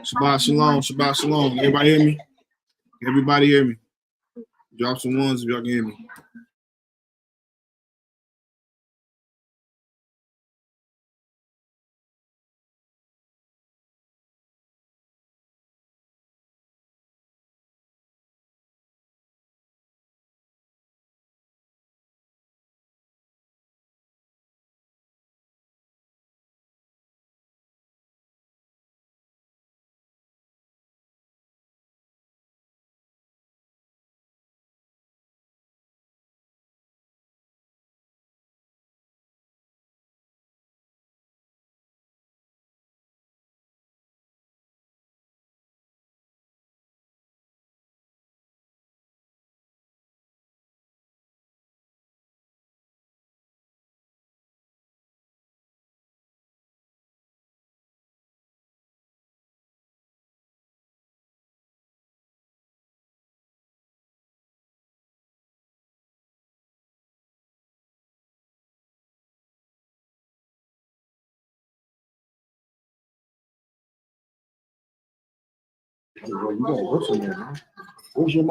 Shabbat shalom, Shabbat shalom. Everybody hear me? Everybody hear me? Drop some ones if y'all can hear me.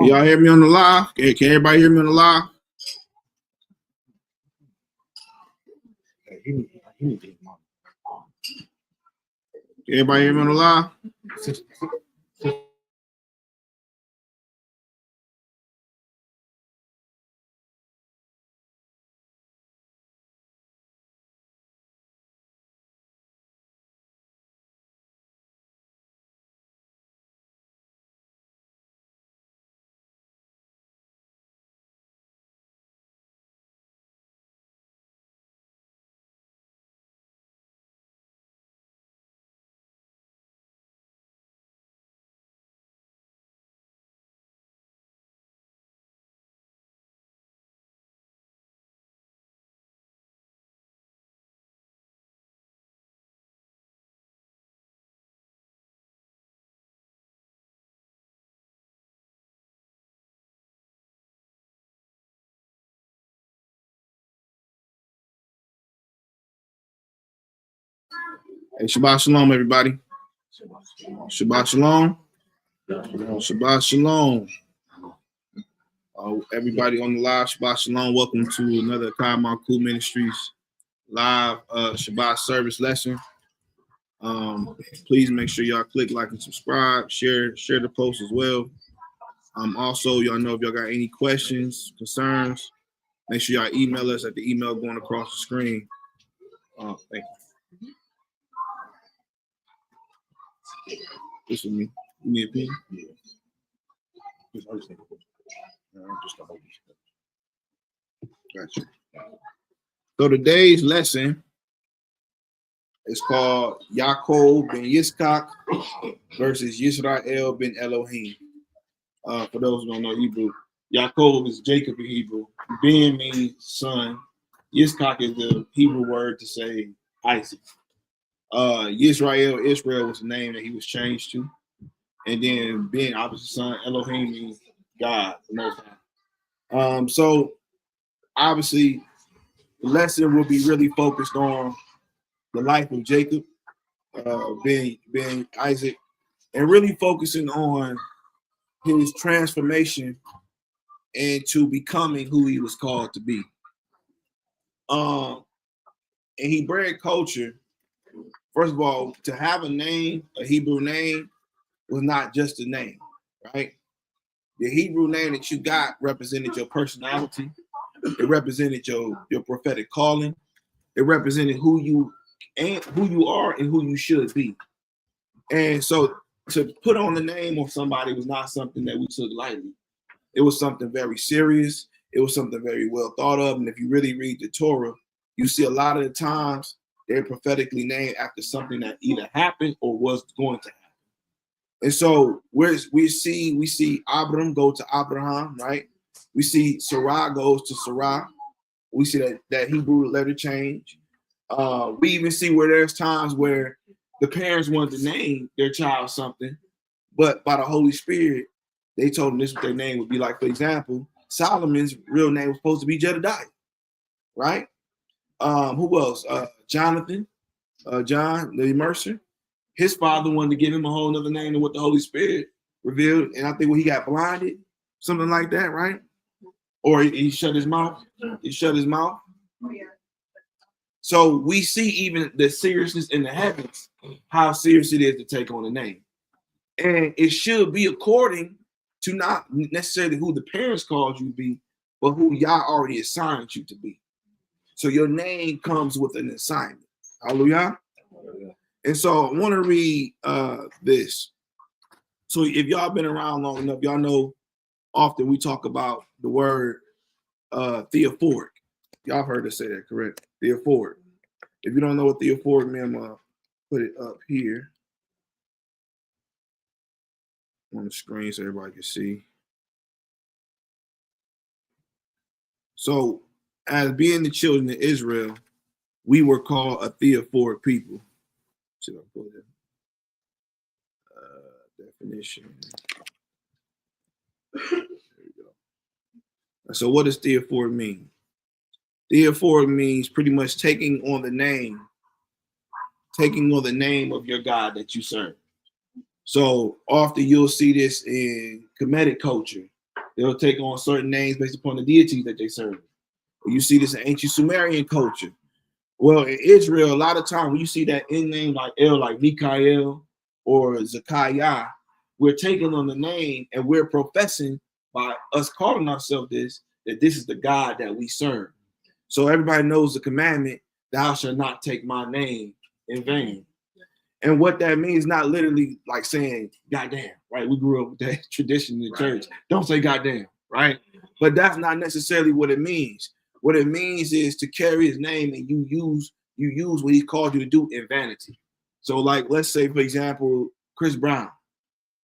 Y'all hear me on the live? Can everybody hear me on the live? Everybody hear me on the live? Hey, Shabbat shalom, everybody. Shabbat shalom. Shabbat shalom. Everybody on the live, Shabbat shalom. Welcome to another Kyle Marku Ministries live Shabbat service lesson. Please make sure y'all click like and subscribe, share the post as well. Also, y'all know if y'all got any questions, concerns, make sure y'all email us at the email going across the screen. Thank you. This is me. You need a pen? Yeah. Gotcha. So today's lesson It's called Yaaqob ben Yitqak versus Yisrael ben Elohim. For those who don't know Hebrew, Yaaqob is Jacob in Hebrew. Ben means son. Yisqak is the Hebrew word to say Isaac. Israel was the name that he was changed to. And then Ben, opposite son, Elohim means God, the Most High. So obviously, the lesson will be really focused on the life of Jacob, Ben Isaac, and really focusing on his transformation into becoming who he was called to be. In Hebraic culture, first of all, to have a name, a Hebrew name, was not just a name, right? The Hebrew name that you got represented your personality. It represented your prophetic calling. It represented who you are and who you should be. And so to put on the name of somebody was not something that we took lightly. It was something very serious. It was something very well thought of. And if you really read the Torah, you see a lot of the times they're prophetically named after something that either happened or was going to happen. And so we see Abram go to Abraham, right? We see Sarah goes to Sarah. We see that Hebrew letter change. We even see where there's times where the parents wanted to name their child something, but by the Holy Spirit, they told them this what their name would be. Like, for example, Solomon's real name was supposed to be Jedediah, right? Who else? Jonathan, John, the Mercer. His father wanted to give him a whole other name than what the Holy Spirit revealed. And I think when he got blinded, something like that, right? Or he shut his mouth. He shut his mouth. Oh, yeah. So we see even the seriousness in the heavens, how serious it is to take on a name. And it should be according to not necessarily who the parents called you to be, but who Yah already assigned you to be. So your name comes with an assignment. Hallelujah. And so I want to read this. So if y'all been around long enough, y'all know often we talk about the word theophoric. Y'all heard us say that, correct? Theophoric. If you don't know what theophoric means, I'm going to put it up here on the screen so everybody can see. So as being the children of Israel, we were called a theophoric people. Should I put it? Definition. There we go. So what does theophoric mean? Theophoric means pretty much taking on the name of your God that you serve. So often you'll see this in Kemetic culture. They'll take on certain names based upon the deities that they serve. You see this in ancient Sumerian culture. Well, in Israel, a lot of times when you see that in name like El, like Mika'EL or Zechariah, we're taking on the name and we're professing by us calling ourselves this, that this is the God that we serve. So everybody knows the commandment, thou shalt not take my name in vain. And what that means, not literally like saying goddamn, right? We grew up with that tradition in the church. Don't say goddamn, right? But that's not necessarily what it means. What it means is to carry his name and you use what he called you to do in vanity. So like, let's say, for example, Chris Brown.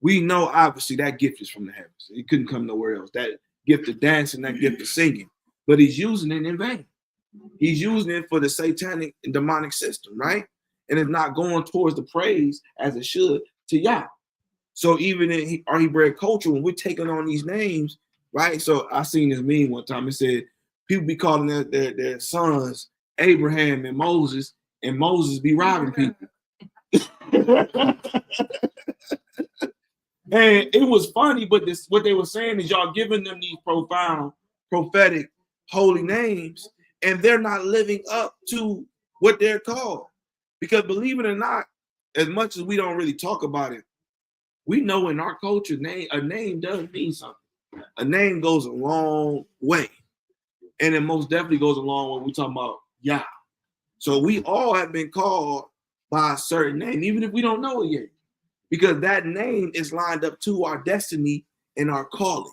We know obviously that gift is from the heavens. It couldn't come nowhere else. That gift of dancing, that gift of singing, but he's using it in vain. He's using it for the satanic and demonic system, right? And it's not going towards the praise as it should to Yah. So even in our Hebraic culture, when we're taking on these names, right? So I seen this meme one time. It said people be calling their sons Abraham and Moses be robbing people. And it was funny, but what they were saying is y'all giving them these profound, prophetic, holy names, and they're not living up to what they're called. Because believe it or not, as much as we don't really talk about it, we know in our culture, a name does mean something. A name goes a long way. And it most definitely goes a long way when we talk about Yah. So we all have been called by a certain name, even if we don't know it yet. Because that name is lined up to our destiny and our calling.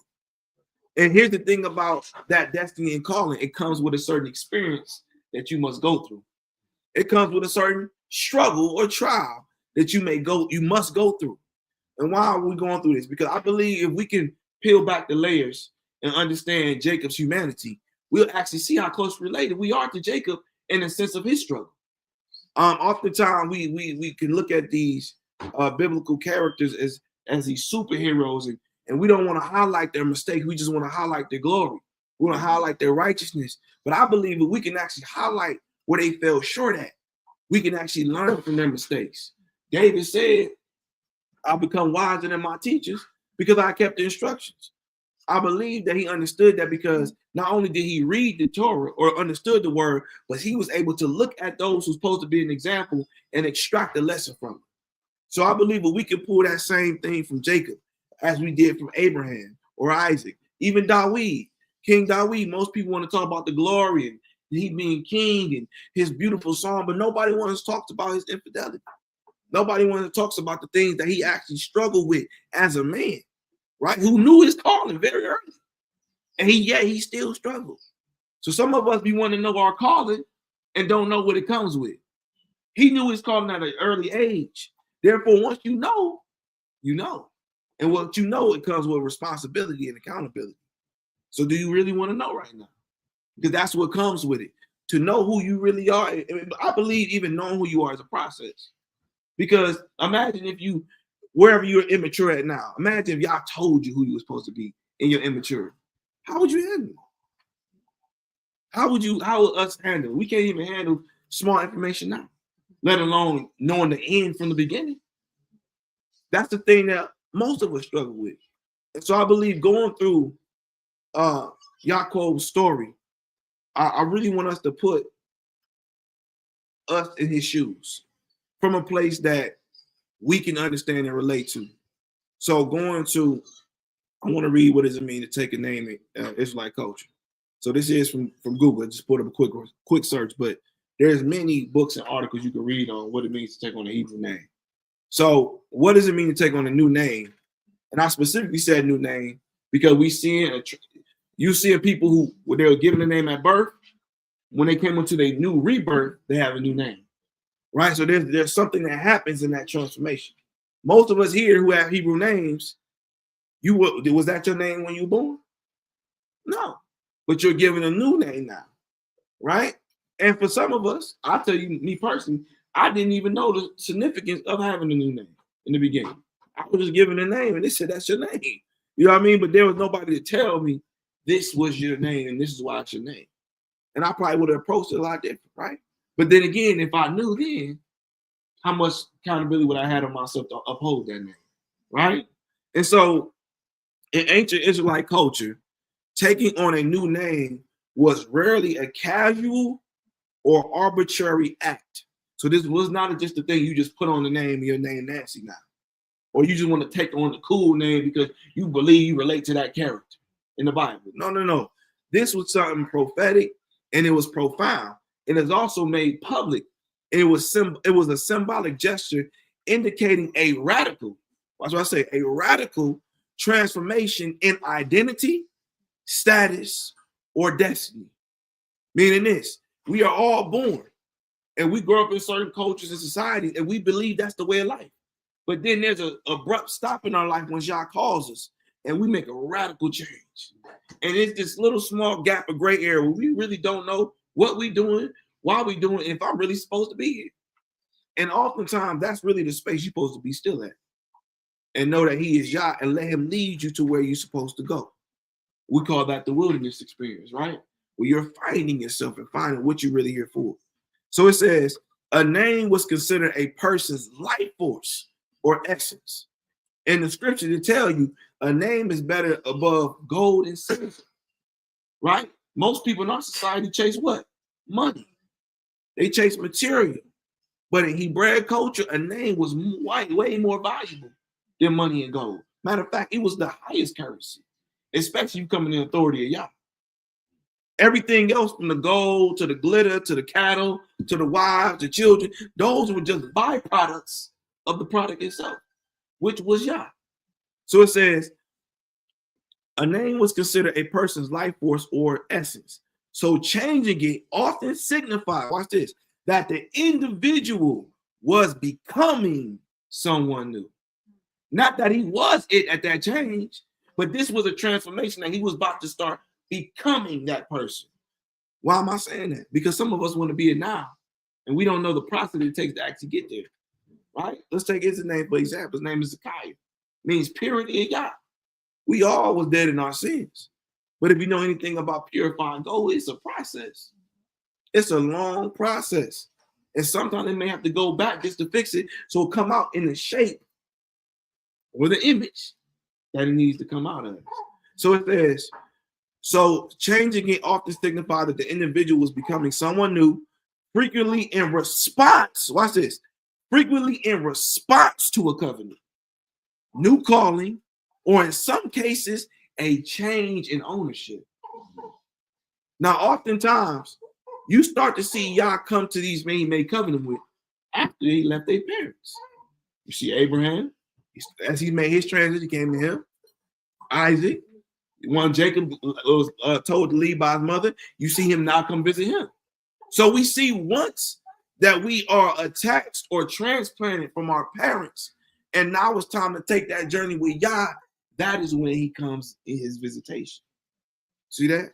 And here's the thing about that destiny and calling. It comes with a certain experience that you must go through. It comes with a certain struggle or trial that you must go through. And why are we going through this? Because I believe if we can peel back the layers and understand Jacob's humanity, we'll actually see how close related we are to Jacob in the sense of his struggle. Oftentimes we can look at these biblical characters as these superheroes, and we don't want to highlight their mistakes. We just want to highlight their glory. We want to highlight their righteousness. But I believe that we can actually highlight where they fell short at. We can actually learn from their mistakes. David said, I'll become wiser than my teachers because I kept the instructions. I believe that he understood that because not only did he read the Torah or understood the word, but he was able to look at those who's supposed to be an example and extract a lesson from it. So I believe that we can pull that same thing from Jacob as we did from Abraham or Isaac, even Dawid, King Dawid. Most people want to talk about the glory and he being king and his beautiful song, but nobody wants to talk about his infidelity. Nobody wants to talk about the things that he actually struggled with as a man, right? Who knew his calling very early. And he still struggled. So some of us, we want to know our calling and don't know what it comes with. He knew his calling at an early age. Therefore, once you know, you know. And what you know, it comes with responsibility and accountability. So do you really want to know right now? Because that's what comes with it. To know who you really are. I believe even knowing who you are is a process. Because imagine if you, wherever you're immature at now, imagine if y'all told you who you were supposed to be in your immaturity. How would you handle it? How would us handle it? We can't even handle small information now, let alone knowing the end from the beginning. That's the thing that most of us struggle with. And so I believe going through Yaaqob's story, I really want us to put us in his shoes from a place that we can understand and relate to. So I want to read what does it mean to take a name in Israelite culture. So this is from Google. I just put up a quick search, but there's many books and articles you can read on what it means to take on a Hebrew name. So what does it mean to take on a new name? And I specifically said new name because you see people who, when they were given a name at birth, when they came into their new rebirth, they have a new name, right? So there's something that happens in that transformation. Most of us here who have Hebrew names, was that your name when you were born? No, but you're given a new name now, right? And for some of us, I'll tell you, me personally, I didn't even know the significance of having a new name in the beginning. I was just given a name and they said, that's your name. You know what I mean? But there was nobody to tell me this was your name and this is why it's your name. And I probably would have approached it a lot different, right? But then again, if I knew then, how much accountability would I have on myself to uphold that name, right? And so in ancient Israelite culture, taking on a new name was rarely a casual or arbitrary act. So this was not just a thing you just put on the name, your name Nancy now. Or you just want to take on the cool name because you believe you relate to that character in the Bible. No. This was something prophetic and it was profound. And it's also made public. And it was a symbolic gesture indicating a radical, that's what I say, a radical transformation in identity, status, or destiny. Meaning this, we are all born and we grow up in certain cultures and societies and we believe that's the way of life. But then there's an abrupt stop in our life when Yah calls us and we make a radical change. And it's this little small gap of gray area where we really don't know what we're doing, why we're doing, if I'm really supposed to be here. And oftentimes that's really the space you're supposed to be still at. And know that he is Yah and let him lead you to where you're supposed to go. We call that the wilderness experience, right? Where you're finding yourself and finding what you're really here for. So it says, a name was considered a person's life force or essence. In the scripture, to tell you, a name is better above gold and silver, right? Most people in our society chase what? Money. They chase material. But in Hebraic culture, a name was way more valuable than money and gold. Matter of fact, it was the highest currency, especially you coming in authority of Yah. Everything else from the gold to the glitter to the cattle to the wives, the children, those were just byproducts of the product itself, which was Yah. So it says, a name was considered a person's life force or essence. So changing it often signified, watch this, that the individual was becoming someone new. Not that he was it at that change, but this was a transformation that he was about to start becoming that person. Why am I saying that? Because some of us want to be it now, and we don't know the process it takes to actually get there. Right? Let's take his name for example. His name is Mika'EL. Means purity in God. We all was dead in our sins. But if you know anything about purifying gold, it's a process. It's a long process. And sometimes they may have to go back just to fix it so it'll come out in the shape or the image that it needs to come out of. So it says, so changing it often signifies that the individual was becoming someone new, frequently in response, watch this, frequently in response to a covenant, new calling, or in some cases, a change in ownership. Now, oftentimes, you start to see Yah come to these men he made covenant with after he left their parents. You see Abraham, as he made his transition, he came to him. Isaac, one Jacob was told to leave by his mother, you see him now come visit him. So we see once that we are attached or transplanted from our parents, and now it's time to take that journey with Yah, that is when he comes in his visitation. See that?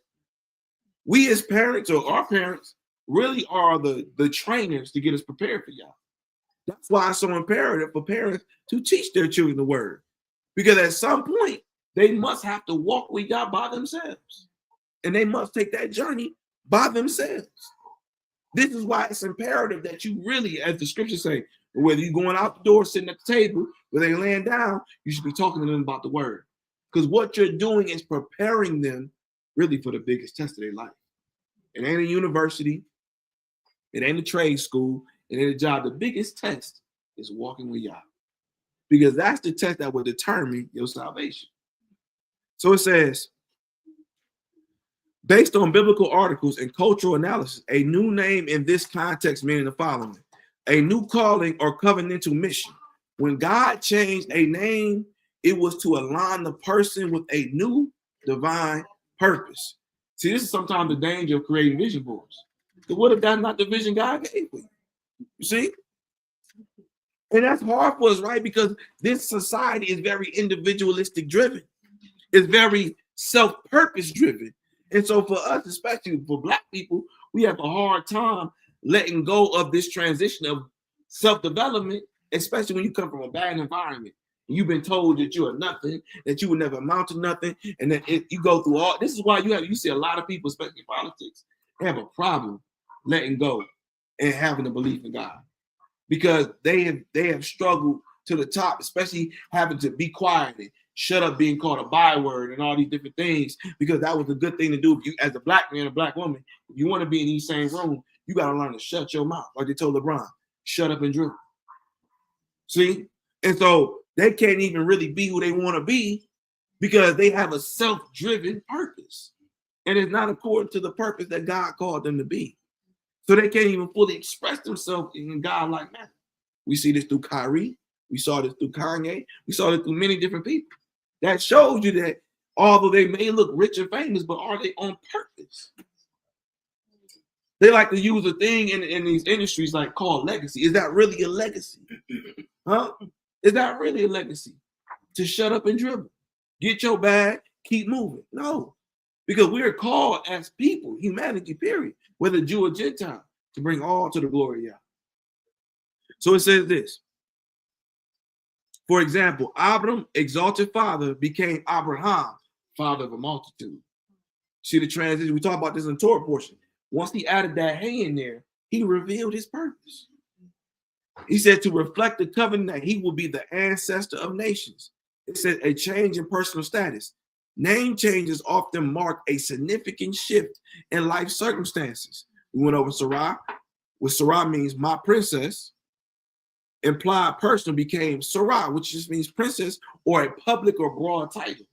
We as parents or our parents really are the trainers to get us prepared for Yah. That's why it's so imperative for parents to teach their children the word. Because at some point, they must have to walk with Yah by themselves. And they must take that journey by themselves. This is why it's imperative that you really, as the scriptures say, whether you're going out the door, sitting at the table, whether they're laying down, you should be talking to them about the word. Because what you're doing is preparing them really for the biggest test of their life. It ain't a university. It ain't a trade school. It ain't a job. The biggest test is walking with Yah. Because that's the test that will determine your salvation. So it says, based on biblical articles and cultural analysis, a new name in this context meaning the following: a new calling or covenantal mission. When God changed a name, it was to align the person with a new divine purpose. See, this is sometimes the danger of creating vision boards. Because what if that's not the vision God gave you? You see? And that's hard for us, right? Because this society is very individualistic driven. It's very self-purpose driven. And so for us, especially for Black people, we have a hard time letting go of this transition of self-development, especially when you come from a bad environment. You've been told that you are nothing, that you will never amount to nothing, and then you go through all. This is why you see a lot of people, especially in politics, they have a problem letting go and having a belief in God, because they have struggled to the top, especially having to be quiet and shut up being called a byword and all these different things, because that was a good thing to do. If you, as a Black man, a Black woman, if you want to be in these same room, you got to learn to shut your mouth, like they told LeBron, shut up and dribble. See? And so they can't even really be who they want to be because they have a self-driven purpose. And it's not according to the purpose that God called them to be. So they can't even fully express themselves in God-like manner. We see this through Kyrie. We saw this through Kanye. We saw this through many different people. That shows you that although they may look rich and famous, but are they on purpose? They like to use a thing in these industries like called legacy. Is that really a legacy? Huh? Is that really a legacy? To shut up and dribble. Get your bag, keep moving. No. Because we are called as people, humanity, period, whether Jew or Gentile, to bring all to the glory of Yah. So it says this. For example, Abram, exalted father, became Abraham, father of a multitude. See the transition? We talk about this in the Torah portion. Once he added that hey in there, he revealed his purpose. He said to reflect the covenant that he will be the ancestor of nations. It said a change in personal status. Name changes often mark a significant shift in life circumstances. We went over Sarah. What Sarah means my princess. Implied person became Sarah, which just means princess or a public or broad title.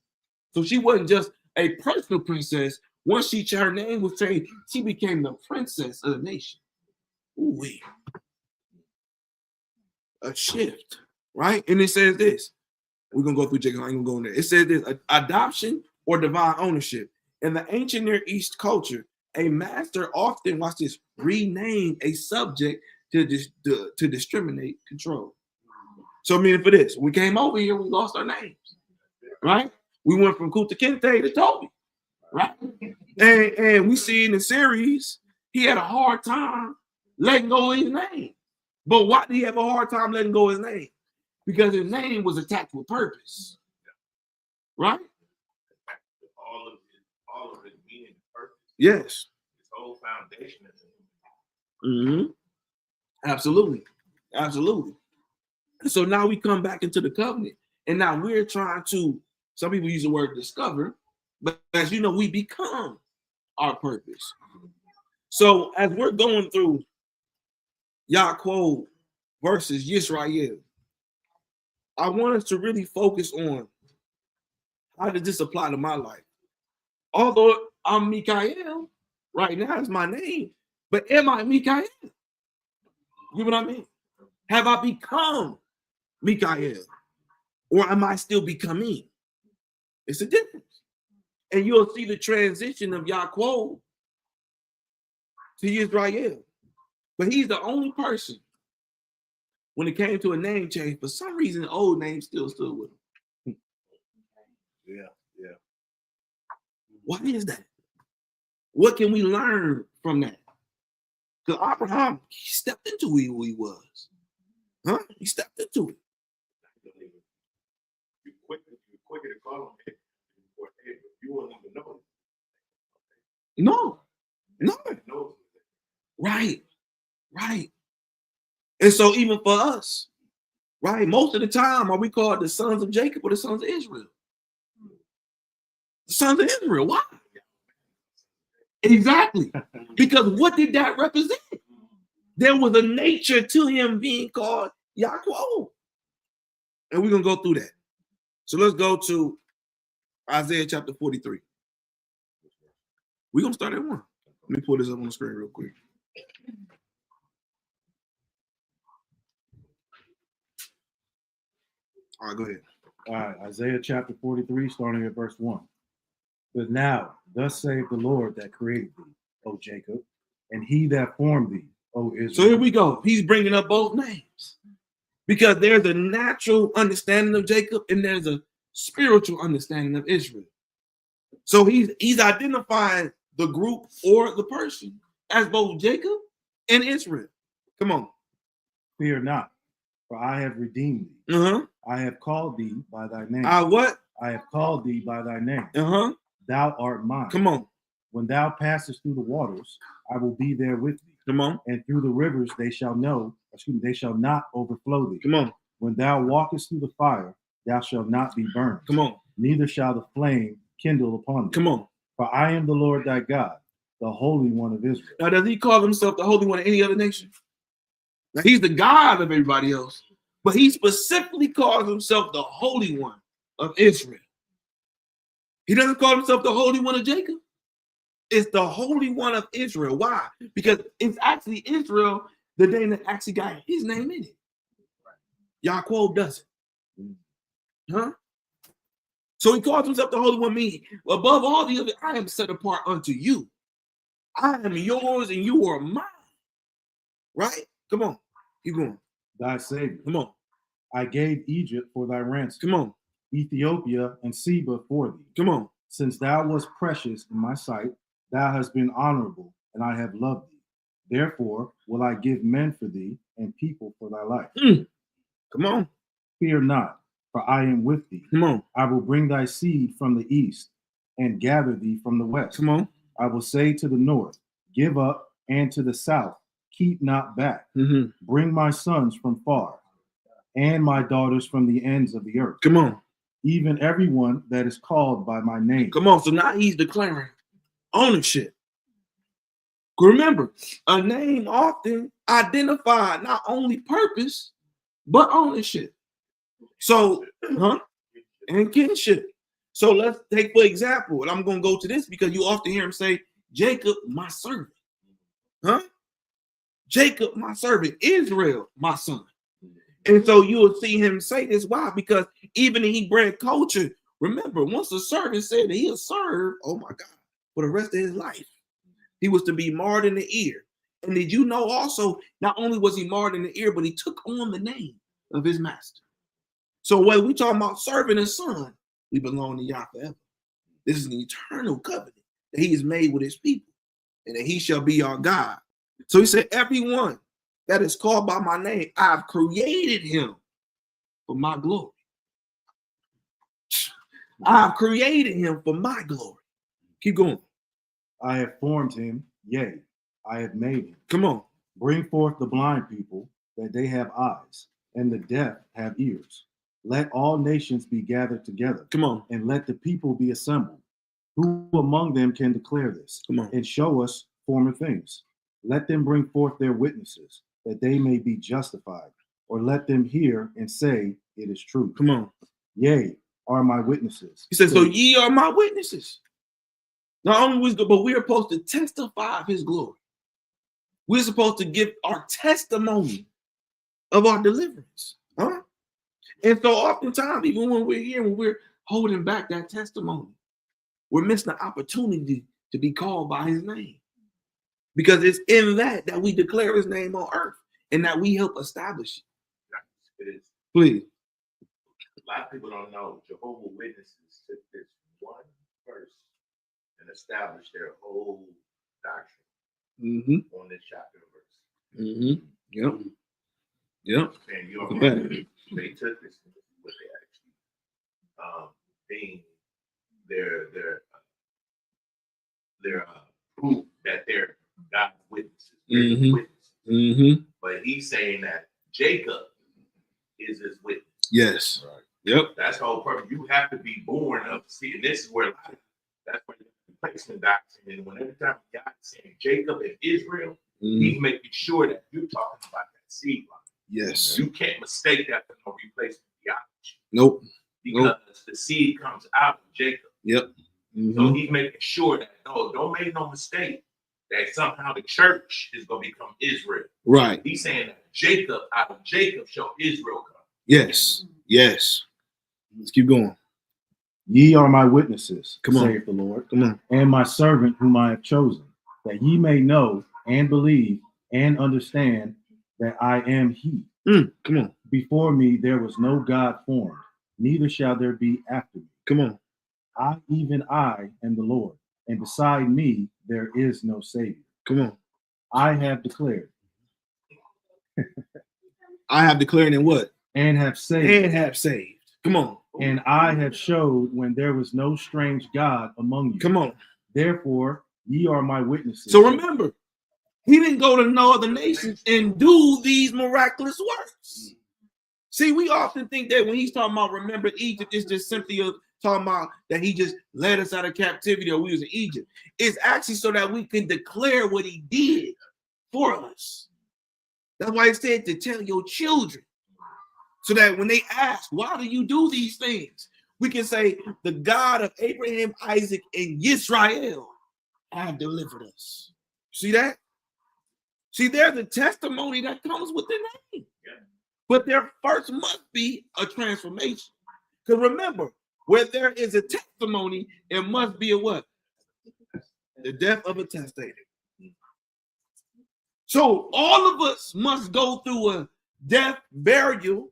So she wasn't just a personal princess. Once her name was changed, she became the princess of the nation. Ooh-wee. A shift, right? And it says this. We're going to go through Jacob. I ain't going to go in there. It says this, adoption or divine ownership. In the ancient Near East culture, A master often, watch this, rename a subject to discriminate control. So meaning for this, we came over here, we lost our names, right? We went from Kuta Kinte to Toby, right? And we see in the series, he had a hard time letting go of his name. But why did he have a hard time letting go of his name? Because his name was attacked with purpose, right? All of it meaning and purpose. Yes. His whole foundation is Absolutely. Absolutely. So now we come back into the covenant, and now we're trying to, some people use the word discover, but as you know, we become our purpose. So as we're going through Yaaqob versus Yisrael, I want us to really focus on how does this apply to my life? Although I'm Mika'EL, right now is my name, but am I Mika'EL? You know what I mean? Have I become Mika'EL? Or am I still becoming? It's a difference. And you'll see the transition of Yaaqob to Yisrael. But he's the only person, when it came to a name change, for some reason, the old name still stood with him. Yeah. Why is that? What can we learn from that? Because Abraham, he stepped into who he was. Huh? He stepped into it. You're quicker to call him. You won't even know. No. No. Right. And so even for us, right, most of the time, are we called the sons of Jacob or the sons of Israel? The sons of Israel. Why? Exactly. Because what did that represent? There was a nature to him being called Yaaqob. And we're going to go through that. So let's go to Isaiah chapter 43. We're going to start at 1. Let me pull this up on the screen real quick. All right, go ahead. All right, Isaiah chapter 43, starting at verse 1. But now, thus saith the Lord that created thee, O Jacob, and he that formed thee, O Israel. So here we go. He's bringing up both names because there's a natural understanding of Jacob and there's a spiritual understanding of Israel. So he's identifying the group or the person as both Jacob and Israel. Come on. Fear not, for I have redeemed thee. Uh-huh. I have called thee by thy name. What? I have called thee by thy name. Uh-huh. Thou art mine. Come on. When thou passest through the waters, I will be there with thee. Come on. And through the rivers they shall not overflow thee. Come on. When thou walkest through the fire, thou shalt not be burned. Come on. Neither shall the flame kindle upon thee. Come on. For I am the Lord thy God, the Holy One of Israel. Now, does he call himself the Holy One of any other nation? Now, he's the God of everybody else, but he specifically calls himself the Holy One of Israel. He doesn't call himself the Holy One of Jacob. It's the Holy One of Israel. Why? Because it's actually Israel, the name that actually got his name in it. Yaaqob doesn't. Huh? So he calls himself the Holy One, meaning above all the other, I am set apart unto you. I am yours and you are mine. Right? Come on. Keep going. Thy Savior. Come on. I gave Egypt for thy ransom. Come on. Ethiopia and Seba for thee. Come on. Since thou wast precious in my sight, thou hast been honorable, and I have loved thee. Therefore will I give men for thee and people for thy life. Come on. Fear not, for I am with thee. Come on. I will bring thy seed from the east and gather thee from the west. Come on. I will say to the north, give up, and to the south, keep not back. Bring my sons from far, and my daughters from the ends of the earth. Come on. Even everyone that is called by my name. Come on. So now he's declaring ownership. Remember, a name often identifies not only purpose, but ownership. So, and kinship. So let's take, for example, and I'm going to go to this because you often hear him say, Jacob, my servant. Jacob, my servant. Israel, my son. And so you will see him say this. Why? Because even in Hebrew culture, remember, once a servant said that he'll serve, oh my God, for the rest of his life. He was to be marred in the ear. And did you know also, not only was he marred in the ear, but he took on the name of his master. So when we talking about servant and son, we belong to Yah forever. This is an eternal covenant that he has made with his people, and that he shall be our God. So he said, everyone that is called by my name, I've created him for my glory. I've created him for my glory. Keep going. I have formed him, yea, I have made him. Come on. Bring forth the blind people, that they have eyes, and the deaf have ears. Let all nations be gathered together, Come on. and let the people be assembled. Who among them can declare this, Come on. and show us former things? Let them bring forth their witnesses, that they may be justified, or let them hear and say, it is true. Come on. Yea, are my witnesses. He said, so ye are my witnesses. Not only was good, but we are supposed to testify of his glory. We're supposed to give our testimony of our deliverance. Huh? And so oftentimes, even when we're here, when we're holding back that testimony, we're missing the opportunity to be called by his name. Because it's in that we declare his name on earth and that we help establish it. It is. Please. A lot of people don't know Jehovah's Witnesses took this one verse and established their whole doctrine on this chapter and verse. Yep. Yep. And you know, they took this, what they actually being their proof that they're God's witnesses. Witnesses. But he's saying that Jacob is his witness. Yes. Right. Yep. That's the whole purpose. You have to be born of seed. And this is where that's where the replacement doctrine. And whenever time God is saying Jacob and Israel, he's making sure that you're talking about that seed line. Yes. You can't mistake that for no replacement theology. Nope. Because the seed comes out of Jacob. Yep. So he's making sure that don't make no mistake that somehow the church is going to become Israel. Right. He's saying that Jacob, out of Jacob shall Israel come. Yes. Yes. Let's keep going. Ye are my witnesses, Come on. saith the Lord, Come on. and my servant whom I have chosen, that ye may know and believe and understand that I am he. Come on. Before me there was no God formed, neither shall there be after me. Come on. I, even I, am the Lord, and beside me there is no Savior. Come on. I have declared. I have declared in what? And have saved. And have saved. Come on. And I have showed when there was no strange God among you. Come on. Therefore, ye are my witnesses. So remember, he didn't go to no other nations and do these miraculous works. See, we often think that when he's talking about remember Egypt, it's just simply talking about that he just led us out of captivity or we was in Egypt. It's actually so that we can declare what he did for us. That's why he said to tell your children. So that when they ask, why do you do these things? We can say, the God of Abraham, Isaac, and Yisrael have delivered us. See that? See, there's a testimony that comes with the name. But there first must be a transformation. Because remember, where there is a testimony, it must be a what? The death of a testator. So all of us must go through a death, burial,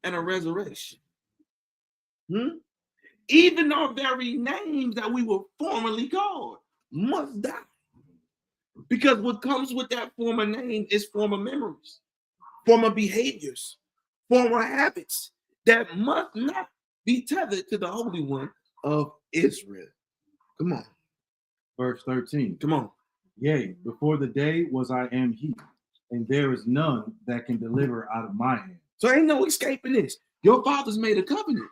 and a resurrection. Even our very names that we were formerly called must die. Because what comes with that former name is former memories, former behaviors, former habits that must not be tethered to the Holy One of Israel. Come on. Verse 13. Come on. Yea, before the day was I am he, and there is none that can deliver out of my hand. So ain't no escaping this. Your fathers made a covenant.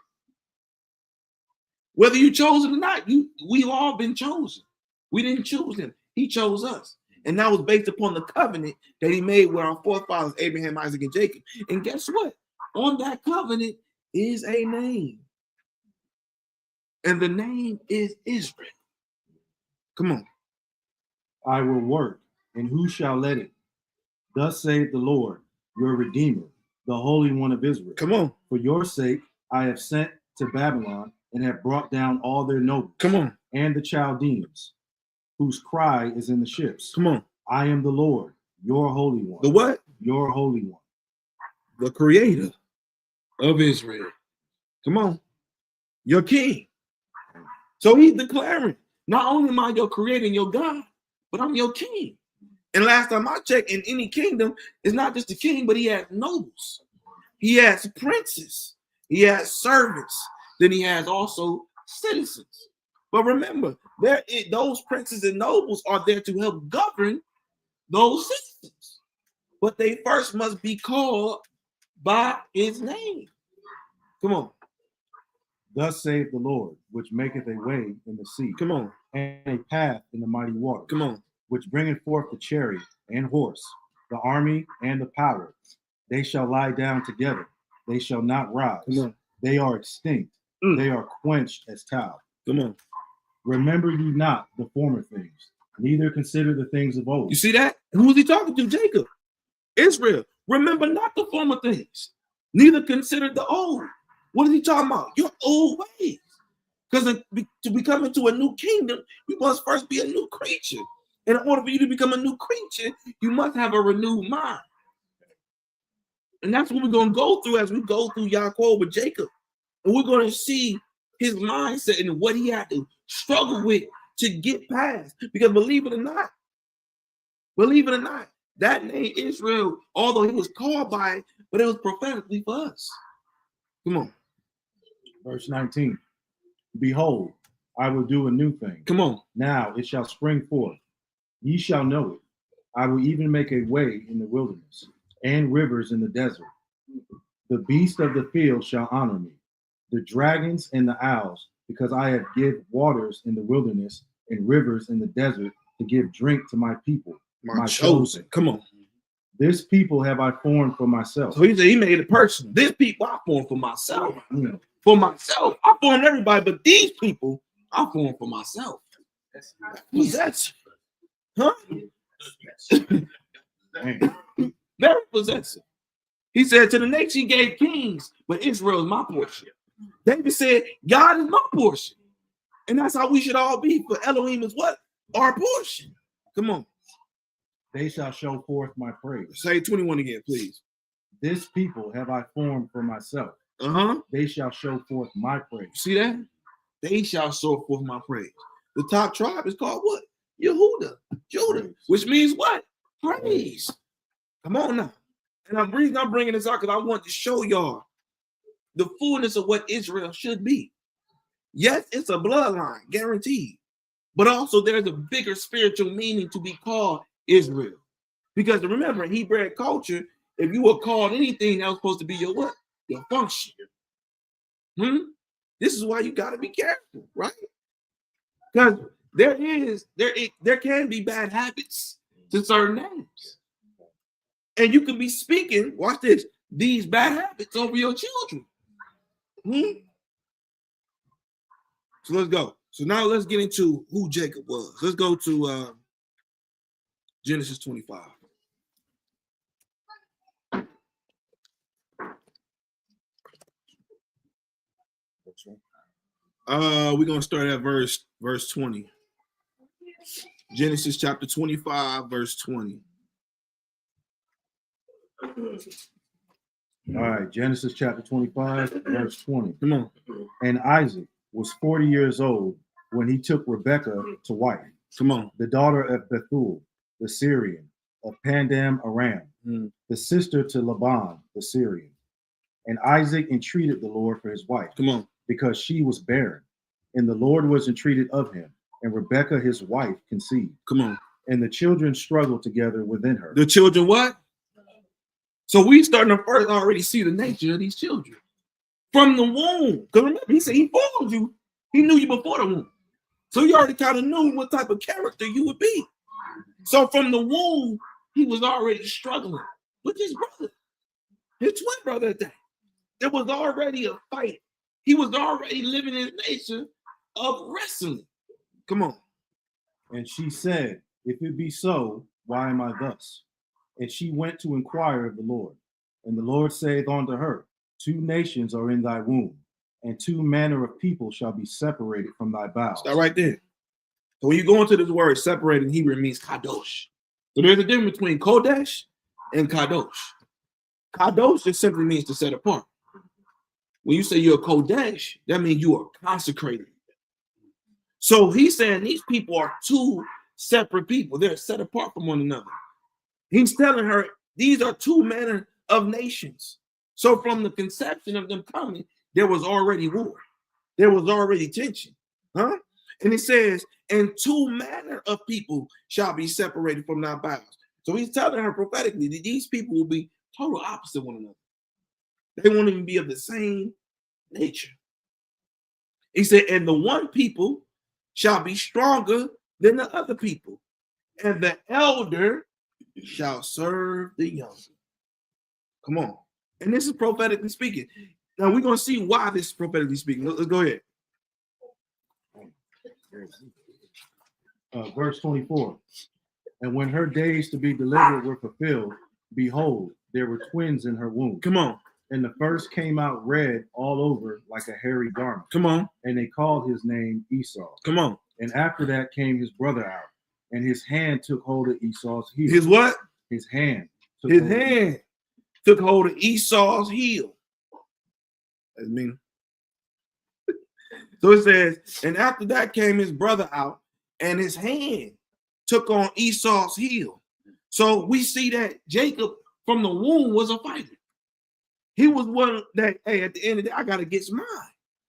Whether you chose it or not, we've all been chosen. We didn't choose him. He chose us. And that was based upon the covenant that he made with our forefathers, Abraham, Isaac, and Jacob. And guess what? On that covenant is a name. And the name is Israel. Come on. I will work, and who shall let it? Thus saith the Lord, your Redeemer, the Holy One of Israel. Come on. For your sake, I have sent to Babylon and have brought down all their nobles. Come on. And the Chaldeans. whose cry is in the ships. Come on. I am the Lord, your Holy One. The what? Your Holy One. The creator of Israel. Come on. Your king. So he's declaring, not only am I your creator and your God, but I'm your king. And last time I checked, in any kingdom, it's not just the king, but he has nobles. He has princes. He has servants. Then he has also citizens. But remember, those princes and nobles are there to help govern those citizens. But they first must be called by his name. Come on. Thus saith the Lord, which maketh a way in the sea. Come on. And a path in the mighty water. Come on. Which bringeth forth the chariot and horse, the army and the power. They shall lie down together. They shall not rise. Come on. They are extinct. They are quenched as towel. Come on. Remember ye not the former things, neither consider the things of old. You see that? Who is he talking to? Jacob. Israel. Remember not the former things, neither consider the old. What is he talking about? Your old ways. Because to become into a new kingdom, you must first be a new creature. And in order for you to become a new creature, you must have a renewed mind. And that's what we're going to go through as we go through Yaaqob with Jacob. And we're going to see his mindset and what he had to struggle with to get past. Because believe it or not, that name Israel, although he was called by it, but it was prophetically for us. Come on. Verse 19. Behold, I will do a new thing. Come on. Now it shall spring forth. Ye shall know it. I will even make a way in the wilderness and rivers in the desert. The beasts of the field shall honor me, the dragons and the owls, because I have give waters in the wilderness and rivers in the desert to give drink to my people, my chosen. Come on. This people have I formed for myself. So he said he made it personal. This people I formed for myself. For myself. I formed everybody, but these people I formed for myself. Possessive. Huh? Very possessive. He said, to the nation he gave kings, but Israel is my portion. David said, God is my portion. And that's how we should all be. For Elohim is what? Our portion. Come on. They shall show forth my praise. Say 21 again, please. This people have I formed for myself. They shall show forth my praise. See that? They shall show forth my praise. The top tribe is called what? Yehuda, Judah, which means what? Praise. Come on now. And the reason I'm bringing this out because I want to show y'all the fullness of what Israel should be. Yes, it's a bloodline, guaranteed. But also there's a bigger spiritual meaning to be called Israel. Because remember, in Hebrew culture, if you were called anything, that was supposed to be your what? Your function. This is why you got to be careful, right? Because there can be bad habits to certain names. And you can be speaking, watch this, these bad habits over your children. So let's go. So now let's get into who Jacob was. Let's go to Genesis 25. We're gonna start at verse 20. Genesis chapter 25, verse 20. All right, Genesis chapter 25, verse 20. Come on. And Isaac was 40 years old when he took Rebekah to wife. Come on. The daughter of Bethuel, the Syrian, of Pandam Aram, the sister to Laban, the Syrian. And Isaac entreated the Lord for his wife. Come on. Because she was barren. And the Lord was entreated of him. And Rebekah, his wife, conceived. Come on. And the children struggled together within her. The children what? So we starting to first already see the nature of these children. From the womb. Because remember, he said he formed you. He knew you before the womb. So you already kind of knew what type of character you would be. So from the womb, he was already struggling with his brother. His twin brother at that. There was already a fight. He was already living in nature of wrestling. Come on. And she said, if it be so, why am I thus? And she went to inquire of the Lord. And the Lord saith unto her, 2 nations are in thy womb, and 2 manner of people shall be separated from thy bowels. Stop right there. So when you go into this word separate in Hebrew, it means kadosh. So there's a difference between kodesh and kadosh. Kadosh just simply means to set apart. When you say you're a kodesh, that means you are consecrated. So he's saying these people are two separate people. They're set apart from one another. He's telling her these are two manner of nations. So from the conception of them coming, there was already war. There was already tension. Huh? And it says, and two manner of people shall be separated from thy bowels. So he's telling her prophetically that these people will be total opposite one another. They won't even be of the same nature. He said, and the one people shall be stronger than the other people, and the elder shall serve the young. Come on. And this is prophetically speaking. Now we're going to see why this is prophetically speaking. Let's go ahead. Verse 24. And when her days to be delivered were fulfilled, behold, there were twins in her womb. Come on. And the first came out red all over like a hairy garment. Come on. And they called his name Esau. Come on. And after that came his brother out, and his hand took hold of Esau's heel. His what? His hand. His hand took hold of Esau's heel. That's mean. So it says, and after that came his brother out, and his hand took on Esau's heel. So we see that Jacob from the womb was a fighter. He was one that, hey, at the end of the day, I got to get mine.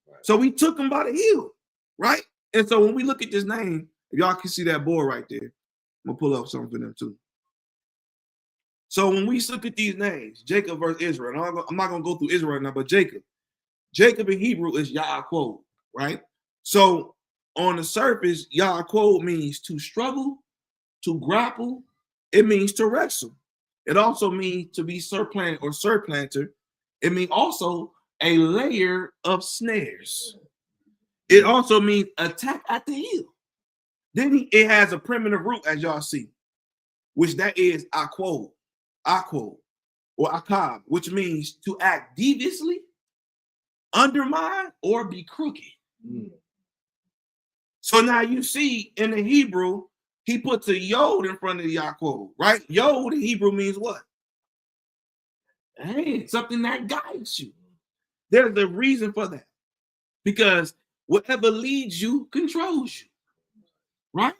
Right. So we took him by the heel, right? And so when we look at this name, if y'all can see that board right there, I'm going to pull up something for them too. So when we look at these names, Jacob versus Israel, I'm not going to go through Israel now, but Jacob in Hebrew is Yaaqob, right? So on the surface, Yaaqob means to struggle, to grapple. It means to wrestle. It also means to be surplant or surplanter. It means also a layer of snares. It also means attack at the heel. Then it has a primitive root, as y'all see, which that is akwo, or akab, which means to act deviously, undermine, or be crooked. Mm. So now you see in the Hebrew, he puts a yod in front of the Yaaqob, right? Yod in Hebrew means what? Hey, something that guides you. There's a reason for that. Because whatever leads you controls you, right?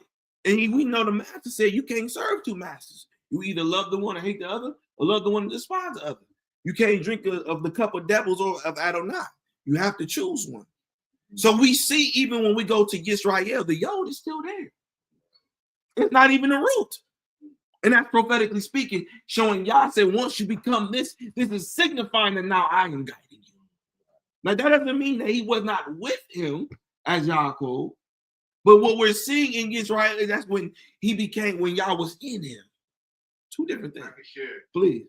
And we know the master said you can't serve two masters. You either love the one and hate the other, or love the one and despise the other. You can't drink of the cup of devils or of Adonai. You have to choose one. So we see even when we go to Yisrael, the yod is still there. It's not even a root. And that's prophetically speaking, showing Yah said, once you become this is signifying that now I am guiding you. Now, that doesn't mean that he was not with him as Yaaqob, but what we're seeing in Israel is that's when he became, when Yah was in him. Two different things. Please.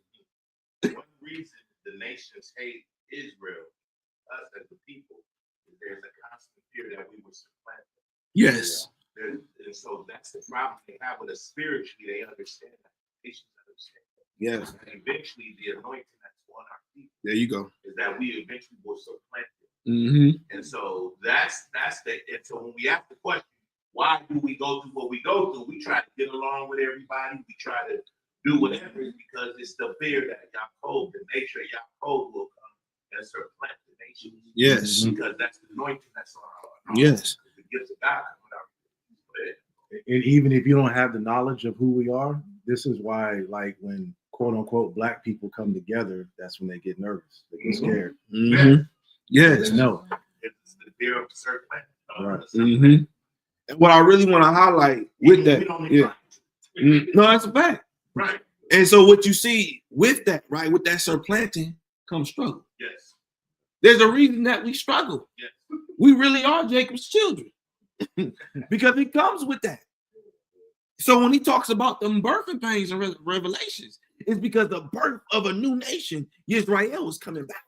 One reason the nations hate Israel, us as the people, is there's a constant fear that we were supplanted. Yes. And so that's the problem they have with us spiritually. They understand that. Nations understand that. Yes. And eventually, the anointing that's on our people. There you go. Is that we eventually will supplant it. Mm-hmm. And so that's the. And so when we ask the question, why do we go through what we go through? We try to get along with everybody. We try to do whatever, because it's the fear that Yaaqob, the nature of Yaaqob, will come and supplant the nation. Yes. Because that's the anointing that's on our. Yes. The gifts of God. And even if you don't have the knowledge of who we are, this is why, like, when quote unquote black people come together, that's when they get nervous. They get scared. Mm-hmm. Yes. No. It's the fear of certain. Right. Mm-hmm. And what I really want to highlight with that, no, that's a fact. Right. And so what you see with that, right, with that supplanting comes struggle. Yes. There's a reason that we struggle. Yes. We really are Jacob's children. Because it comes with that. So when he talks about them birthing pains and revelations, it's because the birth of a new nation, Yisrael, is coming back.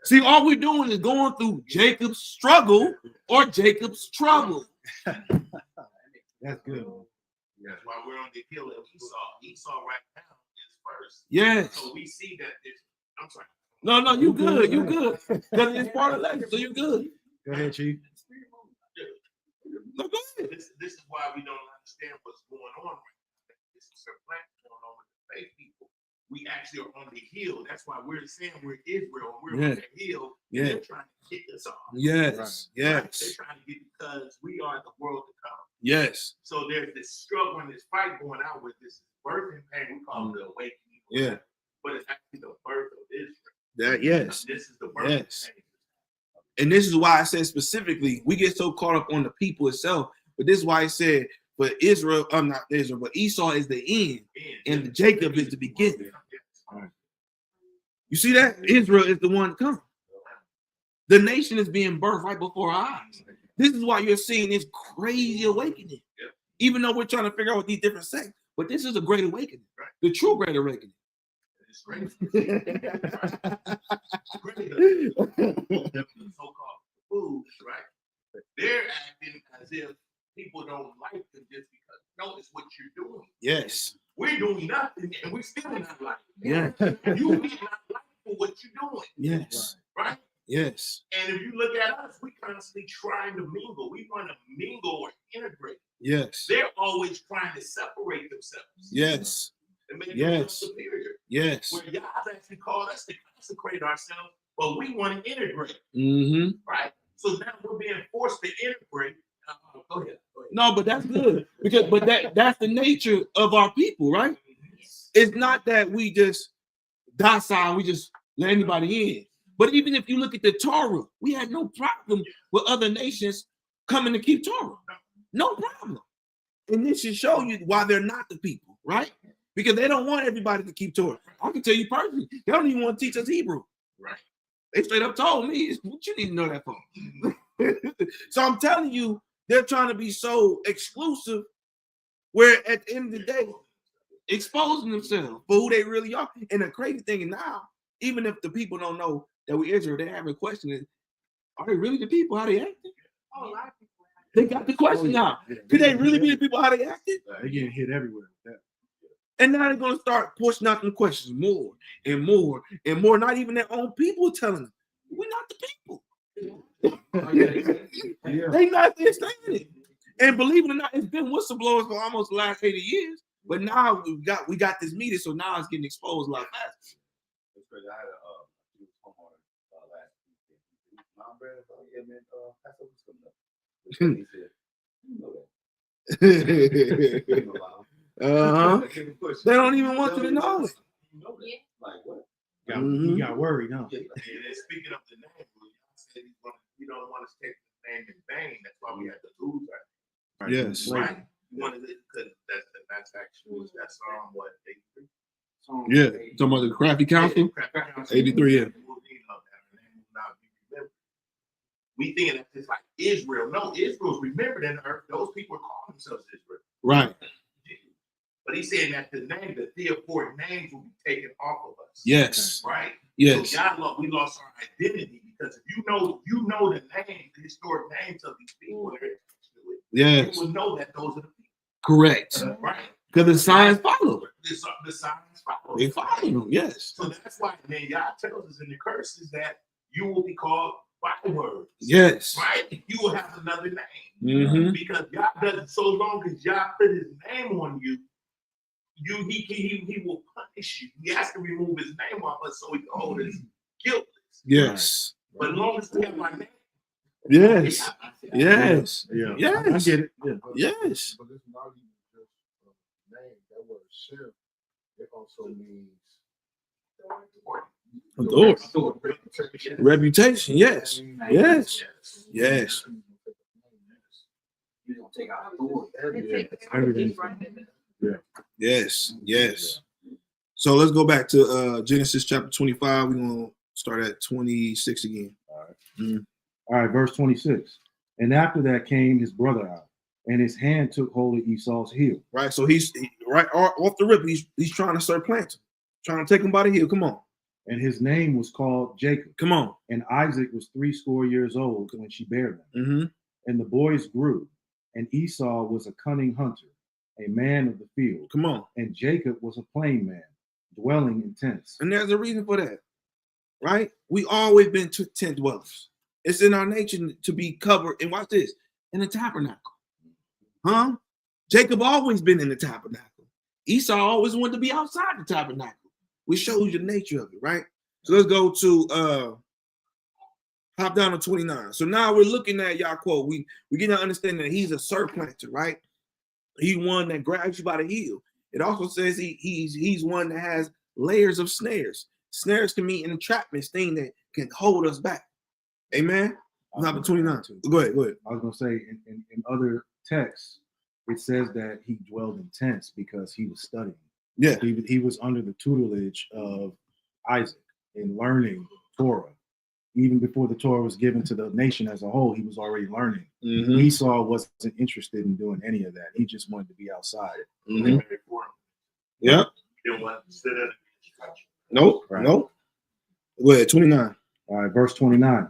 See, all we're doing is going through Jacob's struggle or Jacob's trouble. That's good. That's why we're on the hill of Esau. Esau right now is first. Yes. So we see that I'm sorry. No, you good. You good. Because it's part of the lesson, so you good. Go ahead, Chief. No, go ahead. This is why we don't understand what's going on right now. This is a plan going on with the faith people. We actually are on the hill. That's why we're saying we're Israel. We're on the hill. Yeah. They're trying to kick us off. Yes. Right? Yes. They're trying to get because we are the world to come. Yes. So there's this struggle and this fight going out with this birthing pain. We call it the awakening. Yeah. But it's actually the birth of Israel. That yes. This is the birth of pain. And this is why I said specifically, we get so caught up on the people itself. But this is why I said, but Israel, not Israel, but Esau is the end, and Jacob is the beginning. You see that? Israel is the one to come. The nation is being birthed right before our eyes. This is why you're seeing this crazy awakening. Even though we're trying to figure out what these different sects, but this is a great awakening, the true great awakening. It's great. So-called fools, right? They're acting as if people don't like them just because notice what you're doing. Yes. We're doing nothing and we're still not like it. Yeah. You may not like for what you're doing. Yes. Right? Yes. And if you look at us, we constantly trying to mingle. We want to mingle or integrate. Yes. They're always trying to separate themselves. Yes. And make themselves superior. Yes. Where God actually called us to consecrate ourselves, but we want to integrate. Mm-hmm. Right? So now we're being forced to integrate. Go ahead. No, but that's good because that's the nature of our people, right? It's not that we just docile, we just let anybody in. But even if you look at the Torah, we had no problem with other nations coming to keep Torah. No problem. And this should show you why they're not the people, right? Because they don't want everybody to keep Torah. I can tell you personally, they don't even want to teach us Hebrew. Right. They straight up told me, what you need to know that for? So I'm telling you, they're trying to be so exclusive where at the end of the day, exposing themselves for who they really are. And the crazy thing is now, even if the people don't know that we Israel, they have a question, are they really the people? How they acting? Oh, a lot of people They got the question now. Could they really be the people how they acting? They're getting hit everywhere with that. And now they're going to start pushing out them questions more and more and more. Not even their own people telling them, we're not the people. They not understanding. And believe it or not, it's been whistleblowers for almost the last 80 years. But now we got this media, so now it's getting exposed a lot faster. I had a homeowner last week. My brother, yeah, man, Passover's coming up. He said, you know that. They don't even want you to know it. Like what? He got worried, huh? And speaking of the name, said you don't want to take the name in vain. That's why we had to lose our name. Yes. Right? You wanted it because that's actually that song, what, 83? Yeah. Talking about the Crafty Council? 83, yeah. We thinking that it's like Israel. No, Israel's remembered in the earth. Those people call themselves Israel. Right. But he's saying that the name, the theophoric names will be taken off of us. Yes. Right? Yes. So God, we lost our identity because if you know the names, the historic names of these people, yes, you will know that those are the people. Correct. Right? Because the signs follow. The signs follow. They follow them, yes. So that's why then Yah tells us in the curses that you will be called bywords. Yes. Right? You will have another name. Mm-hmm. Because Yah does it so long as Yah put his name on you, he will punish you. He has to remove his name off us so he can hold us guiltless. Yes. But as long as we have my name. Yes. Yes. Yeah. Yes. I get it. Yeah. Yes. But it's not even just name. That word Shem, it also means Authority. Reputation. Yes. Yes. Yes. You don't take out authority. Everything. Yes. Yes. So let's go back to Genesis chapter 25. We're going to start at 26 again. All right. Mm-hmm. All right, verse 26. And after that came his brother out, and his hand took hold of Esau's heel. Right. So he's right off the rip. He's trying to start planting, trying to take him by the heel. Come on. And his name was called Jacob. Come on. And Isaac was 80 years old when she bare them. Mm-hmm. And the boys grew. And Esau was a cunning hunter, a man of the field. Come on. And Jacob was a plain man, dwelling in tents. And there's a reason for that, right? We always been tent dwellers. It's in our nature to be covered. And watch this. in the tabernacle. Huh? Jacob always been in the tabernacle. Esau always wanted to be outside the tabernacle, which shows you the nature of it, right? So let's go to hop down to 29. So now we're looking at Yaaqob. We get to understand that he's a surplanter, right? He's one that grabs you by the heel. It also says he's one that has layers of snares. Snares can mean entrapments, thing that can hold us back. Amen. Number 29. Go ahead. I was going to say in other texts, it says that he dwelled in tents because he was studying. Yeah. He was under the tutelage of Isaac in learning Torah. Even before the Torah was given to the nation as a whole, he was already learning. Mm-hmm. Esau wasn't interested in doing any of that. He just wanted to be outside. Mm-hmm. Yeah. Nope. Right. Nope. Go ahead. 29. All right, verse 29.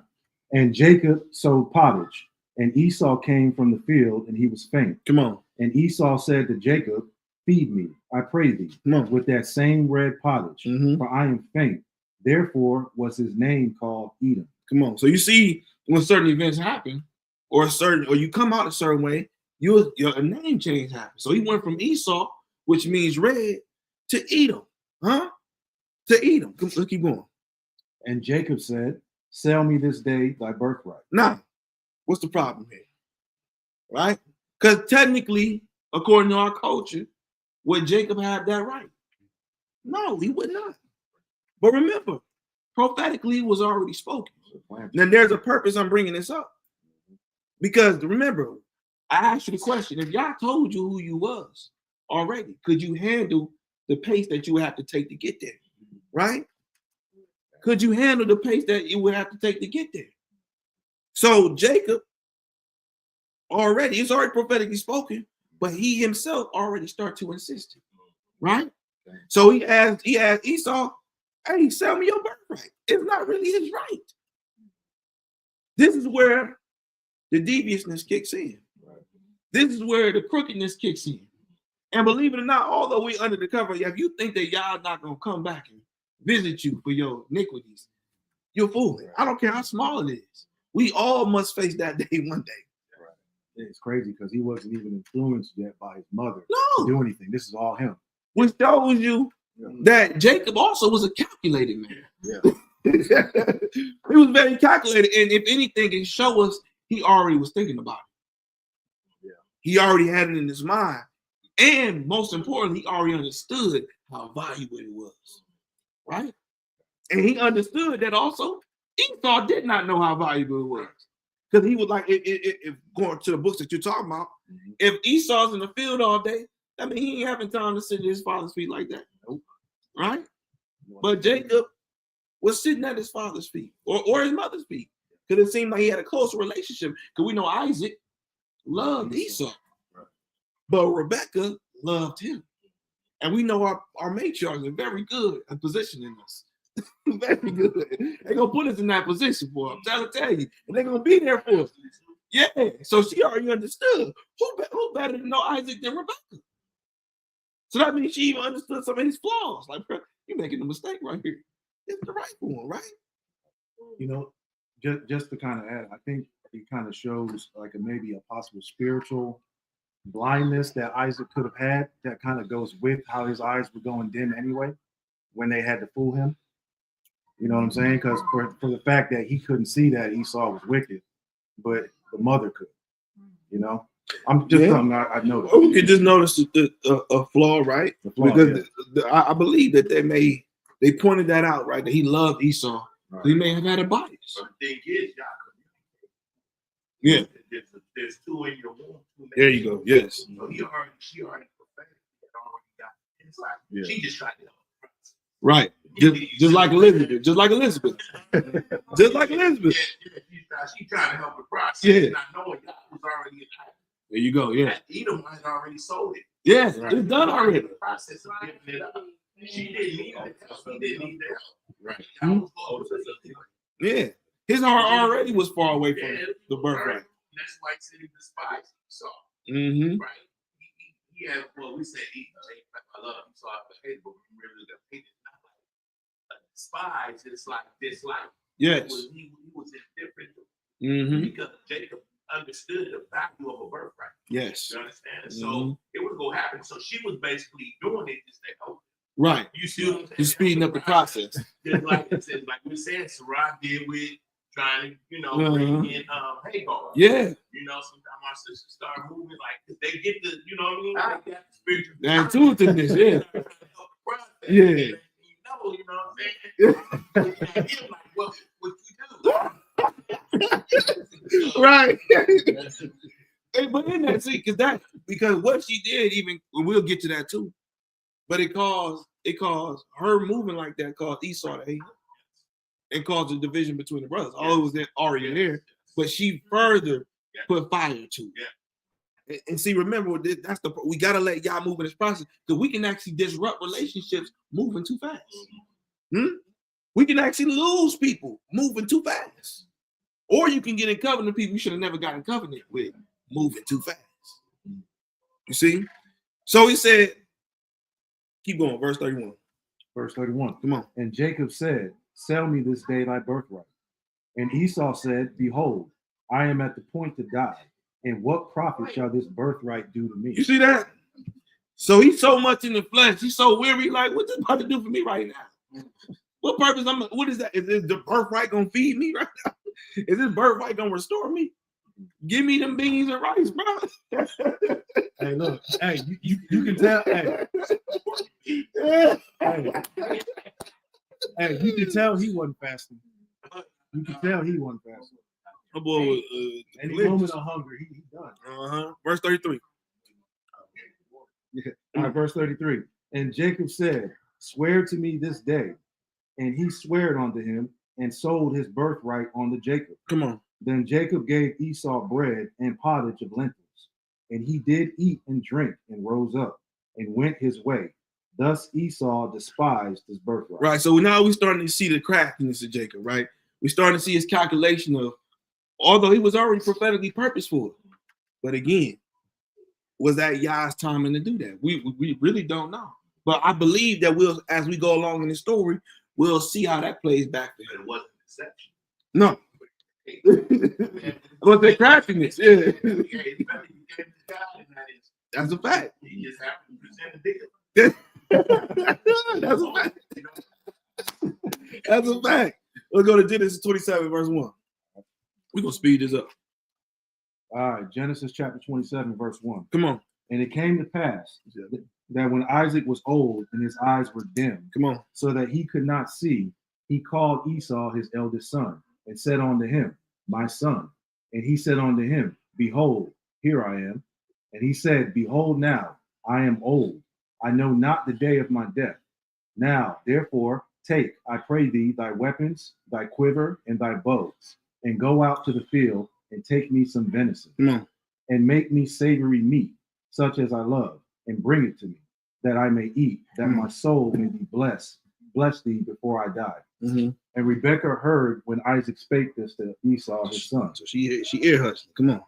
And Jacob sowed pottage, and Esau came from the field, and he was faint. Come on. And Esau said to Jacob, feed me, I pray thee, with that same red pottage, for I am faint. Therefore was his name called Edom. Come on. So you see, when certain events happen, or you come out a certain way, your name change happens. So he went from Esau, which means red, to Edom. Huh? To Edom. Let's keep going. And Jacob said, sell me this day thy birthright. Now, what's the problem here? Right? Because technically, according to our culture, would Jacob have that right? No, he would not. But remember, prophetically, it was already spoken. Now, there's a purpose I'm bringing this up. Because remember, I asked you the question, if y'all told you who you was already, could you handle the pace that you would have to take to get there? Right? Could you handle the pace that you would have to take to get there? So Jacob it's already prophetically spoken, but he himself already started to insist it, right? So he asked Esau, hey, sell me your birthright. It's not really his right. This is where the deviousness kicks in. This is where the crookedness kicks in. And believe it or not, although we under the cover, if you think that y'all not going to come back and visit you for your iniquities, you're fooling. I don't care how small it is. We all must face that day one day. It's crazy because he wasn't even influenced yet by his mother to do anything. This is all him. Which shows you that Jacob also was a calculated man. Yeah. He was very calculated. And if anything, it shows us he already was thinking about it. Yeah. He already had it in his mind. And most importantly, he already understood how valuable it was. Right? And he understood that also Esau did not know how valuable it was. Because he was like, if going to the books that you're talking about, if Esau's in the field all day, I mean, he ain't having time to sit at his father's feet like that. Nope. Right? But Jacob was sitting at his father's feet or his mother's feet. Because it seemed like he had a close relationship. Because we know Isaac loved Esau. Right. But Rebecca loved him. And we know our matriarchs are very good at positioning us. Very good. They're going to put us in that position, boy. I'm trying to tell you. And they're going to be there for us. Yeah. So she already understood. Who better to know Isaac than Rebecca? So that means she even understood some of his flaws. Like, you're making a mistake right here. It's the right one, right? You know, just to kind of add, I think it kind of shows like maybe a possible spiritual blindness that Isaac could have had that kind of goes with how his eyes were going dim anyway when they had to fool him. You know what I'm saying? Because for the fact that he couldn't see that Esau was wicked, but the mother could. You know? I'm just something I noticed. We could just notice a flaw, right? Because I believe that they pointed that out, right? That he loved Esau. Right. He may have had a bias. But the thing is, yeah. There's two in your womb. There you go. Yes. So she already perfected. Already got inside. Yeah. She just tried to help. Right. Just like Elizabeth. Just like Elizabeth. Just like Elizabeth. Yeah, she trying to help the process. Yeah. Not knowing God was already in that. There you go. Yeah. Edom had already sold it. Yeah. Right. It's done already. The process of giving it up. She didn't need the help. He didn't need the help. Right. Yeah. His heart already was far away from the birthright. Right. That's why he said he despised Esau. Mm-hmm. Right. He had, well, we said I love Esau, but hate, but we really don't hate it. Not like despise, it's like dislike. Yes. He was indifferent mm-hmm. because Jacob understood the value of a birthright. Yes. You understand? Mhm. So it was gonna happen. So she was basically doing it just to help. Right. You see what I'm saying? You're speeding up the process. Just like it says, like we said, Sarah did with trying to, bring in Hagar. Yeah. Sometimes our sisters start moving like they get the, they got the spiritual. The intuitiveness, yeah. Yeah. Yeah. You know what I'm saying? Him like, what you do? Right. Hey, but in that, see, because what she did, even we'll get to that too. But it caused her moving like that caused Esau to hate her and caused a division between the brothers. All it was already there, but she further put fire to it. And see, remember, we gotta let y'all move in this process because we can actually disrupt relationships moving too fast. We can actually lose people moving too fast, or you can get in covenant with people you should have never got in covenant with moving too fast. You see? So he said, keep going, verse 31. Verse 31. Come on. And Jacob said, sell me this day thy birthright. And Esau said, behold, I am at the point to die. And what profit shall this birthright do to me? You see that? So he's so much in the flesh. He's so weary. Like, what's this about to do for me right now? What purpose? What is that? Is the birthright going to feed me right now? Is this birthright going to restore me? Give me them beans and rice, bro. Hey, look. Hey, you can tell. Hey, you can tell he wasn't fasting. You can tell he wasn't fasting. My boy was Any moment of hunger, he done. Verse 33. Yeah. All right, verse 33. And Jacob said, swear to me this day. And he swore unto him and sold his birthright unto Jacob. Come on. Then Jacob gave Esau bread and pottage of lentils. And he did eat and drink and rose up and went his way. Thus Esau despised his birthright. Right. So now we're starting to see the craftiness of Jacob, right? We're starting to see his calculation of, although he was already prophetically purposeful, but again, was that Yah's timing to do that? We really don't know. But I believe that as we go along in the story, we'll see how that plays back to him. It wasn't an exception. No. But the craftiness, yeah. That's a fact. He just happened to present a deal. That's a fact. That's a fact. Let's go to Genesis 27, verse 1. We're going to speed this up. All right, Genesis chapter 27, verse 1. Come on. And it came to pass that when Isaac was old and his eyes were dim, Come on. so that he could not see, he called Esau his eldest son, and said unto him, my son. And he said unto him, behold, here I am. And he said, behold, now I am old. I know not the day of my death. Now, therefore, take, I pray thee, thy weapons, thy quiver, and thy bows, and go out to the field, and take me some venison, Come on. and make me savory meat, such as I love, and bring it to me, that I may eat, that my soul may be blessed. Bless thee before I die. Mm-hmm. And Rebekah heard when Isaac spake this to Esau his son. So she ear hustling. Come on.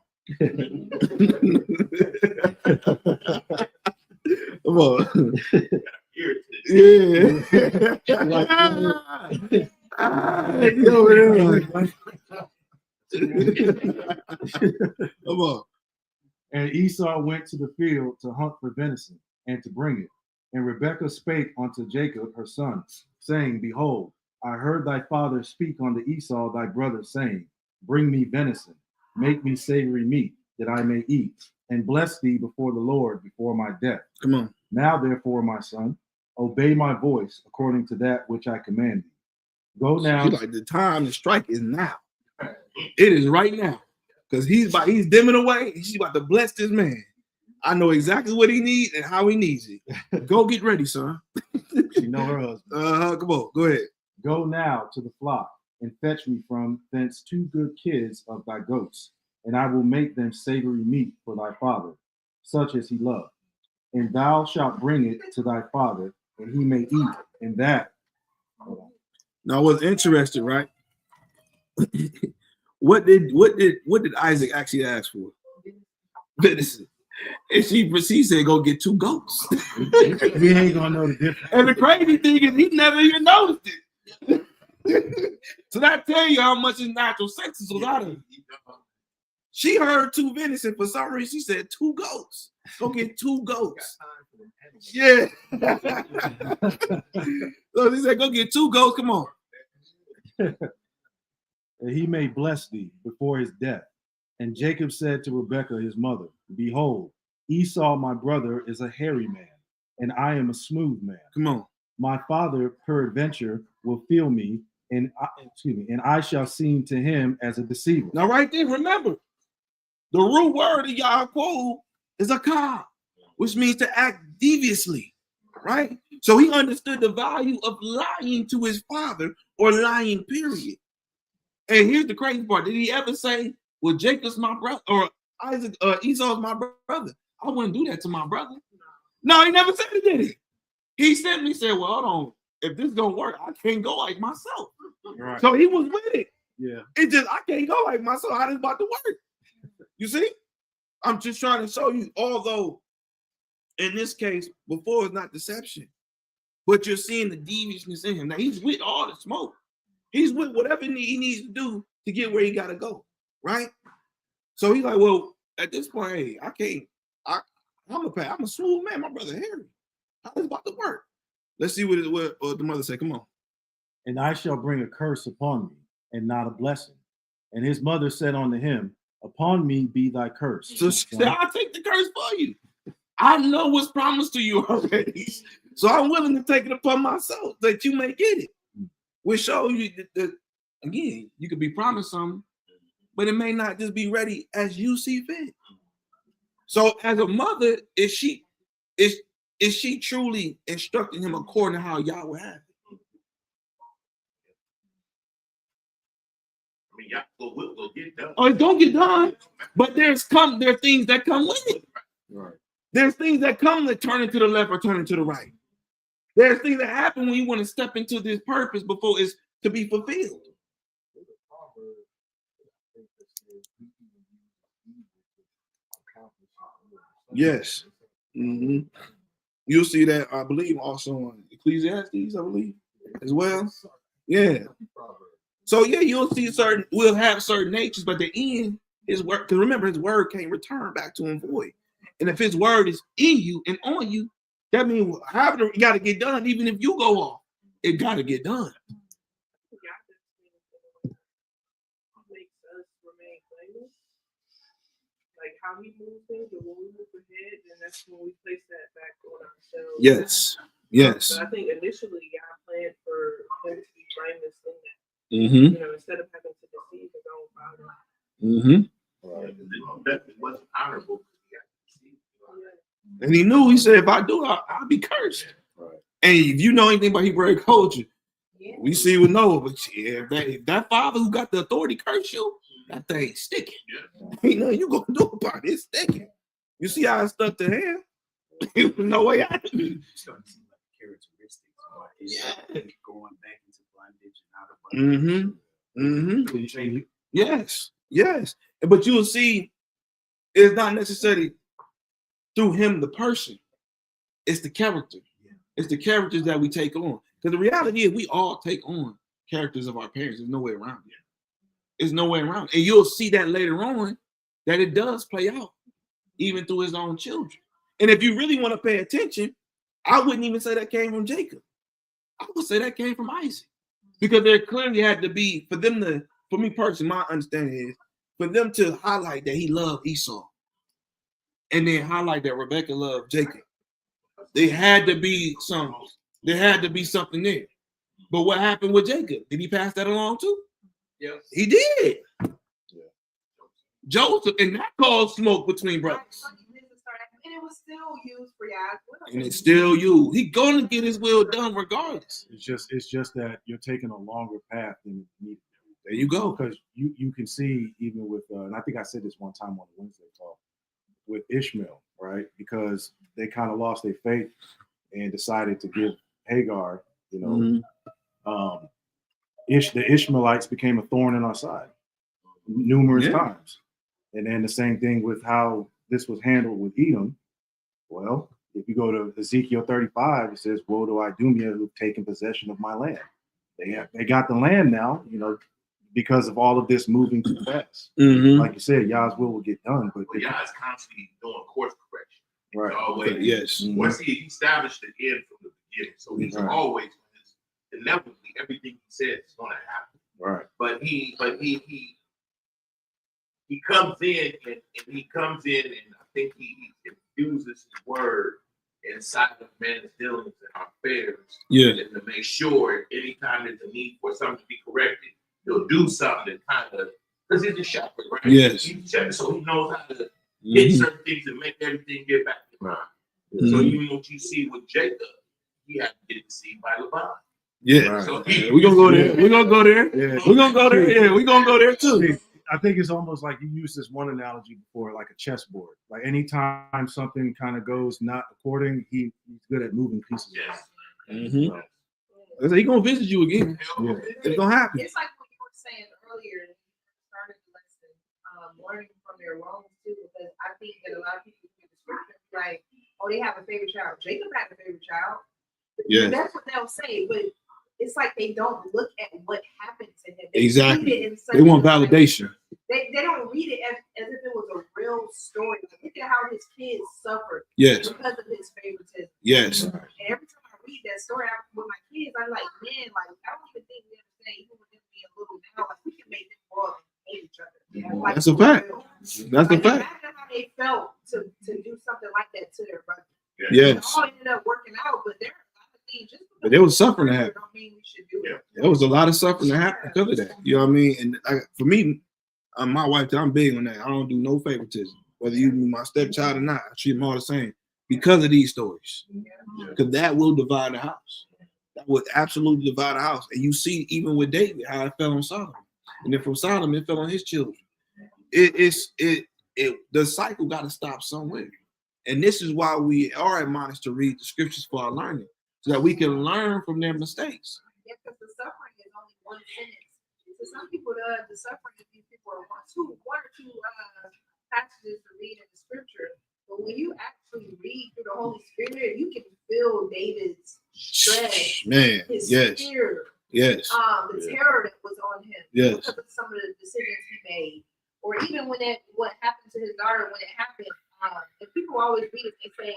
Come on. Yeah. Come on. And Esau went to the field to hunt for venison and to bring it. And Rebekah spake unto Jacob her son, saying, behold, I heard thy father speak unto Esau thy brother, saying, bring me venison, make me savory meat, that I may eat, and bless thee before the Lord before my death. Come on. Now therefore, my son, obey my voice according to that which I command thee. Go now. She's like, the time to strike is now. It is right now. Because he's dimming away. She's about to bless this man. I know exactly what he needs and how he needs it. Go get ready, son. She know her husband. Come on, go ahead. Go now to the flock and fetch me from thence 2 good kids of thy goats, and I will make them savory meat for thy father, such as he loved. And thou shalt bring it to thy father, and he may eat. And that. Now, what's interesting, right? What did Isaac actually ask for? Venison. And she said, go get 2 goats. He ain't gonna know the difference. And the crazy thing is, he never even noticed it. So that tell you how much his natural senses was out of him. She heard 2 venison. For some reason, she said 2 goats. Go get 2 goats. Yeah. So he said, go get 2 goats. Come on. And he may bless thee before his death. And Jacob said to Rebekah his mother, Behold, Esau my brother is a hairy man, and I am a smooth man. Come on. My father peradventure will feel me, and I shall seem to him as a deceiver. Now, right there, remember, the root word of Yaaqob is a ka, which means to act deviously, right? So he understood the value of lying to his father or lying, period. And here's the crazy part. Did he ever say, well, Jacob's my brother, or Esau's my brother? I wouldn't do that to my brother. No, he never said it, did he? He simply said, well, hold on. If this don't work, I can't go like myself. Right. So he was with it. Yeah. It just, I can't go like myself. How this about to work? You see? I'm just trying to show you, although in this case, before it's not deception, but you're seeing the deviousness in him. Now he's with all the smoke. He's with whatever he needs to do to get where he got to go, right? So he's like, well, at this point, hey, I can't. I'm a smooth man. My brother Harry. How is about to work? Let's see what the mother said. Come on. And I shall bring a curse upon me, and not a blessing. And his mother said unto him, Upon me be thy curse. So she said, I'll take the curse for you. I know what's promised to you already. So I'm willing to take it upon myself that you may get it. We'll show you that again, you could be promised something, but it may not just be ready as you see fit. So as a mother, is she truly instructing him according to how y'all would have it? I mean, Yaaqob will get done. Oh, it don't get done, but there are things that come with it. Right. There's things that come that turn into the left or turn into the right. There's things that happen when you want to step into this purpose before it's to be fulfilled. Yes. Mm-hmm. You'll see that, I believe, also on Ecclesiastes, I believe, as well. Yeah. So yeah, you'll see we'll have certain natures, but the end, his word, because remember, his word can't return back to him void. And if his word is in you and on you, that means however it got to get done, even if you go off, it got to get done. Makes us remain blameless. Like how he moves things, but when we move ahead, then that's when we place that back on ourselves. Yes. Yes. But I think initially God planned for him to be blameless in that. Mm-hmm. You know, instead of having to deceive his own father. Mm-hmm. That was honorable. And he knew, he said, if I do, I'll be cursed. Right. And if you know anything about Hebrew culture, we see with Noah, but if that father who got the authority curse you, that thing sticking. Ain't nothing you gonna do about it, it's sticking. You see how it stuck to him? No way out. Starting to see like characteristics. Yeah. Going back into bondage and out of bondage. Mm-hmm. Yes. Yes. But you will see it's not necessarily through him, the person. It's the character. It's the characters that we take on. Because the reality is we all take on characters of our parents. There's no way around it. There's no way around it. And you'll see that later on that it does play out, even through his own children. And if you really want to pay attention, I wouldn't even say that came from Jacob. I would say that came from Isaac. Because there clearly had to be, for me personally, my understanding is, for them to highlight that he loved Esau. And then highlight that Rebekah loved Jacob. There had to be something there. But what happened with Jacob? Did he pass that along too? Yes. He did. Yeah. Joseph, and that caused smoke between brothers. And it was still used for Yaaqob. And it's still you. He's gonna get his will done regardless. It's just that you're taking a longer path than you need. There you go. Because you can see even with, and I think I said this one time on the Wednesday talk, with Ishmael, right? Because they kind of lost their faith and decided to give Hagar, the Ishmaelites became a thorn in our side numerous times. And then the same thing with how this was handled with Edom. Well, if you go to Ezekiel 35, it says, woe to Idumea who've taken possession of my land. They got the land now, because of all of this moving too fast. Mhm. Like you said, Yah's will get done, but But Yah is constantly doing course correction. right. Always. Yes. Mhm. Once he established the end from the beginning, so he's Right. always inevitably everything he says is going to happen. Right. But he comes in and he comes in and I think he infuses his word inside of man's dealings and our affairs. Yeah. And to make sure anytime there's a need for something to be corrected, he'll do something to kind of, because he's a shepherd, right? Yes. He's a shepherd, so he knows how to hit Mhm. certain things and make everything get back in line. So Mhm. even what you see with Jacob, he had to get deceived by Laban. Yeah. Right. So We're gonna go there. We're gonna go there. Yeah. We're gonna go there. Yeah, we're gonna go there too. I think it's almost like you used this one analogy before, like a chessboard. Like anytime something kind of goes not according, he's good at moving pieces. Yes. Mhm. He's gonna visit you again. Yeah. It's gonna happen. It's like what you were saying earlier, started the lesson, learning from their wrongs too, because I think that a lot of people read the scripture like, oh, they have a favorite child. Jacob had a favorite child. Yes. That's what they'll say, but it's like they don't look at what happened to him. They Exactly. read it in such They want a- validation. They don't read it as if it was a real story. Like, look at how his kids suffered Yes. because of his favoritism. Yes. And every time I read that story with my kids, I'm like, man, like I don't even think we understand, even with them being little now, like we can make them grow up and hate each other. Like, That's a fact. real. That's a Like, fact. imagine how they felt to do something like that to their brother. Yes. It all ended up working out, but there are a lot of things just because But there was suffering to happen. don't mean we should do it. There was a lot of suffering to happen because of that. You know what I mean? And for me, my wife, I'm big on that. I don't do no favoritism. Whether you be my stepchild or not, I treat them all the same because of these stories. Because that will divide the house. That would absolutely divide the house. And you see, even with David, how it fell on Solomon. And then from Solomon, it fell on his children. The cycle got to stop somewhere. And this is why we are admonished to read the scriptures for our learning, so that we can learn from their mistakes. Yeah, because the suffering is only one sentence. To some people, the suffering of these people are one or two passages to read in the scripture. But when you actually read through the Holy Spirit, you can feel David's stress, Man, his yes, fear, yes, the terror that was on him yes, because of some of the decisions he made, or even when what happened to his daughter when it happened. And people always read it, they say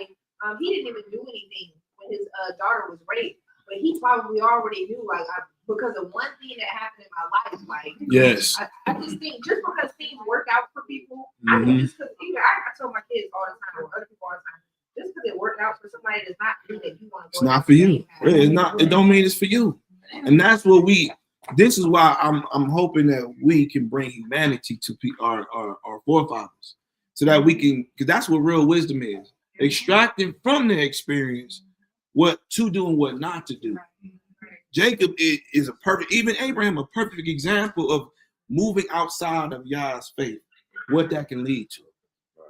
he didn't even do anything when his daughter was raped, but he probably already knew, like, because of one thing that happened in my life, like, yes. I just think just because things work out for people, Mhm. just because I tell my kids all the time, or other people all the time, just because it worked out for somebody does not mean that you want to. It's not for you. It's not. It don't mean it's for you. And that's what this is why I'm hoping that we can bring humanity to our forefathers, so that we can, because that's what real wisdom is, extracting from their experience what to do and what not to do. Jacob is a perfect, even Abraham, a perfect example of moving outside of Yah's faith, what that can lead to.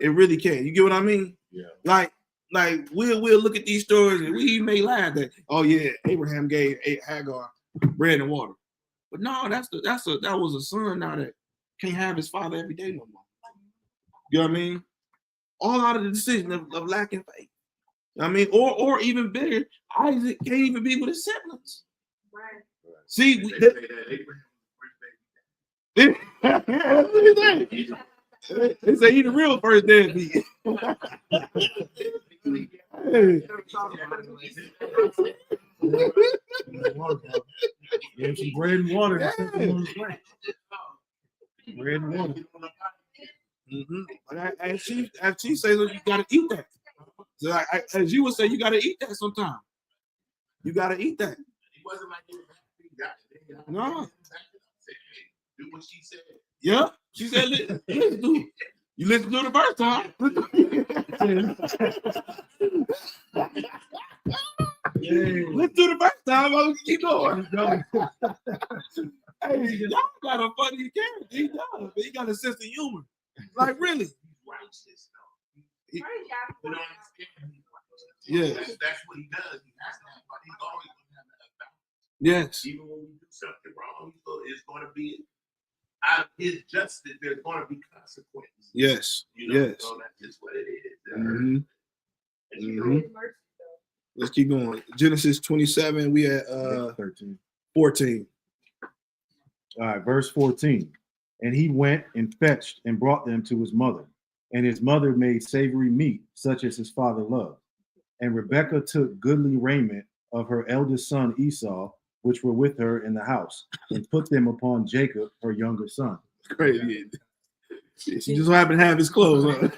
It really can. You get what I mean? Yeah. Like we'll look at these stories and we may laugh that, oh yeah, Abraham gave Hagar bread and water. But no, that was a son now that can't have his father every day no more. You know what I mean? All out of the decision of lacking faith. I mean, or even bigger, Isaac can't even be with his siblings. Right. See, They say that Abraham they say he the real first deadbeat. Give him some bread and water. And send him on his way. Bread and water. And she says, "Look, you gotta eat that." So as you would say, you gotta eat that sometime. You gotta eat that. He wasn't like he was happy. No. Do what she said. Yeah, she said, "Listen to it. You listened to it the first time." Let's do the first time. I'm gonna keep going. Hey, y'all got a funny character. He does, but he got a sense of humor. Like really. Righteous, though. Right, yeah. You don't understand. Yes. That's what he does. He has to have, but he's always going to have that balance. Yes. Even when we do something wrong, it's going to be out of his justice. There's going to be consequences. Yes. You know, Yes. so that's just what it is. Mhm. And you Mhm. His mercy, though. Let's keep going. Genesis 27. We at 13. 14. All right, verse 14. And he went and fetched and brought them to his mother. And his mother made savory meat, such as his father loved. And Rebekah took goodly raiment of her eldest son Esau, which were with her in the house, and put them upon Jacob, her younger son. Crazy. She just happened to have his clothes on.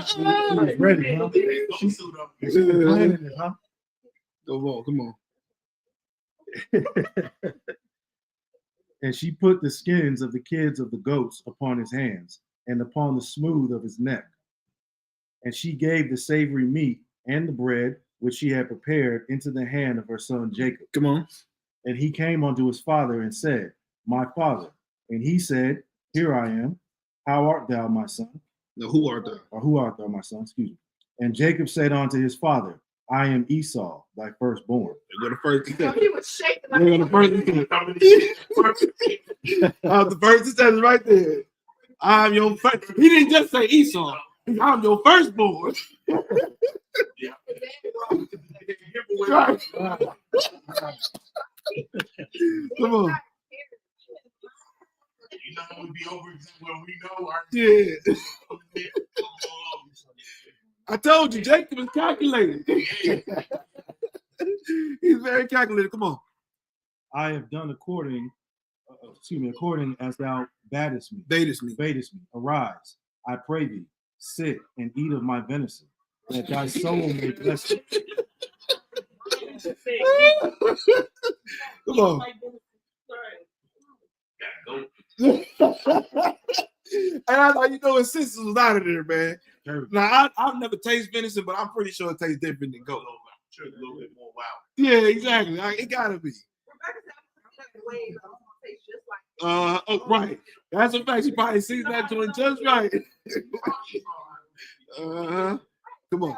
She's ready, huh? She's planning it, huh? Come on. And she put the skins of the kids of the goats upon his hands and upon the smooth of his neck. And she gave the savory meat and the bread which she had prepared into the hand of her son Jacob. Come on. And he came unto his father and said, My father. And he said, Here I am. How art thou, my son? No, who art thou? Or who art thou, my son? Excuse me. And Jacob said unto his father, I am Esau, thy firstborn. Go to first. He was shaking. Go to first. The first it says right there. I'm your first. He didn't just say Esau. I'm your firstborn. Right. Come on. You know, we be over when we know our Yeah. I told you, Jacob is calculated. He's very calculated. Come on. I have done according as thou badest me. Badest me. Arise, I pray thee, sit and eat of my venison, that thy soul may bless you. Come on. And I thought, his sisters was out of there, man. Now, I've never tasted venison, but I'm pretty sure it tastes different than goat. sure it's a little bit more wild. Yeah, exactly. It gotta be. Oh, right. That's a fact. She probably sees that joint just right. Come on.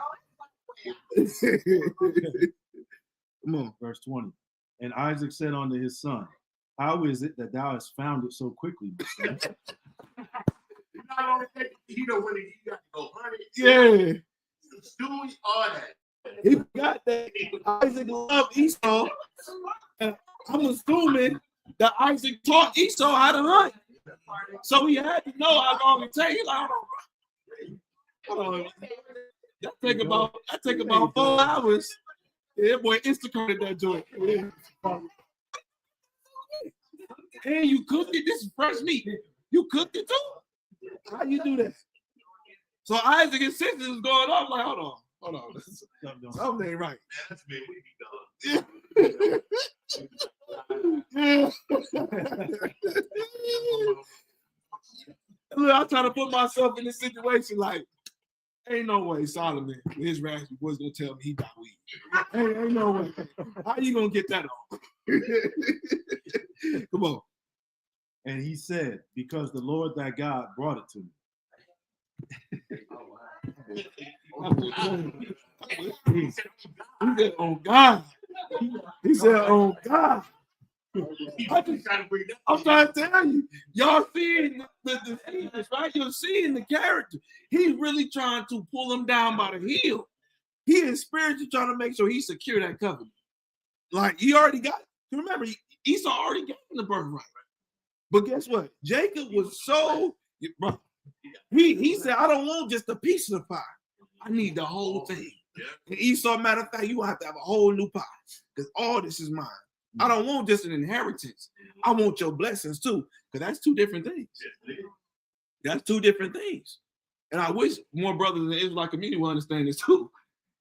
Come on. Verse 20. And Isaac said unto his son, how is it that thou hast found it so quickly, my son? You know when he got to go hunt it. Yeah. Stewie, all that. He got that. Isaac loved Esau. I'm assuming that Isaac taught Esau how to hunt. So he had to know how long it takes. Like, hold on. That take about 4 hours. Yeah, boy, Instacarted that joint. Yeah. And you cooked it. This is fresh meat. You cooked it too? How you do that? So Isaac and sisters is going off like, hold on. Something ain't right. Man, that's been we be done. Yeah. Look, I'm trying to put myself in this situation like, ain't no way Solomon, his raspy was gonna tell me he got weed. Ain't no way. How you gonna get that off? Come on. And he said, because the Lord thy God brought it to me. He said, oh God. He said, oh God. I'm trying to tell you, y'all seeing the scenes, right? You're seeing the character. He's really trying to pull him down by the heel. He is spiritually trying to make sure he secure that covenant. Like he already got it. Remember, Esau already got the birthright. But guess what? Jacob was so, bro, he said, I don't want just a piece of the pie. I need the whole thing. And Esau, matter of fact, you will have to have a whole new pie because all this is mine. I don't want just an inheritance. I want your blessings too, because that's two different things. That's two different things. And I wish more brothers in the Israelite community will understand this too.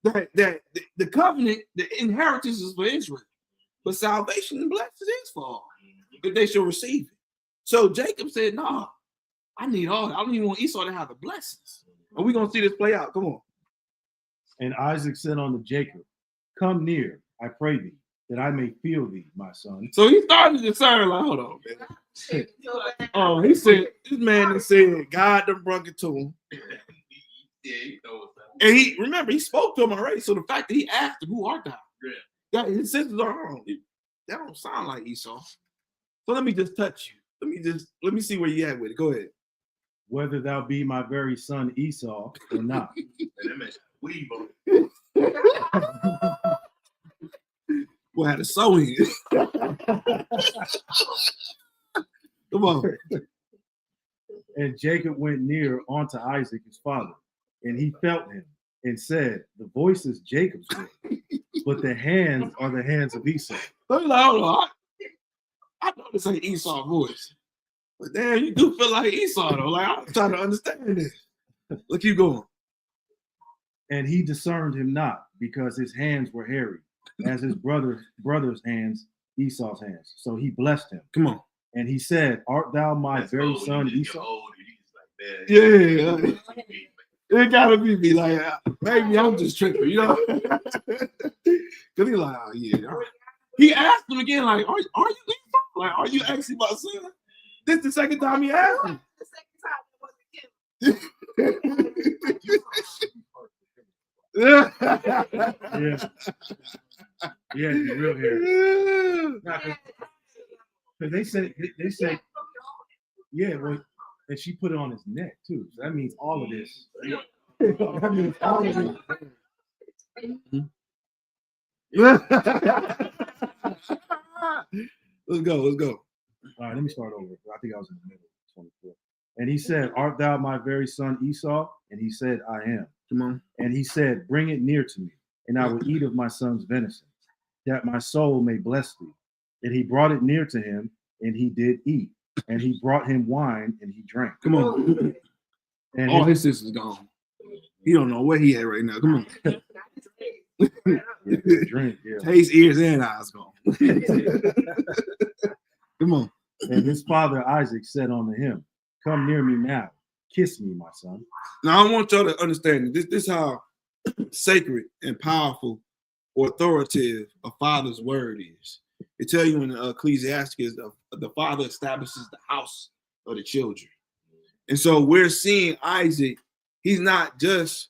That the covenant, the inheritance is for Israel, but salvation and blessings is for all, if they shall receive it. So Jacob said, "No, I need all that. I don't even want Esau to have the blessings." And we're gonna see this play out. Come on. And Isaac said unto Jacob, come near, I pray thee, that I may feel thee, my son. So he started to discern, like, hold on, man. Oh, he said, this man that said God done brought it to him. And he spoke to him already. So the fact that he asked him, who art thou? Yeah. His sisters are, that don't sound like Esau. So let me just touch you. Let me see where you at with it. Go ahead. Whether thou be my very son Esau or not. Boy had a sewing. Come on. And Jacob went near unto Isaac his father, and he felt him, and said, the voice is Jacob's voice, but the hands are the hands of Esau. Hold on. I know this ain't Esau voice. But damn, you do feel like Esau though. Like I'm trying to understand this. Let's keep going. And he discerned him not, because his hands were hairy, as his brother's hands, Esau's hands. So he blessed him. Come on. And he said, art thou my That's very old. son He's Esau? old. He's like, man. Yeah. It gotta be like, maybe I'm just tripping, you know? Because he's like, oh, yeah. He asked him again, like, are you Esau? Like, are you actually my son? This is the second time he asked him. The second time it wasn't him. Yeah. Yeah, he's real hairy. Because they say, yeah, well, and she put it on his neck too. So that means all of this. That means all of it. Let's go. All right, let me start over. I think I was in the middle of 24. And he said, art thou my very son Esau? And he said, I am. Come on. And he said, bring it near to me, and I will eat of my son's venison, that my soul may bless thee. And he brought it near to him, and he did eat. And he brought him wine, and he drank. Come on. And All his sister's gone. He don't know where he at right now. Come on. drink, yeah. Taste, ears, and eyes gone. Come on. And his father Isaac said unto him, come near me now, kiss me, my son. Now I want y'all to understand this is how sacred and powerful or authoritative a father's word is. It tell you in Ecclesiastes the father establishes the house of the children. And so we're seeing Isaac, he's not just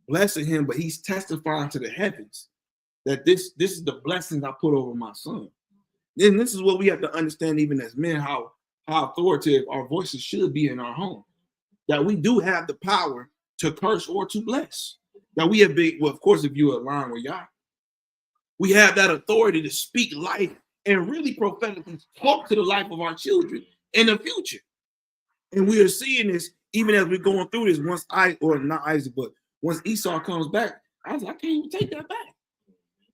blessing him, but he's testifying to the heavens that this is the blessings I put over my son. And this is what we have to understand even as men, how authoritative our voices should be in our home. That we do have the power to curse or to bless. That we have been, well, of course, if you align with Yah, we have that authority to speak life and really prophetically talk to the life of our children in the future. And we are seeing this even as we're going through this. Once Esau comes back, I was like, I can't even take that back.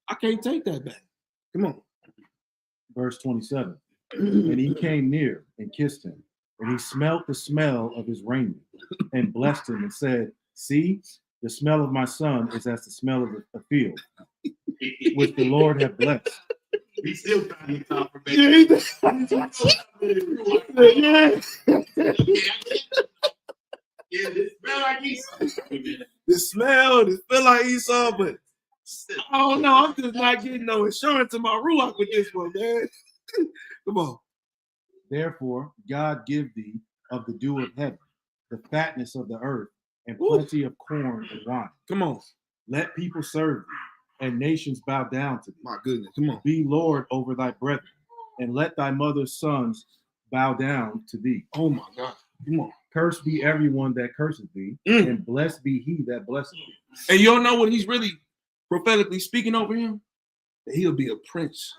I can't take that back. Come on. Verse 27. And he came near and kissed him, and he smelt the smell of his raiment, and blessed him, and said, see, the smell of my son is as the smell of a field, which the Lord hath blessed. He's still trying to confirmation. Yeah, it smell like Esau. It feel like Esau, but I don't know. I'm just not getting no insurance in my ruach with this one, man. Come on. Therefore, God give thee of the dew of heaven, the fatness of the earth, and plenty of corn and wine. Come on. Let people serve thee, and nations bow down to thee. My goodness. Come on. Be Lord over thy brethren, and let thy mother's sons bow down to thee. Oh my God. Come on. Cursed be everyone that curseth thee, and blessed be he that blesseth thee. And you don't know what he's really prophetically speaking over him? That he'll be a prince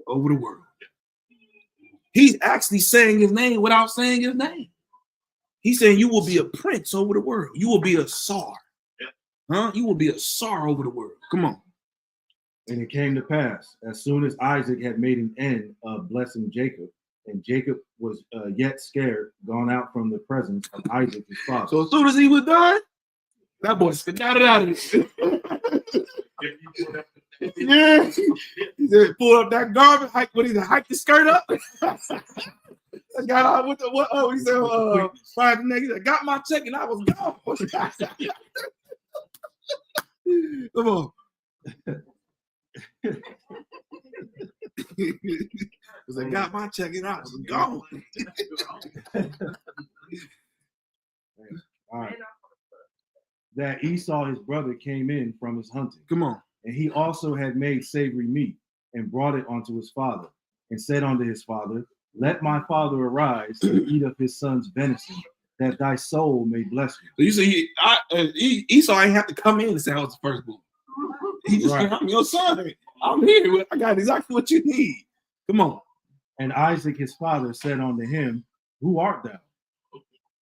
over the world. He's actually saying his name without saying his name. He's saying you will be a prince over the world. You will be a czar. Huh? You will be a czar over the world. Come on. And it came to pass, as soon as Isaac had made an end of blessing Jacob, and Jacob was yet scared, gone out from the presence of Isaac his father. So as soon as he was done, that boy skedaddled out of this. Yeah. He said, pull up that garment, hike the skirt up. I got out with the what? Oh, he said, five niggas. I got my check and I was gone. Come on. Because I got my check and I was gone. All right. That Esau his brother came in from his hunting. Come on. And he also had made savory meat and brought it unto his father, and said unto his father, let my father arise and eat of his son's venison, that thy soul may bless me. So you see, Esau ain't have to come in and say I was the firstborn. He just said, I'm your son. I'm here. I got exactly what you need. Come on. And Isaac his father said unto him, Who art thou?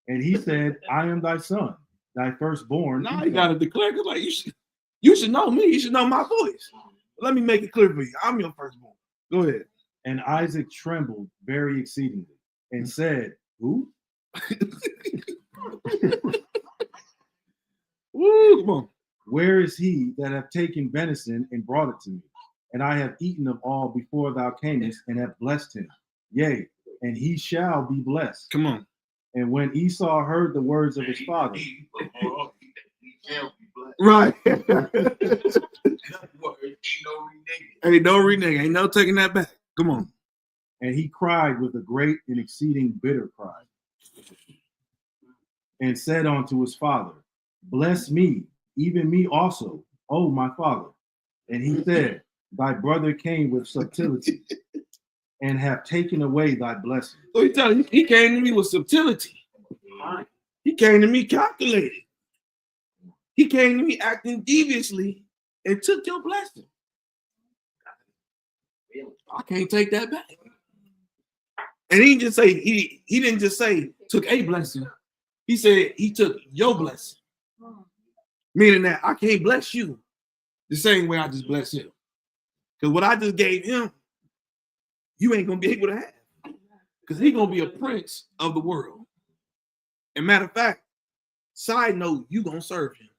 And he said, I am thy son, thy firstborn. Now you gotta declare, because like you should know me. You should know my voice. Let me make it clear for you. I'm your firstborn. Go ahead. And Isaac trembled very exceedingly and said, Who? Woo, come on. Where is he that hath taken venison and brought it to me? And I have eaten of all before thou camest and have blessed him. Yea, and he shall be blessed. Come on. And when Esau heard the words of his father, Right. Ain't no reneging. Ain't no reneging. Ain't no taking that back. Come on. and he cried with a great and exceeding bitter cry, and said unto his father, Bless me, even me also, O my father. And he said, Thy brother came with subtlety, and have taken away thy blessing. So he tell you, he came to me with subtlety. He came to me calculated. He came to me acting deviously and took your blessing. I can't take that back. And he didn't just say took a blessing. He said he took your blessing. Meaning that I can't bless you the same way I just bless him. Because what I just gave him, you ain't gonna be able to have. Because he's gonna be a prince of the world. And matter of fact, side note, you gonna serve him.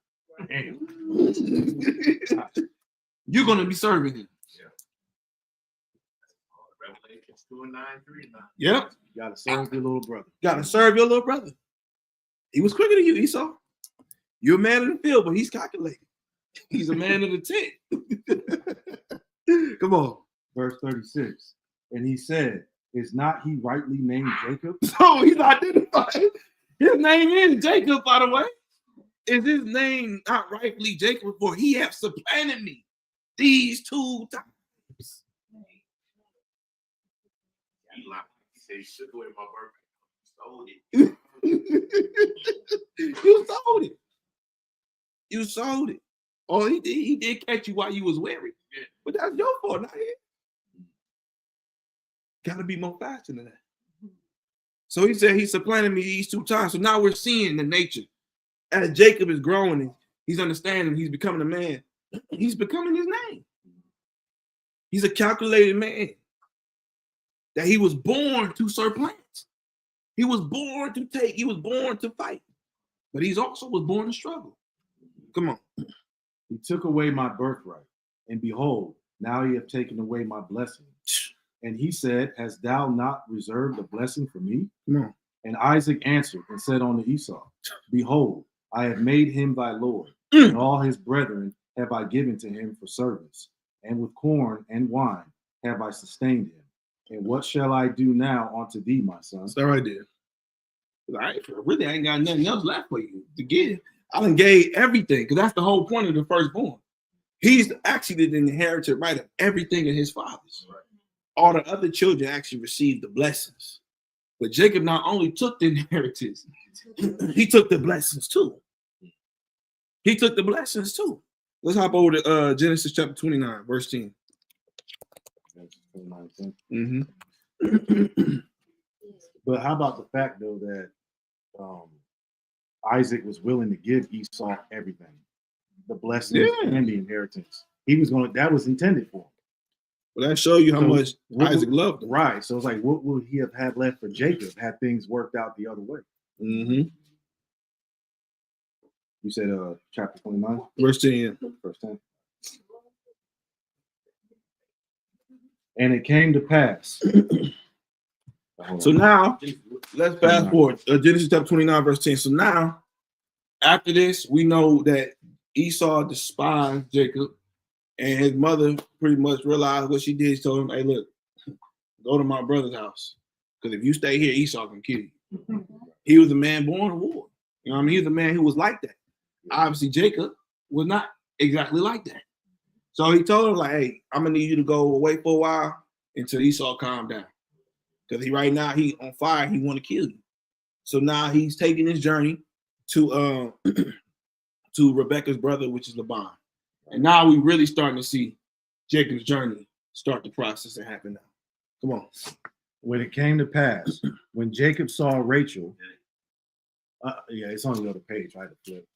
You're gonna be serving him. Revelations 2:9-3. Yep. You gotta serve your little brother. Gotta serve your little brother. He was quicker than you, Esau. You're a man in the field, but he's calculated. He's a man of the tent. Come on. Verse 36. And he said, Is not he rightly named Jacob? So he's identified. His name is Jacob, by the way. Is his name not rightfully Jacob? For he have supplanted me these 2 times. He lied. He said he took away my birthday. Sold it. You sold it. You sold it. Oh, he did catch you while you was weary. Yeah. But that's your fault, not his. Gotta be more faster than that. So he said he supplanted me these 2 times. So now we're seeing the nature. As Jacob is growing and he's understanding, he's becoming a man. He's becoming his name. He's a calculated man. That he was born to supplant. He was born to take. He was born to fight. But he's also was born to struggle. Come on. He took away my birthright, and behold, now he hath taken away my blessing. And he said, Hast thou not reserved a blessing for me? Come on. And Isaac answered and said unto Esau, Behold, I have made him thy Lord, and all his brethren have I given to him for servants, and with corn and wine have I sustained him. And what shall I do now unto thee, my son? Stay right there. I ain't got nothing else left for you to give. I done gave everything, because that's the whole point of the firstborn. He's actually the inheritor right of everything of his fathers. Right. All the other children actually received the blessings. But Jacob not only took the inheritance, he took the blessings too. He took the blessings too. Let's hop over to Genesis chapter 29, verse 10. Mm-hmm. But how about the fact, though, that Isaac was willing to give Esau everything, the blessings and the inheritance. That was intended for him. Well, that shows you how much Isaac loved him. Right. So it's like, what would he have had left for Jacob had things worked out the other way? Mm-hmm. You said chapter 29? Verse 10. Verse 10. And it came to pass. So now, let's fast forward. Genesis chapter 29, verse 10. So now, after this, we know that Esau despised Jacob, and his mother pretty much realized what she did. She told him, hey, look, go to my brother's house. Because if you stay here, Esau can kill you. He was a man born of war. You know what I mean? He was a man who was like that. Obviously, Jacob was not exactly like that. So he told him, like, hey, I'm going to need you to go away for a while until Esau calmed down. Because right now, he on fire. He want to kill you. So now he's taking his journey to to Rebecca's brother, which is Laban. And now we really starting to see Jacob's journey start the process and happen now. Come on. When it came to pass, when Jacob saw Rachel, it's on the other page, I had to flip.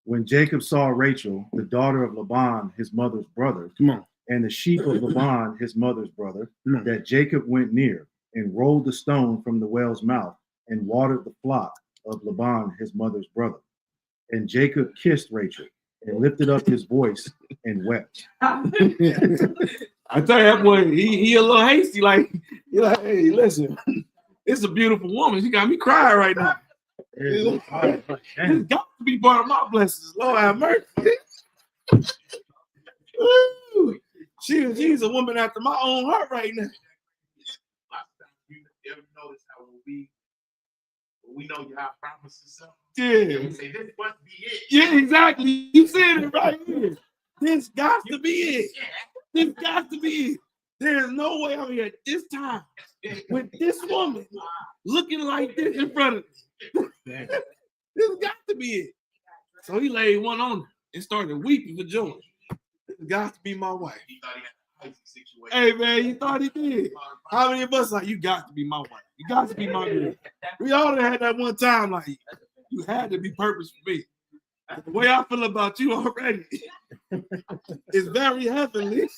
When Jacob saw Rachel, the daughter of Laban, his mother's brother, Come on. and the sheep of Laban, his mother's brother, Come on. that Jacob went near and rolled the stone from the well's mouth and watered the flock of Laban, his mother's brother. And Jacob kissed Rachel and lifted up his voice and wept. I tell you, that boy, he a little hasty. Like, you're like, hey, listen, it's a beautiful woman. She got me crying right now. This got to be part of my blessings. Lord have mercy. Ooh, she's a woman after my own heart right now. You ever notice how when we know you have promises something? Yeah. We say this must be it. Yeah, exactly. You said it right here. This got to be it. This got to be it. There's no way I'm here at this time with this woman looking like this in front of me. This got to be it. So he laid one on her and started weeping for joy. This got to be my wife. He thought he had a Isaac situation. Hey man, you thought he did. How many of us like you got to be my wife? You got to be my girl. We all had that one time like you had to be purpose for me. The way I feel about you already is very heavenly.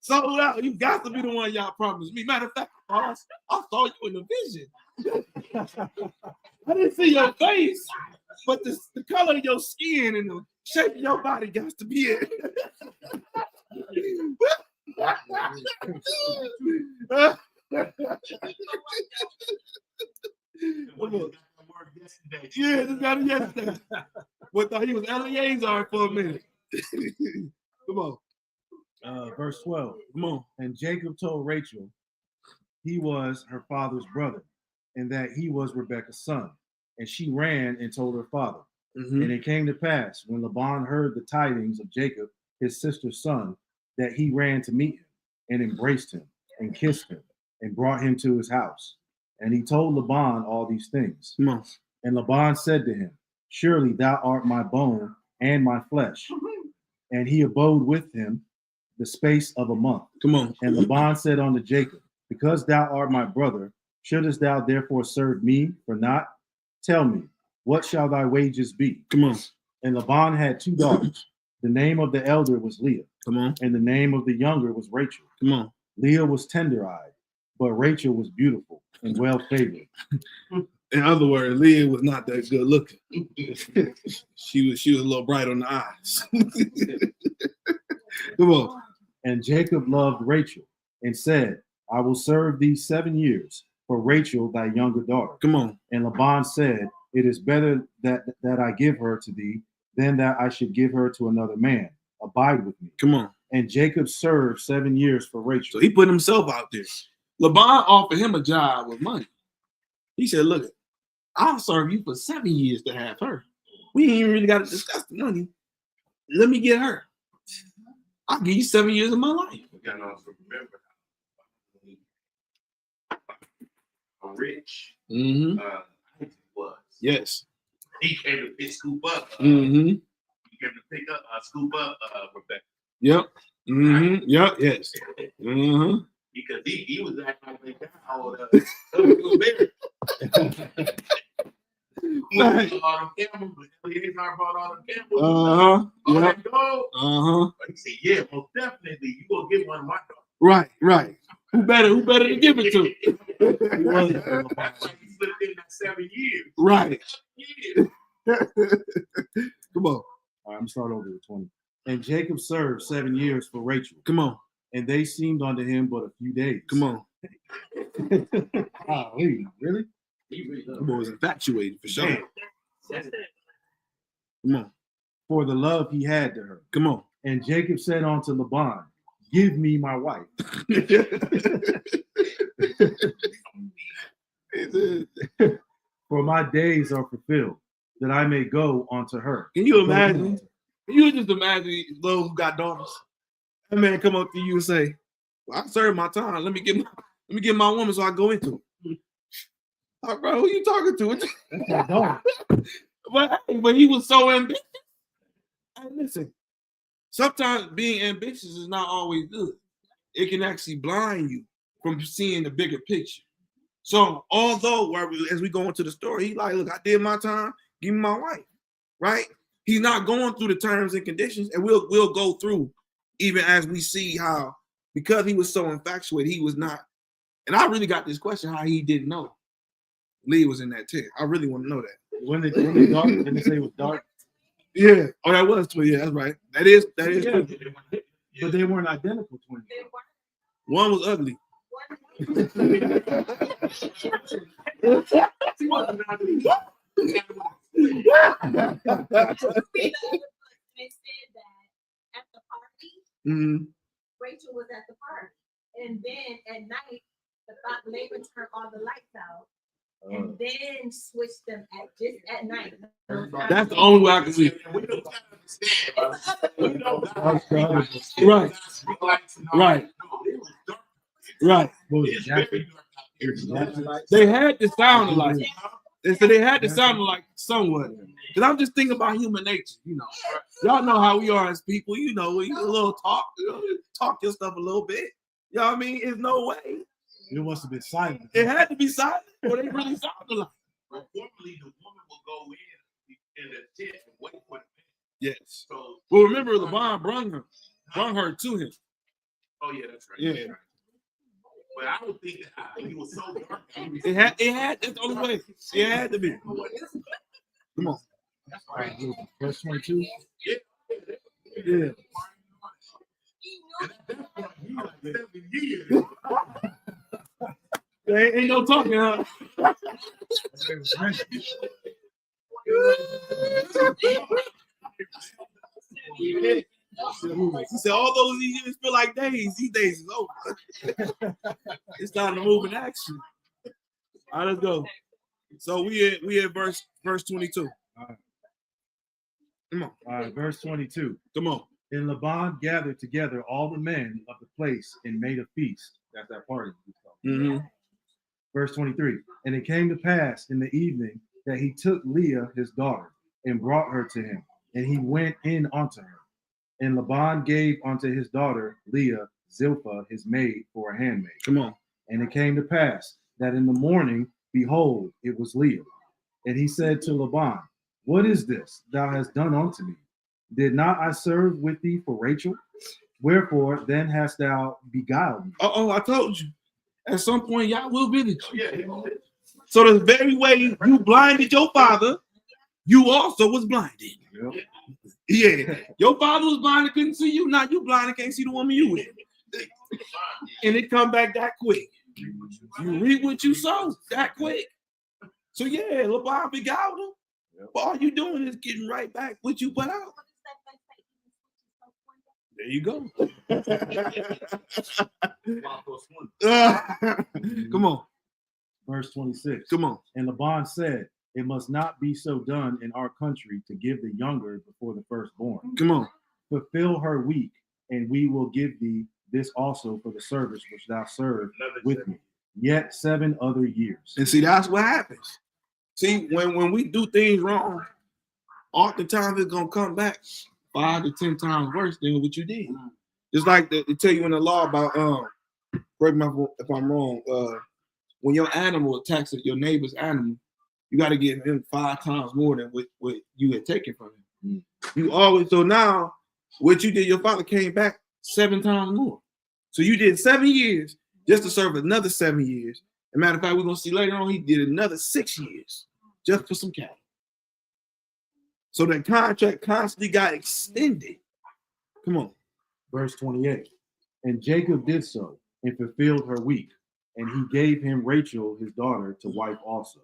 Sold out. You got to be the one y'all promised me. Matter of fact, I saw you in the vision. I didn't see your face, but the color of your skin and the shape of your body got to be it. Yeah, this got it yesterday. But thought he was Eleazar for a minute. Come on. Verse 12. Come on. And Jacob told Rachel he was her father's brother, and that he was Rebekah's son. And she ran and told her father. Mm-hmm. And it came to pass, when Laban heard the tidings of Jacob, his sister's son, that he ran to meet him, and embraced him, and kissed him, and brought him to his house. And he told Laban all these things. Come on. And Laban said to him, surely thou art my bone and my flesh. And he abode with him the space of a month. Come on. And Laban said unto Jacob, because thou art my brother, shouldest thou therefore serve me for naught? Tell me, what shall thy wages be? Come on. And Laban had two daughters. The name of the elder was Leah. Come on. And the name of the younger was Rachel. Come on. Leah was tender-eyed, but Rachel was beautiful and well-favored. In other words, Leah was not that good looking. she was a little bright on the eyes. Come on. And Jacob loved Rachel and said, I will serve thee 7 years for Rachel thy younger daughter. Come on. And Laban said, it is better that I give her to thee than that I should give her to another man. Abide with me. Come on. And Jacob served 7 years for Rachel. So he put himself out there. Laban offered him a job with money. He said, look, I'll serve you for 7 years to have her. We ain't even really got to discuss the money. Let me get her. I'll give you 7 years of my life. We got to also remember how rich Isaac was. Yes. He came to pick scoop up. Mm-hmm. He came to pick up, scoop up Rebecca. Yep. Mm-hmm. Right? Yep. Yes. Mm-hmm. Because he was acting like they got all the he was married. Right. All the cameras, Eleazar brought all the cameras. All Yep. that gold. But he said, yeah, most definitely, you gonna get one of my daughters. Right. Right. Who better to give it to? That's why he slipped in that 7 years. Right. 7 years. Come on. All right, I'm gonna start over with 20. And Jacob served 7 years for Rachel, Come on. and they seemed unto him but a few days. Come on. Really? The boy was infatuated for sure. Come on. For the love he had to her. Come on. And Jacob said unto Laban, give me my wife. For my days are fulfilled, that I may go unto her. Can you imagine? You just imagine those who got daughters. That man come up to you and say, well, I served my time. Let me get my woman so I go into it. Like, bro, who you talking to? That's my daughter. But he was so ambitious. Hey, listen, sometimes being ambitious is not always good. It can actually blind you from seeing the bigger picture. So although as we go into the story, he's like, look, I did my time, give me my wife, right? He's not going through the terms and conditions, and we'll go through even as we see how, because he was so infatuated, he was not. And I really got this question how he didn't know Lee was in that tent. I really want to know that. When they dark, didn't they say it was dark? Yeah. Oh, that was twin. Yeah, that's right. That is. Yeah. But they weren't identical twins. One was ugly. They said that at the party, Rachel was at the party, and then at night, the labor turned all the lights out, and then switched them at night. That's the only way I can see. Right. They had to sound alike. They had to sound alike somewhat. Because I'm just thinking about human nature, Y'all know how we are as people, we a little talk, talk your stuff a little bit. You know what I mean? There's no way. It must have been silent. It had to be silent, or they really sounded alike. But normally the woman will go in the tent and wait for the man. Yes. So, well, remember, LeBron brung her to him. Oh yeah, that's right. Yeah. That's right. But I don't think I think it was so dark. It had. That's the only way. It had to be. Come on. That's right. Verse 22. Yeah. And at that point, he was like 7 years. Ain't no talking, huh? He said, all those years feel like days. These days is over. It's time to move in action. All right, let's go. So we at verse 22. All right. Come on. All right, verse 22. Come on. And Laban gathered together all the men of the place and made a feast. That's that party. Mm-hmm. Verse 23. And it came to pass in the evening that he took Leah, his daughter, and brought her to him. And he went in unto her. And Laban gave unto his daughter Leah Zilpah, his maid, for a handmaid. Come on. And it came to pass that in the morning, behold, it was Leah. And he said to Laban, what is this thou hast done unto me? Did not I serve with thee for Rachel? Wherefore then hast thou beguiled me? Oh, I told you. At some point, y'all will visit you. Yeah. So the very way you blinded your father, you also was blinded. Yep. Yeah. Your father was blind and couldn't see you. Now you blind and can't see the woman you with. And it come back that quick. You reap what you sow that quick. So yeah, Laban beguiled him. Yep. But all you doing is getting right back what you put out. There you go. Come on. Verse 26. Come on. And Laban said, it must not be so done in our country to give the younger before the firstborn. Come on. Fulfill her week, and we will give thee this also for the service which thou served with me. Yet 7 other years. And see, that's what happens. See, when we do things wrong, oftentimes it's gonna come back 5 to 10 times worse than what you did. Just like they tell you in the law about correct me if I'm wrong, when your animal attacks your neighbor's animal, you got to give him 5 times more than what you had taken from him. You always, so now what you did, your father came back 7 times more. So you did 7 years just to serve another 7 years. As a matter of fact, we're gonna see later on, he did another 6 years just for some cattle. So the contract constantly got extended. Come on. Verse 28. And Jacob did so and fulfilled her week, and he gave him Rachel, his daughter, to wife also.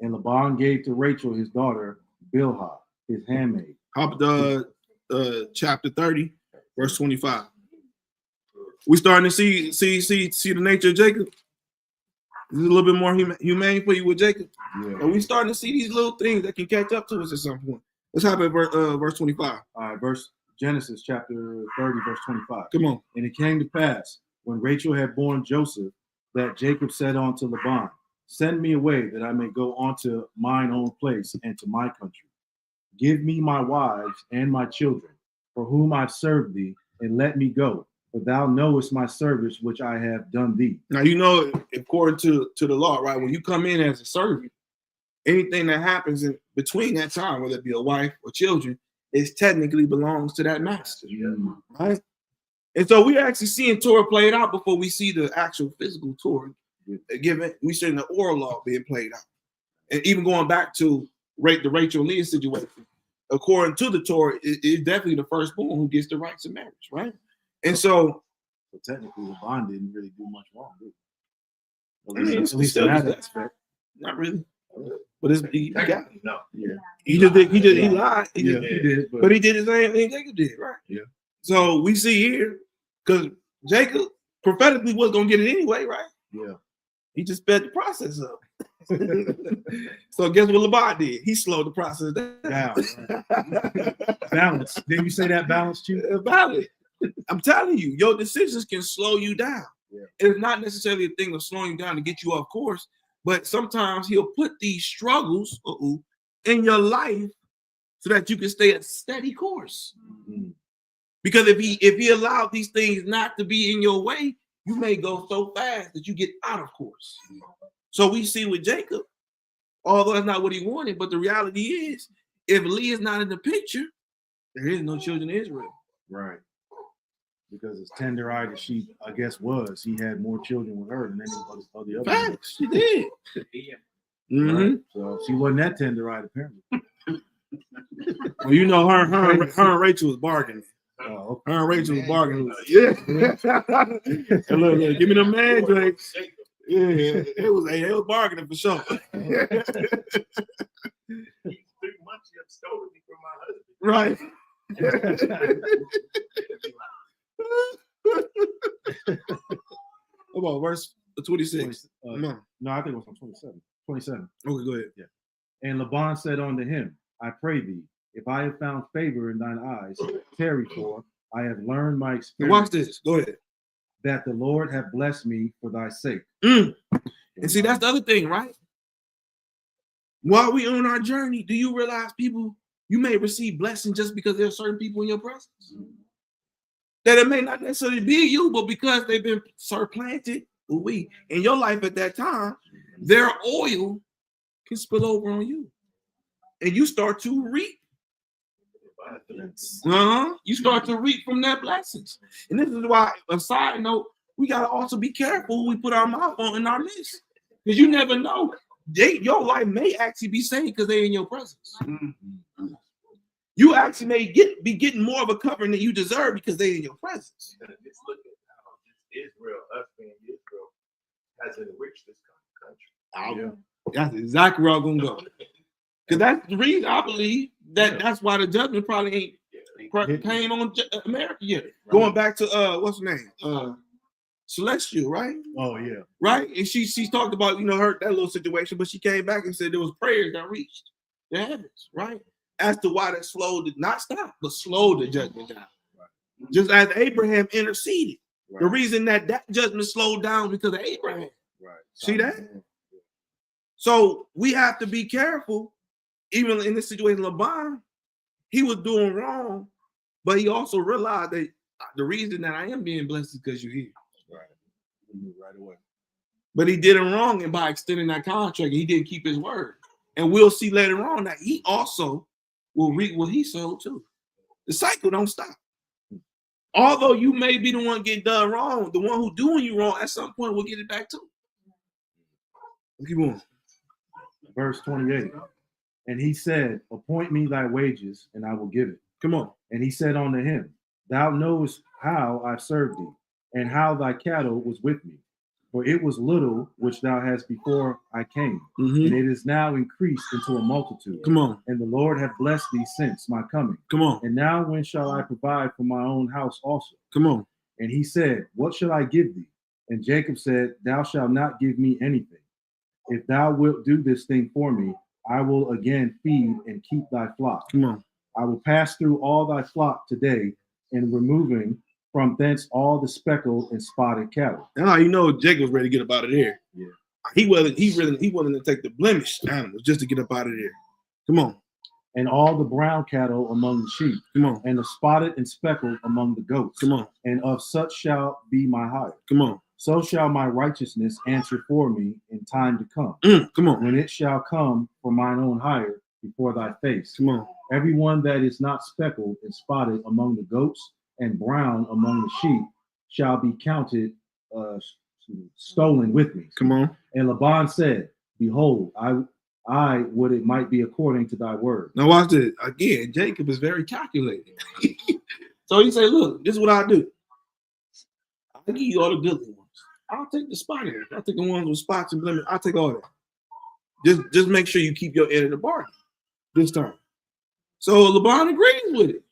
And Laban gave to Rachel, his daughter, Bilhah, his handmaid. Hop the chapter 30, verse 25. We starting to see the nature of Jacob. Is it a little bit more humane for you with Jacob? Yeah. But we starting to see these little things that can catch up to us at some point. Let's hop at verse 25. All right, Genesis chapter 30, verse 25. Come on. And it came to pass, when Rachel had borne Joseph, that Jacob said unto Laban, send me away that I may go unto mine own place and to my country. Give me my wives and my children, for whom I've served thee, and let me go. For thou knowest my service which I have done thee. Now, you know, according to the law, right? When you come in as a servant, anything that happens in between that time, whether it be a wife or children, it technically belongs to that master, right? And so we're actually seeing Torah played out before we see the actual physical Torah given. We see the oral law being played out, and even going back to the Rachel Leah situation, according to the Torah, it's definitely the firstborn who gets the rights of marriage, right? And so technically, LeBron didn't really do much wrong, did he? I mean, At least in that aspect. Not really. But he got it. No. Yeah. He just did. He lied. He did. But he did the same thing Jacob did, right? Yeah. So we see here, because Jacob prophetically was gonna get it anyway, right? Yeah. He just sped the process up. So guess what Laban did? He slowed the process down. Right. Balance. Didn't you say that balance, too? Valid. I'm telling you, your decisions can slow you down. Yeah. It's not necessarily a thing of slowing you down to get you off course, but sometimes he'll put these struggles in your life so that you can stay a steady course. Mm-hmm. Because if he allowed these things not to be in your way, you may go so fast that you get out of course. So we see with Jacob, although that's not what he wanted, but the reality is, if Leah is not in the picture, there is no children of Israel. Right. Because as tender-eyed as she, I guess, was, he had more children with her than any of the other. Facts, she did. Mm-hmm. Right? So she wasn't that tender-eyed, apparently. Well, you know, her and Rachel was bargaining. Oh, Her and Rachel was bargaining. Yeah. look, give me the man drinks. Yeah, it was bargaining for sure. 3 months you have stolen me from my husband. Right. Come on, verse 26. no, I think it was on 27. 27. Okay, go ahead. Yeah. And Laban said unto him, I pray thee, if I have found favor in thine eyes, tarry for I have learned my experience. Watch this. Go ahead. That the Lord have blessed me for thy sake. And see, that's the other thing, right? While we on our journey, do you realize people, you may receive blessing just because there are certain people in your presence? That it may not necessarily be you, but because they've been supplanted in your life at that time, their oil can spill over on you. And you start to reap. You start to reap from their blessings. And this is why, a side note, we got to also be careful who we put our mouth on in our midst. Because you never know. Your life may actually be saved because they're in your presence. You actually may be getting more of a covering than you deserve because they're in your presence. Just look at how Israel, us being Israel, has enriched this country. That's exactly where I'm going to go. Because that's the reason I believe that's why the judgment probably ain't came on America yet. Right. Going back to what's her name? Celestial, right? Oh yeah. Right? And she talked about, her that little situation, but she came back and said there was prayers that reached the heavens, right? As to why that slowed, not stop, but slowed the judgment down. Right. Just as Abraham interceded. Right. The reason that judgment slowed down because of Abraham. Right. See that? So we have to be careful. Even in this situation, Laban, he was doing wrong, but he also realized that the reason that I am being blessed is because you're here. Right away. But he did it wrong, and by extending that contract, he didn't keep his word. And we'll see later on that he also will reap what he sowed too. The cycle don't stop. Although you may be the one getting done wrong, the one who doing you wrong at some point will get it back too. Keep on. Verse 28. And he said, appoint me thy wages, and I will give it. Come on. And he said unto him, thou knowest how I've served thee, and how thy cattle was with me. For it was little which thou hast before I came, and it is now increased into a multitude. Come on. And the Lord hath blessed thee since my coming. Come on. And now when shall I provide for my own house also? Come on. And he said, what shall I give thee? And Jacob said, thou shalt not give me anything. If thou wilt do this thing for me, I will again feed and keep thy flock. Come on. I will pass through all thy flock today, and removing from thence all the speckled and spotted cattle. Now you know Jacob's ready to get up out of there. Yeah. He willing to take the blemished animals just to get up out of there. Come on. and all the brown cattle among the sheep, Come on. and the spotted and speckled among the goats. Come on. And of such shall be my hire. Come on. So shall my righteousness answer for me in time to come. Come on. When it shall come for mine own hire before thy face. Come on. Everyone that is not speckled and spotted among the goats and brown among the sheep shall be counted stolen with me. Come on. And Laban said, Behold, I would it might be according to thy word. Now watch this. Again, Jacob is very calculated. So he said, look, this is what I do. I'll give you all the good ones. I'll take the spotted. I'll take the ones with spots and blemishes. I'll take all that. Just make sure you keep your end of the bargain this time. So Laban agrees with it.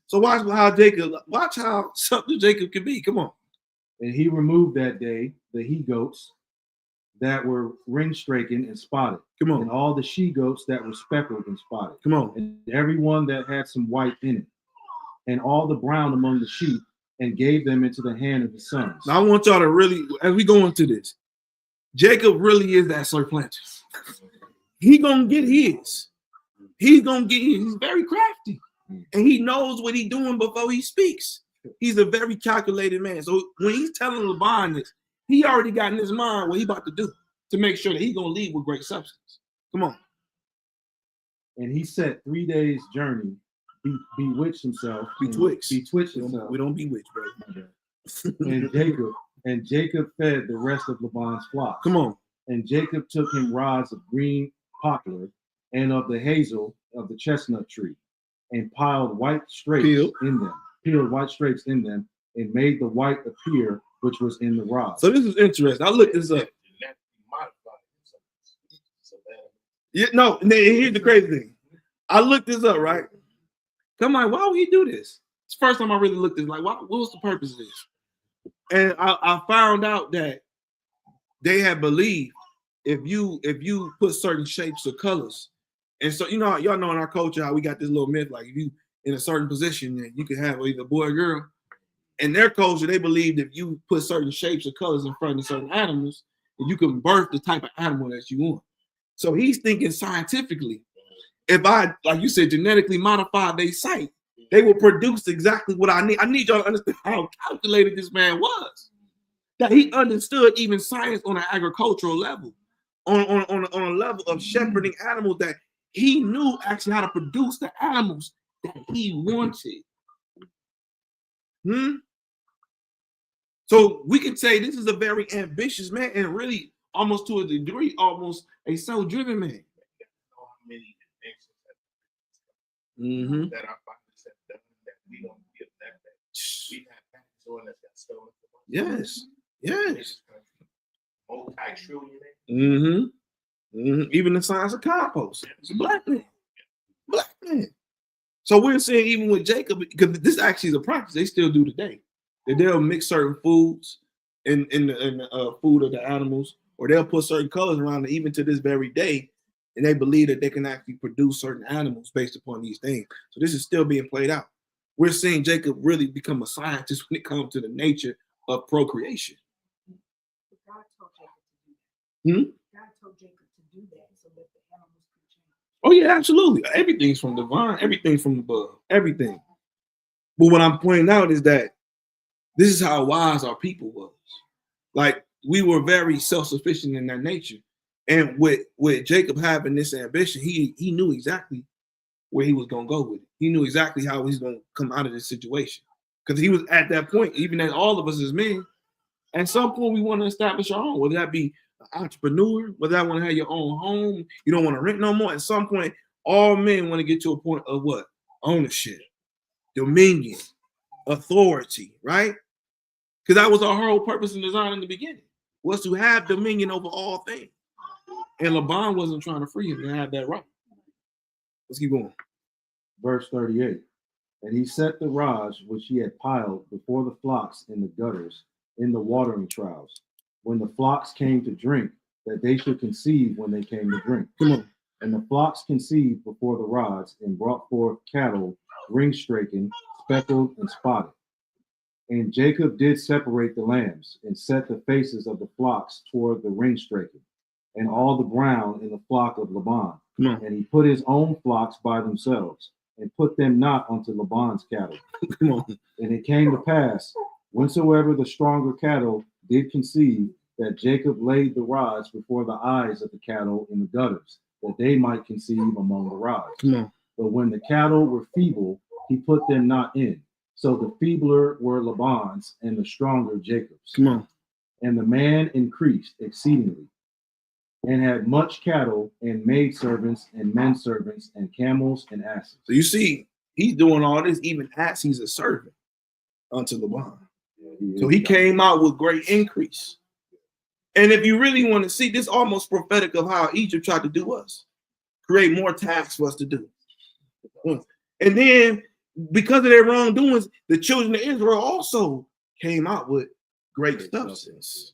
So watch how something Jacob can be. Come on. And he removed that day the he goats that were ring-straken and spotted. Come on. And all the she goats that were speckled and spotted. Come on. And every one that had some white in it. And all the brown among the sheep, and gave them into the hand of his sons. Now I want y'all to really, as we go into this, Jacob really is that supplanter. He gonna get his. He's gonna get his. He's very crafty. And he knows what he's doing before he speaks. He's a very calculated man. So when he's telling Laban this, he already got in his mind what he about to do to make sure that he's gonna leave with great substance. Come on. And he set 3 days' journey, bewitched himself. Betwixt himself. We don't bewitch, bro. and Jacob fed the rest of Laban's flock. Come on. And Jacob took him rods of green poplar and of the hazel of the chestnut tree, and piled white straights in them, and made the white appear which was in the rod. So this is interesting. I looked this up. Yeah, no, here's the crazy thing. I looked this up, right? I'm like, why would he do this? It's the first time I really looked at it. Like, what was the purpose of this? And I found out that they had believed if you put certain shapes or colors, and so y'all know in our culture how we got this little myth, like if you in a certain position, then you could have either boy or girl. In their culture, they believed if you put certain shapes or colors in front of certain animals, that you can birth the type of animal that you want. So he's thinking scientifically. If I, like you said, genetically modify their sight, they will produce exactly what I need. I need y'all to understand how calculated this man was. That he understood even science on an agricultural level, on a level of shepherding animals, that he knew actually how to produce the animals that he wanted. So we could say this is a very ambitious man, and really almost to a degree, almost a soul-driven man. That our fathers have done that we don't give that back. We have patents on that got stolen from us. Yes. Multi-trillionaire. Even the science of compost. It's a black man. So we're seeing even with Jacob, because this actually is a practice they still do today. That they'll mix certain foods in the food of the animals, or they'll put certain colors around it, even to this very day. And they believe that they can actually produce certain animals based upon these things. So this is still being played out. We're seeing Jacob really become a scientist when it comes to the nature of procreation. God told Jacob to do that. God told Jacob to do that so that the animals could change. Oh yeah, absolutely. Everything's from divine, everything from above, everything. But what I'm pointing out is that this is how wise our people was. Like, we were very self-sufficient in their nature. And with Jacob having this ambition, he knew exactly where he was going to go with it. He knew exactly how he's going to come out of this situation. Because he was at that point, even as all of us as men, at some point we want to establish our own, whether that be an entrepreneur, whether that want to have your own home, you don't want to rent no more. At some point, all men want to get to a point of what? Ownership, dominion, authority, right? Because that was our whole purpose and design in the beginning, was to have dominion over all things. And Laban wasn't trying to free him to have that right. Let's keep going. Verse 38. And he set the rods which he had piled before the flocks in the gutters, in the watering troughs, when the flocks came to drink, that they should conceive when they came to drink. Come on. And the flocks conceived before the rods, and brought forth cattle, ring-straken, speckled, and spotted. And Jacob did separate the lambs, and set the faces of the flocks toward the ring-straken, and all the ground in the flock of Laban. Come on. And he put his own flocks by themselves, and put them not unto Laban's cattle. Come on. And it came to pass, whensoever the stronger cattle did conceive, that Jacob laid the rods before the eyes of the cattle in the gutters, that they might conceive among the rods. Come on. But when the cattle were feeble, he put them not in. So the feebler were Laban's, and the stronger Jacob's. Come on. And the man increased exceedingly, and had much cattle, and maidservants, and men servants, and camels, and asses. So you see, he's doing all this even as he's a servant unto Laban. So he came out with great increase. And if you really want to see, this almost prophetic of how Egypt tried to do us, create more tasks for us to do. And then because of their wrongdoings, the children of Israel also came out with great substance.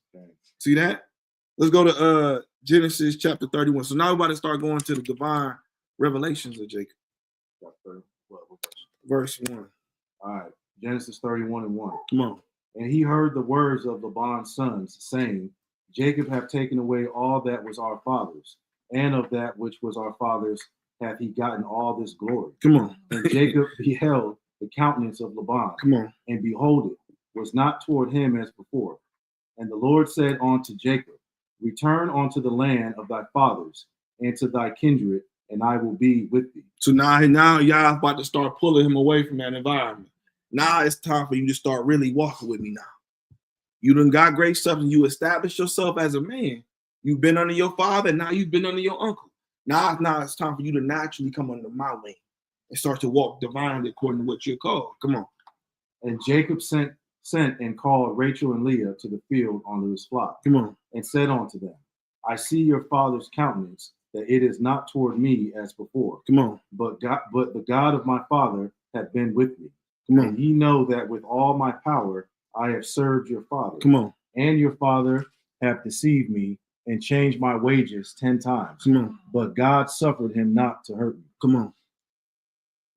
See that? Let's go to Genesis chapter 31. So now we're about to start going to the divine revelations of Jacob. Verse 1. All right, Genesis 31:1. Come on. And he heard the words of Laban's sons, saying, Jacob hath taken away all that was our father's, and of that which was our father's hath he gotten all this glory. Come on. And Jacob beheld the countenance of Laban, Come on. and behold, it was not toward him as before. And the Lord said unto Jacob, return unto the land of thy fathers, and to thy kindred, and I will be with thee. So now y'all about to start pulling him away from that environment. Now it's time for you to start really walking with me now. You done got great stuff and you established yourself as a man. You've been under your father, and now you've been under your uncle. Now it's time for you to naturally come under my wing and start to walk divinely according to what you're called. Come on. And Jacob sent and called Rachel and Leah to the field unto his flock. Come on. And said unto them, I see your father's countenance, that it is not toward me as before. Come on. But the God of my father hath been with me. Come on. And ye know that with all my power I have served your father. Come on. And your father hath deceived me, and changed my wages 10 times. Come on. But God suffered him not to hurt me. Come on.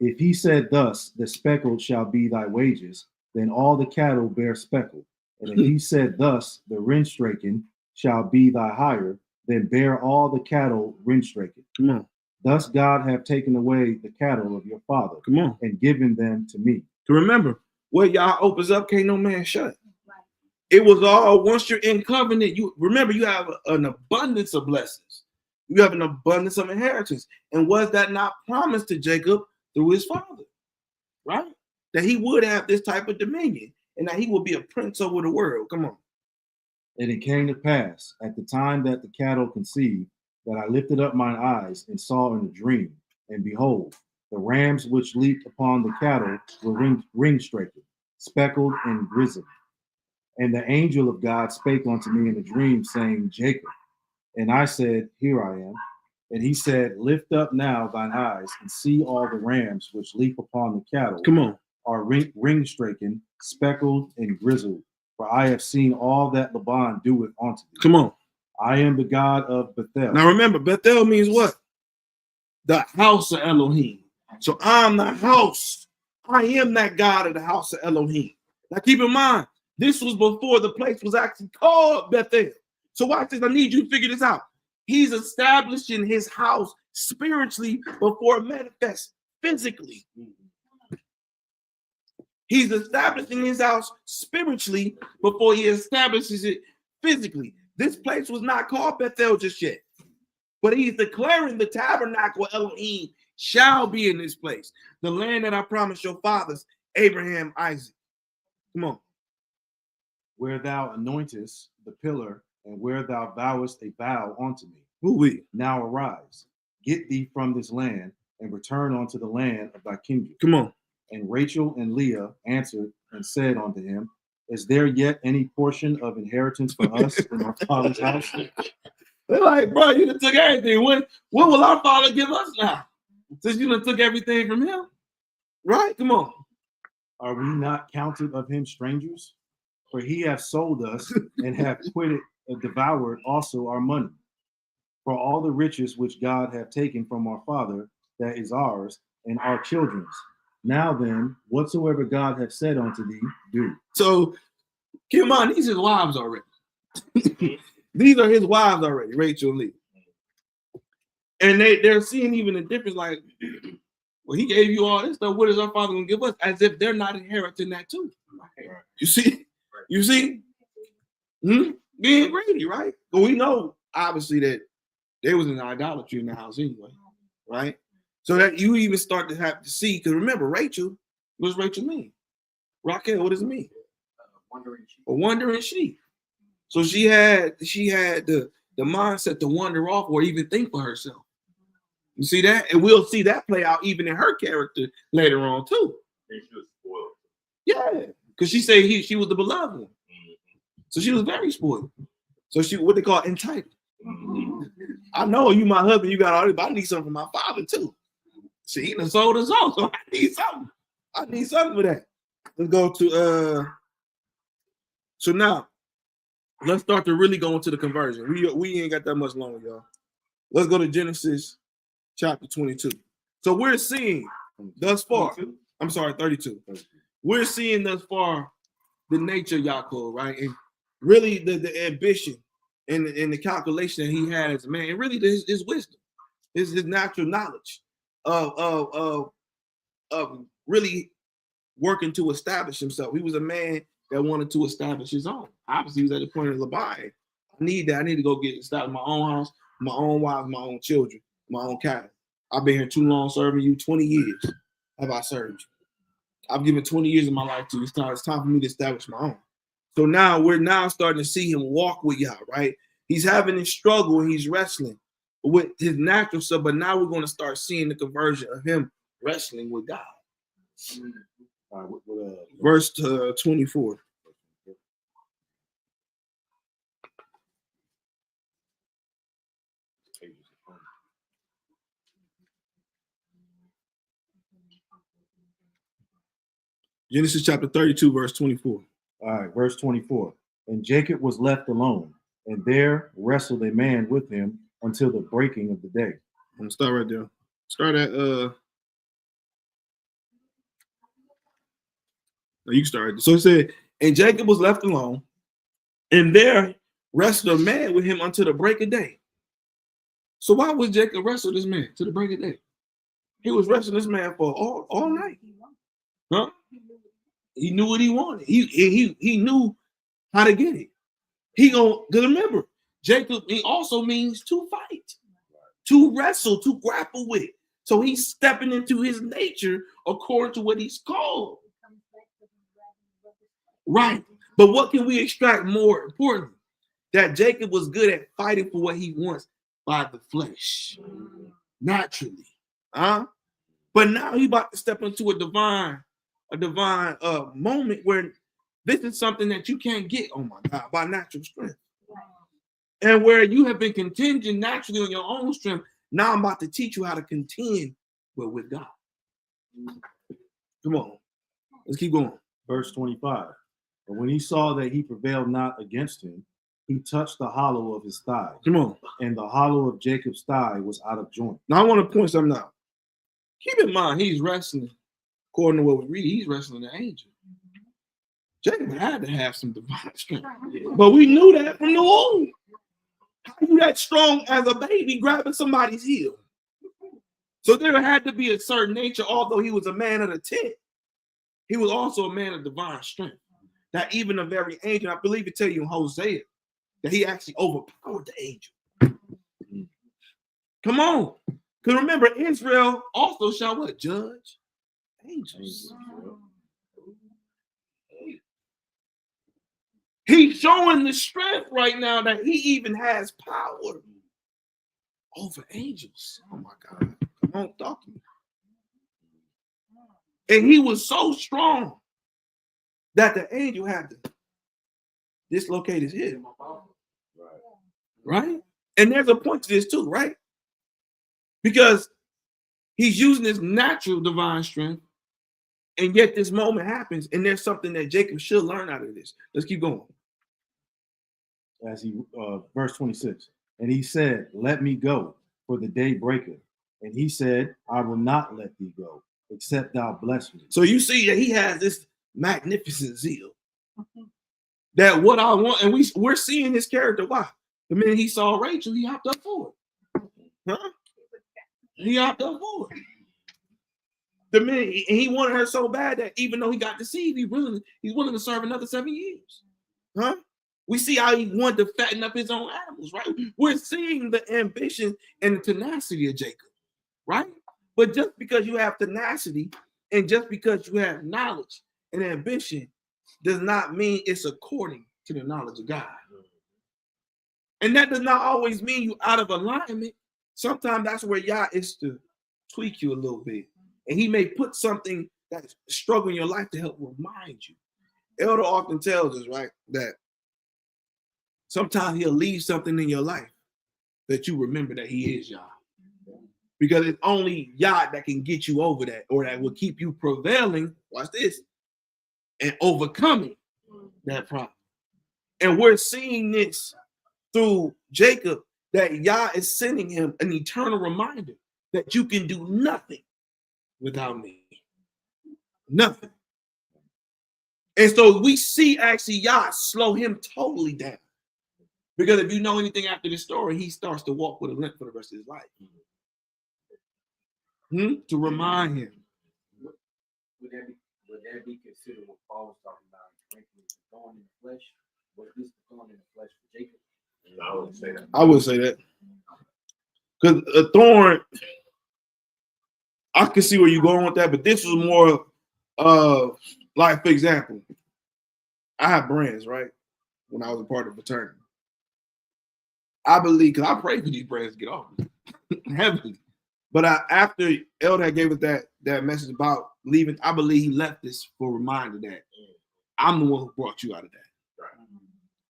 If he said thus, the speckled shall be thy wages, then all the cattle bear speckled. And if he said thus, the rindstraken shall be thy hire, then bear all the cattle rindstraken. Come on. Thus God hath taken away the cattle of your father. Come on. And given them to me. To remember, where y'all opens up, can't no man shut. It was all, once you're in covenant, you remember you have an abundance of blessings. You have an abundance of inheritance. And was that not promised to Jacob through his father? Right? That he would have this type of dominion and that he would be a prince over the world. Come on. And it came to pass at the time that the cattle conceived, that I lifted up mine eyes and saw in a dream, and behold, the rams which leaped upon the cattle were ring-straken, speckled and grizzled. And the angel of God spake unto me in a dream, saying, Jacob. And I said, Here I am. And he said, Lift up now thine eyes, and see all the rams which leap upon the cattle. Come on. Are ring-straken, speckled, and grizzled. For I have seen all that Laban doeth unto thee. Come on. I am the God of Bethel. Now remember, Bethel means what? The house of Elohim. So I'm the house. I am that God of the house of Elohim. Now keep in mind, this was before the place was actually called Bethel. So watch this. I need you to figure this out. He's establishing his house spiritually before it manifests physically. He's establishing his house spiritually before he establishes it physically. This place was not called Bethel just yet, but he's declaring the tabernacle of Elohim shall be in this place, the land that I promised your fathers, Abraham, Isaac. Come on. Where thou anointest the pillar, and where thou vowest a vow unto me. Who we? Now arise, get thee from this land, and return unto the land of thy kindred. Come on. And Rachel and Leah answered and said unto him, Is there yet any portion of inheritance for us in our father's house? They're like, bro, you done took everything. What will our father give us now? Since you done took everything from him? Right? Come on. Are we not counted of him strangers? For he hath sold us and hath quitted and devoured also our money. For all the riches which God hath taken from our father, that is ours, and our children's. Now then, whatsoever God hath said unto thee, do. So, keep in mind, these are wives already. These are his wives already, Rachel and Leah. And they're seeing even a difference, like, well, he gave you all this stuff. What is our father going to give us? As if they're not inheriting that too. You see? You see? Being greedy, right? But we know, obviously, that there was an idolatry in the house anyway, right? So that you even start to have to see, because remember, Rachel, what does Rachel mean? Raquel, what does it mean? A wandering sheep. So she had the mindset to wander off or even think for herself. You see that? And we'll see that play out even in her character later on too. And she was spoiled. Yeah, because she said she was the beloved one. So she was very spoiled. So she, what they call entitled. I know you my husband, you got all this, but I need something from my father too. She done sold us all, so I need something. I need something for that. Let's go to so now let's start to really go into the conversion. We ain't got that much longer, y'all. Let's go to Genesis chapter 22. So we're seeing thus far, I'm sorry, 32. We're seeing thus far the nature of Yaaqob, right? And really the ambition and the calculation that he had as a man, and really his wisdom, his natural knowledge of really working to establish himself. He was a man that wanted to establish his own. Obviously, he was at the point of Levi. I need that. I need to go get established my own house, my own wife, my own children, my own cattle. I've been here too long serving you. 20 years have I served you. I've given 20 years of my life to you. It's time for me to establish my own. So now we're starting to see him walk with Yah, right? He's having his struggle and he's wrestling with his natural self, but now we're going to start seeing the conversion of him wrestling with God. Verse 24. Genesis chapter 32, verse 24. All right, verse 24. And Jacob was left alone, and there wrestled a man with him until the breaking of the day. I'm gonna start right there. Start at no, you can start right there. So it said, and Jacob was left alone, and there wrestled a man with him until the break of day. So why would Jacob wrestle this man to the break of day? He was wrestling this man for all night. Huh? He knew what he wanted. He knew how to get it. Because remember, Jacob, he also means to fight, to wrestle, to grapple with. So he's stepping into his nature according to what he's called. Right. But what can we extract more importantly? That Jacob was good at fighting for what he wants by the flesh, naturally. But now he's about to step into a divine moment where this is something that you can't get, oh my God, by natural strength. And where you have been contingent naturally on your own strength, now I'm about to teach you how to contend with God. Come on, let's keep going. Verse 25. And when he saw that he prevailed not against him, he touched the hollow of his thigh. Come on. And the hollow of Jacob's thigh was out of joint. Now I want to point something out. Keep in mind, he's wrestling, according to what we read, he's wrestling an angel. Jacob had to have some divine strength. But we knew that from the womb. How are you that strong as a baby grabbing somebody's heel? So there had to be a certain nature, although he was a man of the tent, he was also a man of divine strength. That even a very angel, I believe it tell you in Hosea, that he actually overpowered the angel. Come on. Because remember, Israel also shall what? Judge angels. He's showing the strength right now that he even has power over angels. Oh my God. Come on, talk to me. And he was so strong that the angel had to dislocate his hip. Right? And there's a point to this too, right? Because he's using his natural divine strength, and yet this moment happens, and there's something that Jacob should learn out of this. Let's keep going. Verse 26. And he said, let me go, for the day breaketh. And he said, I will not let thee go, except thou bless me. So you see that he has this magnificent zeal. That what I want, and we're seeing his character. Why? The minute he saw Rachel, he hopped up for it. Huh? He hopped up for it. The minute he wanted her so bad that even though he got deceived, he's willing to serve another 7 years. Huh? We see how he wanted to fatten up his own animals, right? We're seeing the ambition and the tenacity of Jacob, right? But just because you have tenacity and just because you have knowledge and ambition does not mean it's according to the knowledge of God. And that does not always mean you out of alignment. Sometimes that's where Yah is to tweak you a little bit. And he may put something that's struggling in your life to help remind you. Elder often tells us, right, that sometimes he'll leave something in your life that you remember that he is Yah. Because it's only Yah that can get you over that, or that will keep you prevailing, watch this, and overcoming that problem. And we're seeing this through Jacob, that Yah is sending him an eternal reminder that you can do nothing without me. Nothing. And so we see actually Yah slow him totally down. Because if you know anything after this story, he starts to walk with a limp for the rest of his life. To remind him. Would that be considered what Paul was talking about in Corinthians, the thorn in the flesh? Was this the thorn in the flesh for Jacob? No, I wouldn't say that. I would say that. Because a thorn, I can see where you're going with that, but this was more like, for example, I have brands, right? When I was a part of the fraternity. I believe, because I prayed for these brands to get off heavily. But after Elder gave us that message about leaving, I believe he left this for a reminder that I'm the one who brought you out of that. Right.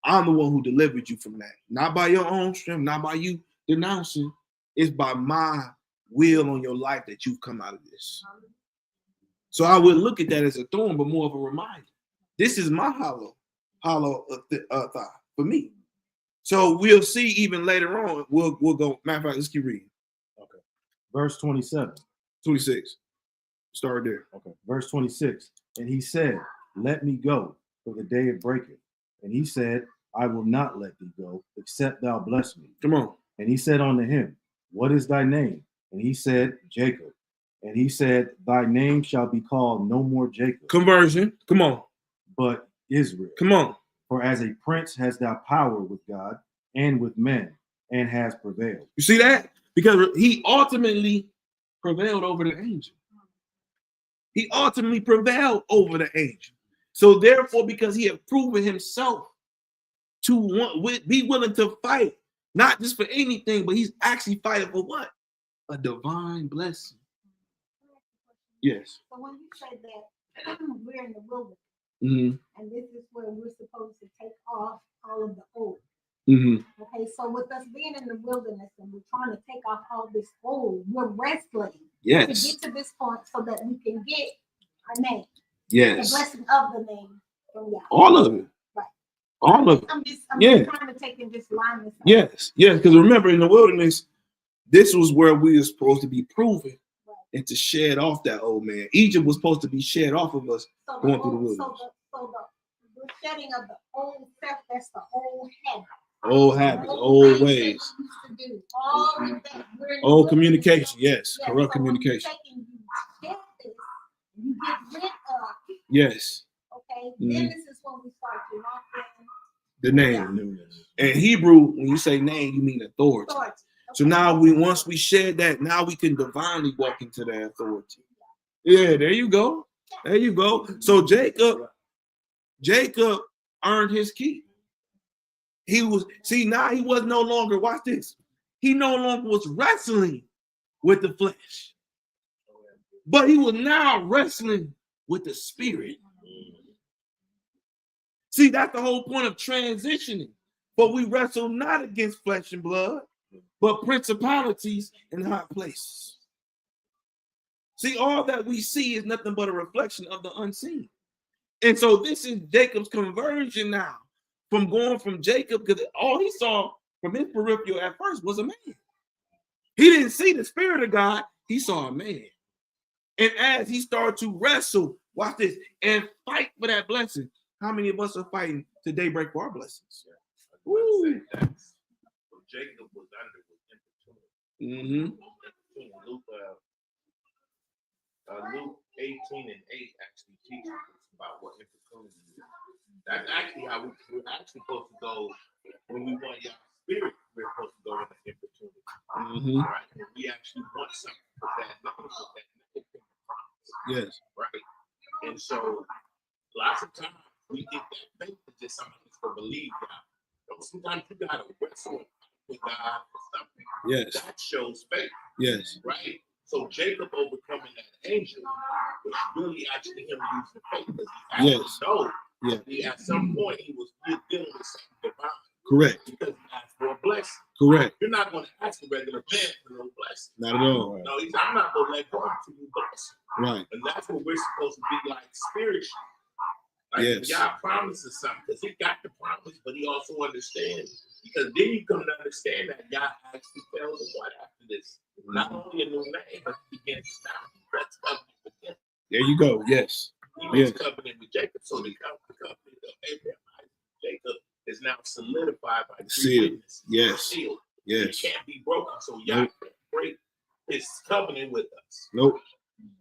I'm the one who delivered you from that. Not by your own strength, not by you denouncing. It's by my will on your life that you've come out of this. So I would look at that as a thorn, but more of a reminder. This is my hollow thigh for me. So we'll see even later on. We'll go. Matter of fact, let's keep reading. Okay. Verse 27. 26. Start there. Okay. Verse 26. And he said, let me go, for the day it breaketh. And he said, I will not let thee go, except thou bless me. Come on. And he said unto him, what is thy name? And he said, Jacob. And he said, thy name shall be called no more Jacob. Conversion. Come on. But Israel. Come on. For as a prince has thou power with God and with men, and has prevailed. You see that? Because he ultimately prevailed over the angel. He ultimately prevailed over the angel. So therefore, because he had proven himself to be willing to fight, not just for anything, but he's actually fighting for what? A divine blessing. Yes. So when you say that we're in the wilderness, Mm-hmm. and this is where we're supposed to take off all of the old. Mm-hmm. Okay, so with us being in the wilderness and we're trying to take off all this old, we're wrestling Yes. to get to this point so that we can get our name. Yes. The blessing of the name from Yah. All of it. Right. All of it. I'm just Yeah. trying to take and just line this up. Yes. Yes. Because remember, in the wilderness, this was where we were supposed to be proven and to shed off that old man. Egypt was supposed to be shed off of us going through the wilderness. So the shedding of the old self, that's the old habit. Old habits, old ways. All of that. Old communication, yes. Corrupt communication. You get rid of. Yes. Okay. Then this is when we start to lock in The name. In Hebrew, when you say name, you mean authority. So now once we shed that, now we can divinely walk into that authority. Yeah, there you go. There you go. So Jacob earned his keep. Now he was no longer, watch this. He no longer was wrestling with the flesh, but he was now wrestling with the spirit. See, that's the whole point of transitioning. But we wrestle not against flesh and blood, but principalities in high places. See, all that we see is nothing but a reflection of the unseen. And so this is Jacob's conversion now, from going from Jacob, because all he saw from his peripheral at first was a man. He didn't see the spirit of God, he saw a man. And as he started to wrestle, watch this, and fight for that blessing, how many of us are fighting to daybreak for our blessings? Woo. Jacob was under was importunity. Mm-hmm. Luke 18 and 8 actually teaches us about what importunity is. That's actually how we're actually supposed to go when we want your spirit. We're supposed to go in the importunity. Mm-hmm. Right? When we actually want something with that knowledge, with that promise. Yes. Right. And so lots of times we get that faith to just something to believe God. Sometimes you gotta wrestle with God for something. Yes. That shows faith. Yes. Right? So Jacob overcoming that angel was really actually him using faith because he actually know at some point he was dealing with something divine. Correct. Because he asked for a blessing. Correct. You're not going to ask a regular man for no blessing. Not at all. No, I'm not going to let go until you bless. Right. And that's what we're supposed to be like spiritually. Like God promises something because he got the promise, but he also understands. Because then you come to understand that God actually tells him what after this. Not only a new name, but he begins to now he cuts covenant with him. There you go. Yes. He makes covenant with Jacob. So the covenant of Abraham, Isaac, Jacob is now solidified by sealed. Yes. Sealed. Yes. It can't be broken. So Yah can't break his covenant with us. Nope.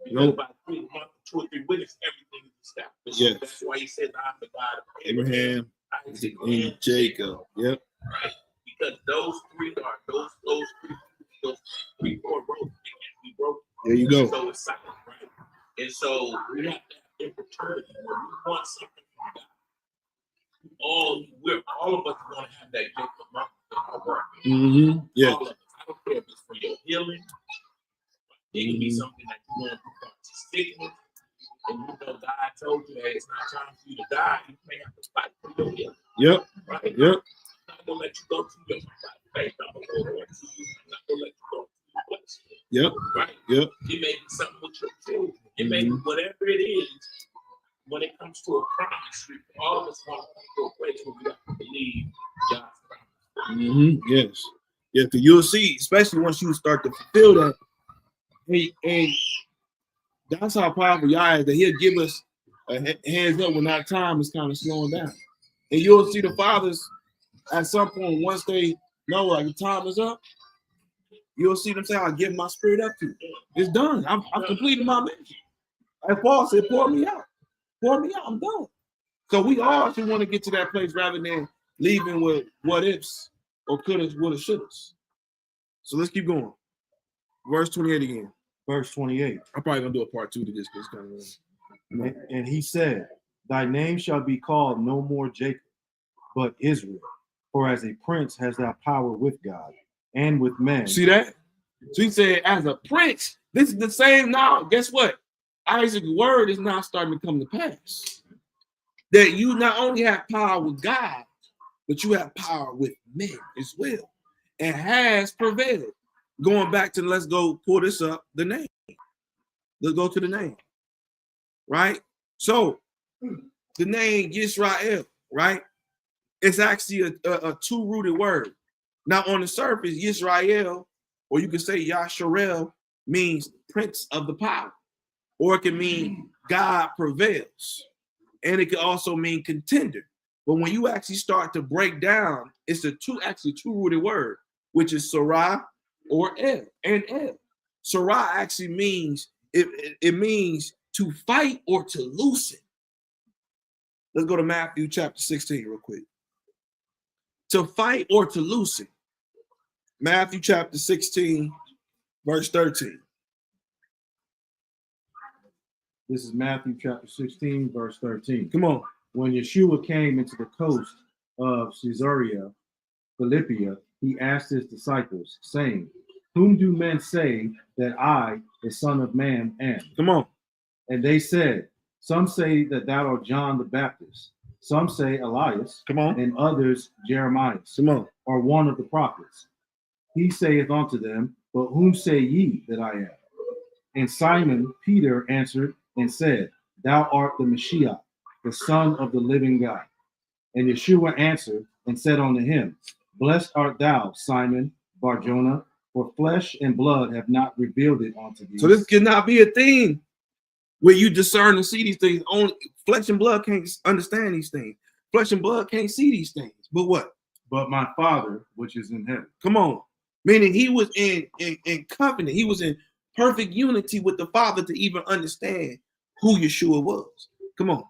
Because by 2 or 3 witnesses, everything is established. Yes. That's why he said, I'm the God of Abraham, Isaac, and Jacob. Yep. Right? Because those three, 4 brothers, they can't be broken. There you go. So it's silent, right? And so we have to have immaturity when we want something from God. All of us want to have that Jacob moment in our work. Mm-hmm. Yeah. All of us. I don't care if it's for your healing. It can be something that you want to sickness, and you know God told you that it's not time for you to die. You may have to fight for your healing. Yep. Right? Yep. I'm not gonna let you go to your faith. I'm gonna hold on to you. I'm not gonna let you go to your place. Yep. Right? Yep. It may be something with your children. It may be whatever it is. When it comes to a promise, all of us want to come to a place where we have to believe God's promise. Mm-hmm. Yes. Yeah, because you'll see, especially once you start to fulfill that. And that's how powerful Yah is, that he'll give us a hands up when our time is kind of slowing down. And you'll see the fathers at some point, once they know like the time is up, you'll see them say, I'll give my spirit up to you. It's done. I've completed my mission. As Paul said, pour me out. Pour me out. I'm done. So we all should want to get to that place rather than leaving with what ifs or couldas, wouldas, shouldas. So let's keep going. Verse 28 again. Verse 28. I'm probably gonna do a part 2 to this because kind of. And he said, thy name shall be called no more Jacob, but Israel. For as a prince has thou power with God and with men. See that? So he said, as a prince, this is the same now. Guess what? Isaac's word is now starting to come to pass. That you not only have power with God, but you have power with men as well. And has prevailed. Going back to, let's go pull this up, the name. Let's go to the name. Right? So the name Yisrael, right? It's actually a 2-rooted word. Now on the surface, Yisrael, or you can say Yasharel, means prince of the power. Or it can mean God prevails. And it can also mean contender. But when you actually start to break down, it's a 2-rooted word, which is Sarah or El and El. Sarah actually means it means to fight or to loosen. Let's go to Matthew chapter 16 real quick. To fight or to loosen. Matthew chapter 16, verse 13. This is Matthew chapter 16, verse 13. Come on. When Yeshua came into the coast of Caesarea Philippia, he asked his disciples, saying, whom do men say that I, the Son of Man, am? Come on. And they said, some say that thou art John the Baptist, some say Elias, Come on. and others Jeremiah, Come on. or one of the prophets. He saith unto them, but whom say ye that I am? And Simon Peter answered and said, thou art the Messiah, the Son of the living God. And Yeshua answered and said unto him, blessed art thou, Simon Bar-Jonah, for flesh and blood have not revealed it unto thee. So this cannot be a thing where you discern and see these things. Only flesh and blood can't understand these things. Flesh and blood can't see these things. But what? but my Father which is in heaven. Come on. Meaning he was in covenant. He was in perfect unity with the Father to even understand who Yeshua was. Come on.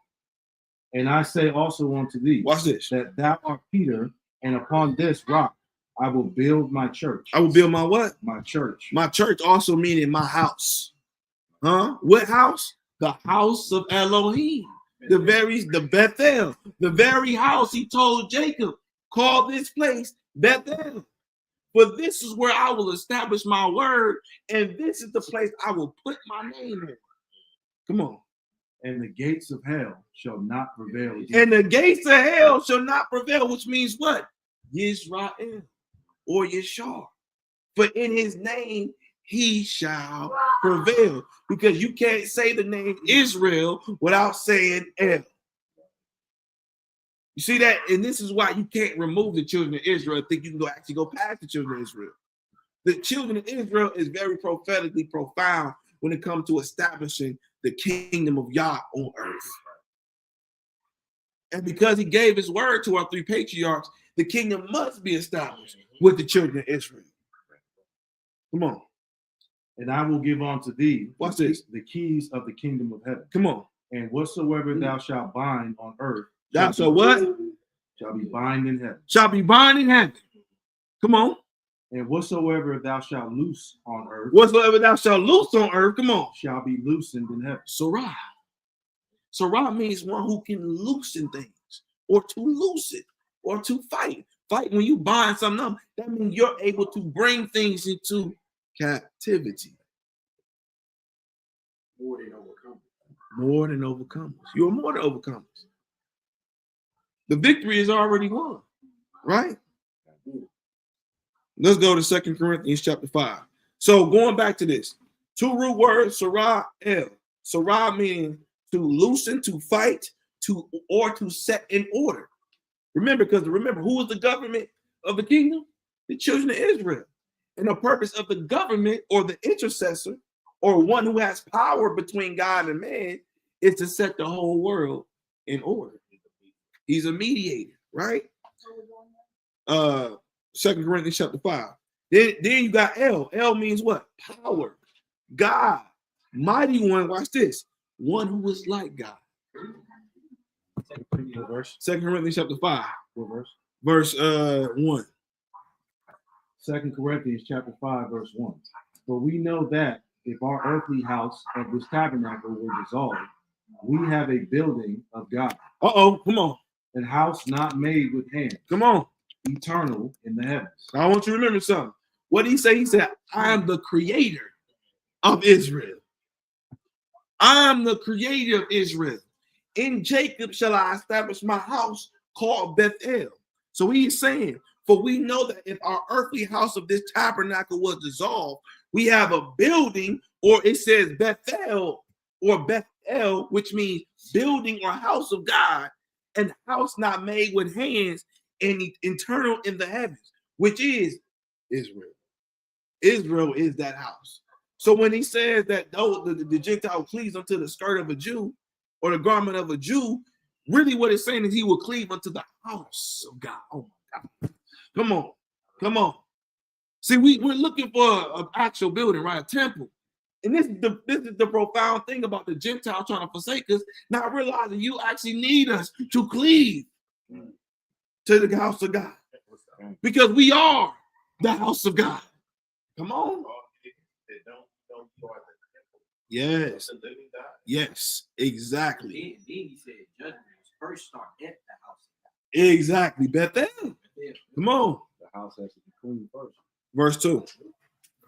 And I say also unto thee, Watch this. that thou art Peter, and upon this rock I will build my church. I will build my what? My church. My church also meaning my house. Huh? What house? The house of Elohim. The Bethel. The very house he told Jacob, call this place Bethel. For this is where I will establish my word, and this is the place I will put my name in. Come on. And the gates of hell shall not prevail against And the gates of hell shall not prevail, which means what? Yisrael or Yeshua. For in his name he shall prevail. Because you can't say the name Israel without saying El. You see that? And this is why you can't remove the children of Israel and think you can actually go past the children of Israel. The children of Israel is very prophetically profound when it comes to establishing the kingdom of Yah on earth. And because he gave his word to our three patriarchs, the kingdom must be established with the children of Israel. Come on. And I will give unto thee Watch this. the keys of the kingdom of heaven. Come on. And whatsoever thou shalt bind on earth Thou shalt what? Shall be bind in heaven. Shall be bind in heaven. Come on. And whatsoever thou shalt loose on earth Whatsoever thou shalt loose on earth, come on. shall be loosened in heaven. Sarah. Sarah means one who can loosen things, or to loose it, or to fight. Fight when you bind something up, that means you're able to bring things into captivity. More than overcome. More than overcomers. You're more than overcomers. The victory is already won, right? Let's go to 2 Corinthians chapter 5. So going back to this, two root words, Sarah, El. Sarah meaning to loosen, to fight, or to set in order. Remember, who was the government of the kingdom? The children of Israel. And the purpose of the government or the intercessor or one who has power between God and man is to set the whole world in order. He's a mediator, right? 2 Corinthians chapter 5. Then you got El. El means what? Power. God. Mighty one. Watch this. One who is like God. 2 Corinthians chapter 5. Verse 1. 2 Corinthians chapter 5, verse 1. For we know that if our earthly house of this tabernacle were dissolved, we have a building of God. Come on. An house not made with hands. Come on. Eternal in the heavens. I want you to remember something. What did he say? He said, I am the creator of Israel. I am the creator of Israel. In Jacob shall I establish my house called Bethel. So he's saying, for we know that if our earthly house of this tabernacle was dissolved, we have a building, or it says Bethel or Bethel, which means building or house of God, and house not made with hands, and eternal in the heavens, which is Israel. Israel is that house. So when he says that the Gentile cleaves unto the skirt of a Jew or the garment of a Jew, really what it's saying is he will cleave unto the house of God. Oh my God. Come on. See, we're looking for an actual building, right? A temple. And this is the profound thing about the Gentile trying to forsake us, not realizing you actually need us to cleave to the house of God. Because we are the house of God. Come on. Yes. Yes, exactly. Then he said judgment first start at the house of God. Exactly. Bethel. Come on. The house has to be clean first. Verse 2.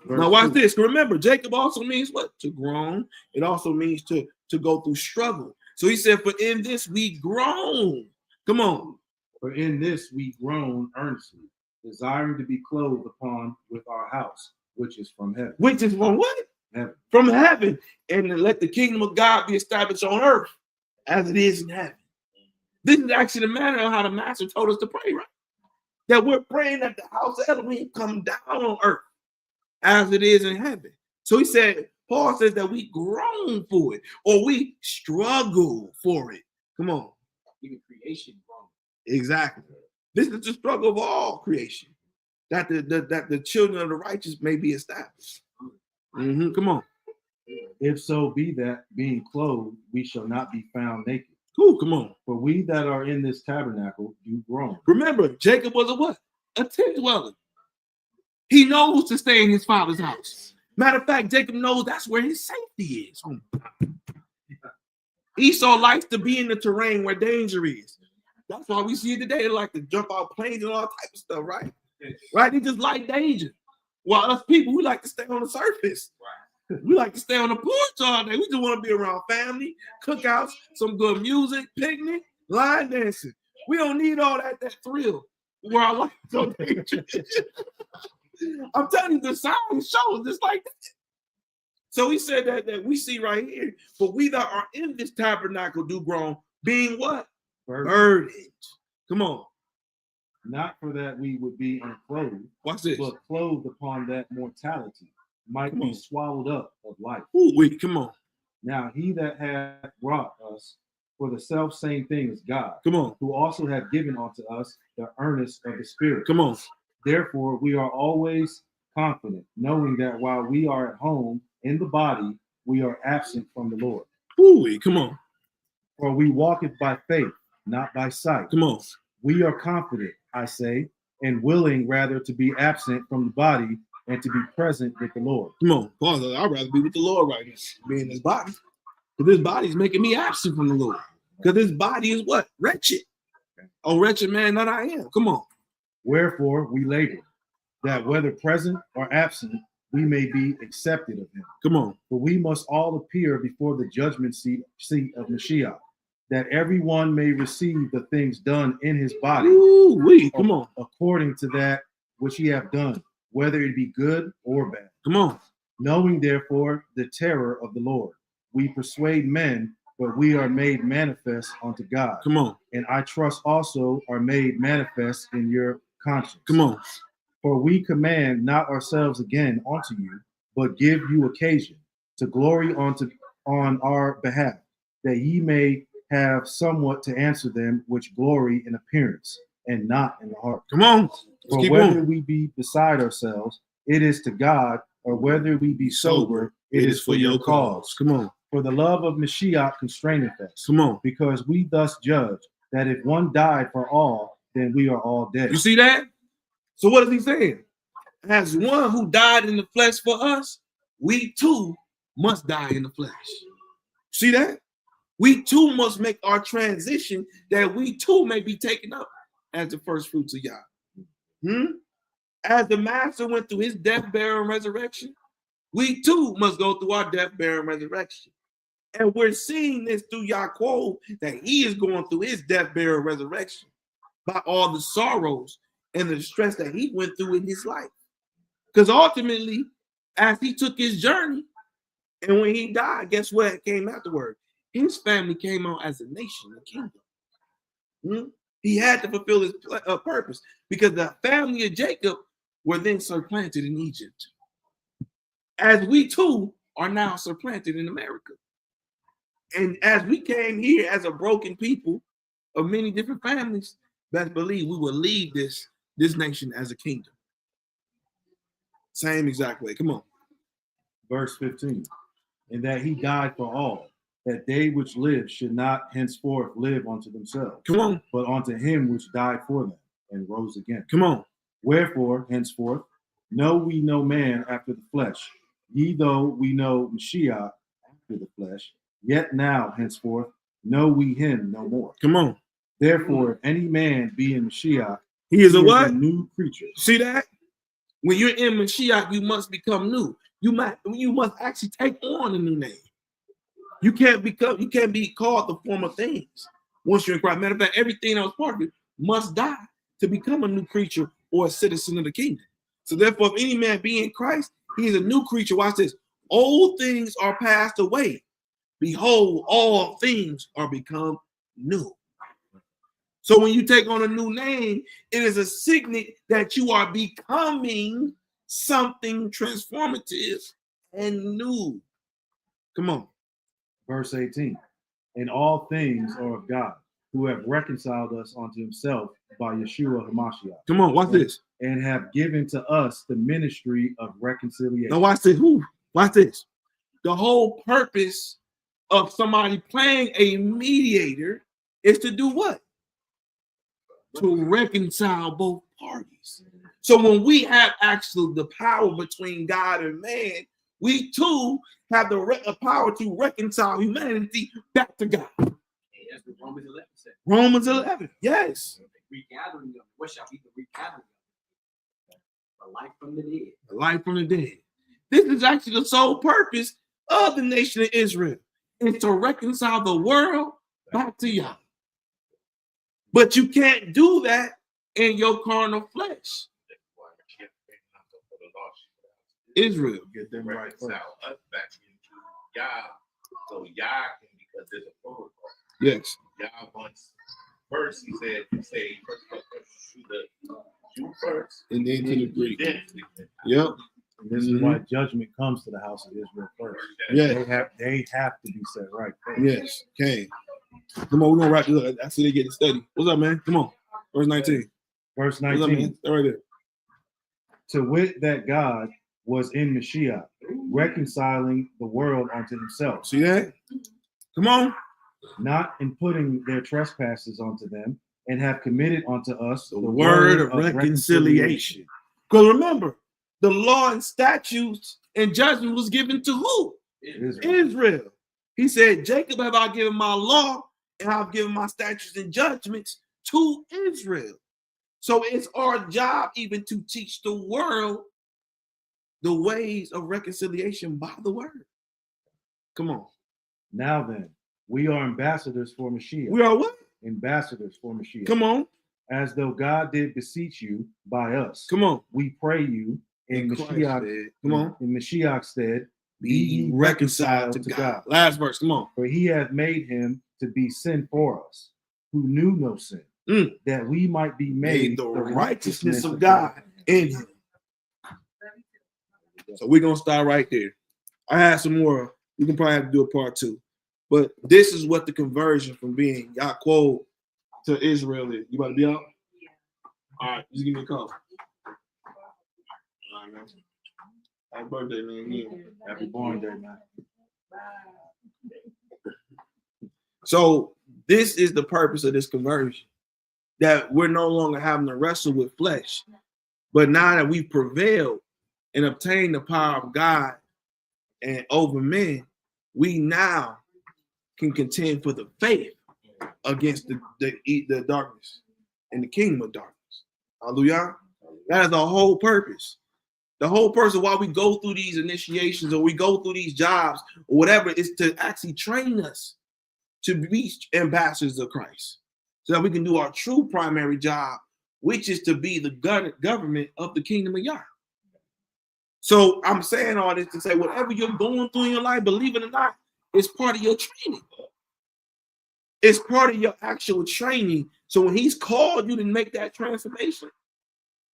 Now watch this. Remember, Jacob also means what? To groan. It also means to go through struggle. So he said, for in this we groan. Come on. For in this we groan earnestly, desiring to be clothed upon with our house, which is from heaven. Which is from what? Heaven. From heaven. And to let the kingdom of God be established on earth as it is in heaven. This is actually the manner of how the master told us to pray, right? That we're praying that the house of Elohim come down on earth as it is in heaven. So he said, Paul says that we groan for it, or we struggle for it. Come on. Even creation groans. Exactly. This is the struggle of all creation, that the children of the righteous may be established. Come on. If so be that, being clothed, we shall not be found naked. Cool, come on. For we that are in this tabernacle do groan. Remember, Jacob was a what? A tent dweller. He knows to stay in his father's house. Matter of fact, Jacob knows that's where his safety is. Esau likes to be in the terrain where danger is. That's why we see it today. They like to jump out planes and all type of stuff, right? Right? They just like danger. While us people, we like to stay on the surface. We like to stay on the porch all day. We just want to be around family, cookouts, some good music, picnic, line dancing. We don't need all that thrill where our life is so dangerous. I'm telling you, the sign shows just like that. So he said that we see right here, but we that are in this tabernacle do groan, being what? Burdened. Come on. Not for that we would be unclothed, Watch this. but clothed upon that mortality might be swallowed up of life. Ooh, wait, come on. Now he that hath brought us for the self same thing is God. Come on. Who also hath given unto us the earnest of the Spirit. Come on. Therefore we are always confident, knowing that while we are at home in the body, we are absent from the Lord. Ooh, come on. For we walketh by faith, not by sight. Come on. We are confident, I say, and willing rather to be absent from the body and to be present with the Lord. Come on, Father, I'd rather be with the Lord right now, be in this body. Because this body is making me absent from the Lord. Because this body is what? Wretched. Oh, wretched man that I am. Come on. Wherefore we labor, that whether present or absent, we may be accepted of him. Come on. For we must all appear before the judgment seat of Mashiach, that everyone may receive the things done in his body. Ooh, come on. According to that which he hath done, whether it be good or bad. Come on. Knowing therefore the terror of the Lord, we persuade men, but we are made manifest unto God. Come on. And I trust also are made manifest in your conscience. Come on. For we command not ourselves again unto you, but give you occasion to glory on our behalf, that ye may have somewhat to answer them which glory in appearance and not in the heart. Come on. For whether we be beside ourselves, it is to God, or whether we be sober, it is for your cause. Come on. For the love of Mashiach constraineth us. Come on. Because we thus judge that if one died for all, then we are all dead. You see that? So what is he saying? As one who died in the flesh for us, we too must die in the flesh. See that? We too must make our transition, that we too may be taken up as the first fruits of Yah. As the master went through his death, burial, and resurrection, we too must go through our death, burial, and resurrection. And we're seeing this through Yaaqob, that he is going through his death, burial, and resurrection by all the sorrows and the stress that he went through in his life. Because ultimately, as he took his journey, and when he died, guess what came afterward? His family came out as a nation, a kingdom. He had to fulfill his purpose, because the family of Jacob were then supplanted in Egypt. As we too are now supplanted in America. And as we came here as a broken people of many different families, best believe we will lead this nation as a kingdom. Same exact way. Come on. Verse 15. And that he died for all, that they which live should not henceforth live unto themselves. Come on. But unto him which died for them and rose again. Come on. Wherefore, henceforth, know we no man after the flesh. Ye though we know Mashiach after the flesh, yet now, henceforth, know we him no more. Come on. Therefore, if any man be in Mashiach, he is a what? A new creature. See that? When you're in Mashiach, you must become new. You must actually take on a new name. You can't be called the former things once you're in Christ. Matter of fact, everything that was part of it must die to become a new creature or a citizen of the kingdom. So therefore, if any man be in Christ, he is a new creature. Watch this. Old things are passed away. Behold, all things are become new. So when you take on a new name, it is a signet that you are becoming something transformative and new. Come on. Verse 18. And all things are of God, who have reconciled us unto himself by Yeshua HaMashiach, Come on, watch this. and have given to us the ministry of reconciliation. Now watch this. Watch this. The whole purpose of somebody playing a mediator is to do what? To reconcile both parties. So when we have actually the power between God and man, we too have the power to reconcile humanity back to God. That's what Romans 11 said. Romans 11, yes. Regathering them. What shall be the regathering of them? The life from the dead. The life from the dead. This is actually the sole purpose of the nation of Israel, is to reconcile the world back to Yah. But you can't do that in your carnal flesh. Israel. Get them right first. Us back into Yah, so Yah can, because there's a protocol. Yes. Yah wants first. He said, first to the Jew first, And then to the Greek. then to the Greek. Yep. And this is why judgment comes to the house of Israel first. Yeah. They have to be set right first. Yes. Okay. Come on, we're gonna wrap this up. That's what they get to study. What's up, man? Come on. Verse 19. Verse What's up, 19. man? Stay right there. To wit, that God was in Mashiach, reconciling the world unto himself, See that? Come on. not in putting their trespasses unto them, and have committed unto us The word of reconciliation. Because remember, the law and statutes and judgment was given to who? Israel. He said, Jacob have I given my law, and I've given my statutes and judgments to Israel. So it's our job even to teach the world the ways of reconciliation by the word. Come on. Now then, we are ambassadors for Mashiach. We are what? Ambassadors for Mashiach. Come on. As though God did beseech you by us. Come on. We pray you in Mashiach. Come on. In Mashiach's stead, Be ye reconciled to God. Last verse. Come on. For he hath made him to be sin for us, who knew no sin, that we might be made the righteousness of God in him. So we're going to start right there. I have some more. We can probably have to do a part 2. But this is what the conversion from being Yaaqob to Israel is. You about to be out? Yeah. All right. Just give me a call. All right, man. Happy birthday, man. Yeah. Happy born day, man. So this is the purpose of this conversion, that we're no longer having to wrestle with flesh, but now that we've prevailed and obtained the power of God and over men, we now can contend for the faith against the darkness and the kingdom of darkness. Hallelujah. That is the whole purpose. The whole purpose of why we go through these initiations or we go through these jobs or whatever is to actually train us to be ambassadors of Christ so that we can do our true primary job, which is to be the government of the kingdom of Yah. So I'm saying all this to say whatever you're going through in your life, believe it or not, it's part of your training. It's part of your actual training. So when he's called you to make that transformation,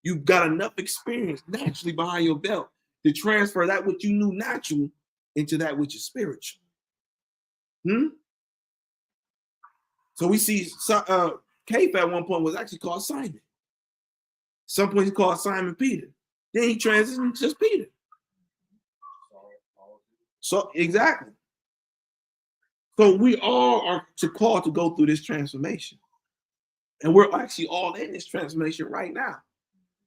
you've got enough experience naturally behind your belt to transfer that which you knew natural into that which is spiritual. So we see Cape at one point was actually called Simon. At some point he called Simon Peter. Then he transitioned to just Peter. So exactly. So we all are called to go through this transformation. And we're actually all in this transformation right now.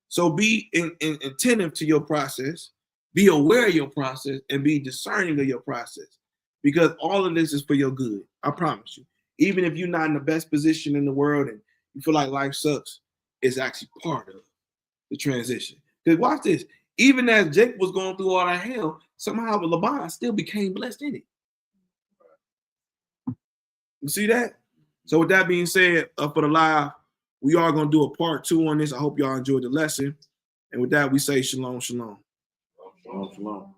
So be attentive to your process, be aware of your process, and be discerning of your process. Because all of this is for your good. I promise you. Even if you're not in the best position in the world and you feel like life sucks, it's actually part of the transition. Because watch this. Even as Jacob was going through all that hell, somehow Laban still became blessed in it. You see that? So with that being said, for the live, we are going to do a part 2 on this. I hope y'all enjoyed the lesson. And with that, we say shalom, shalom. Shalom, shalom.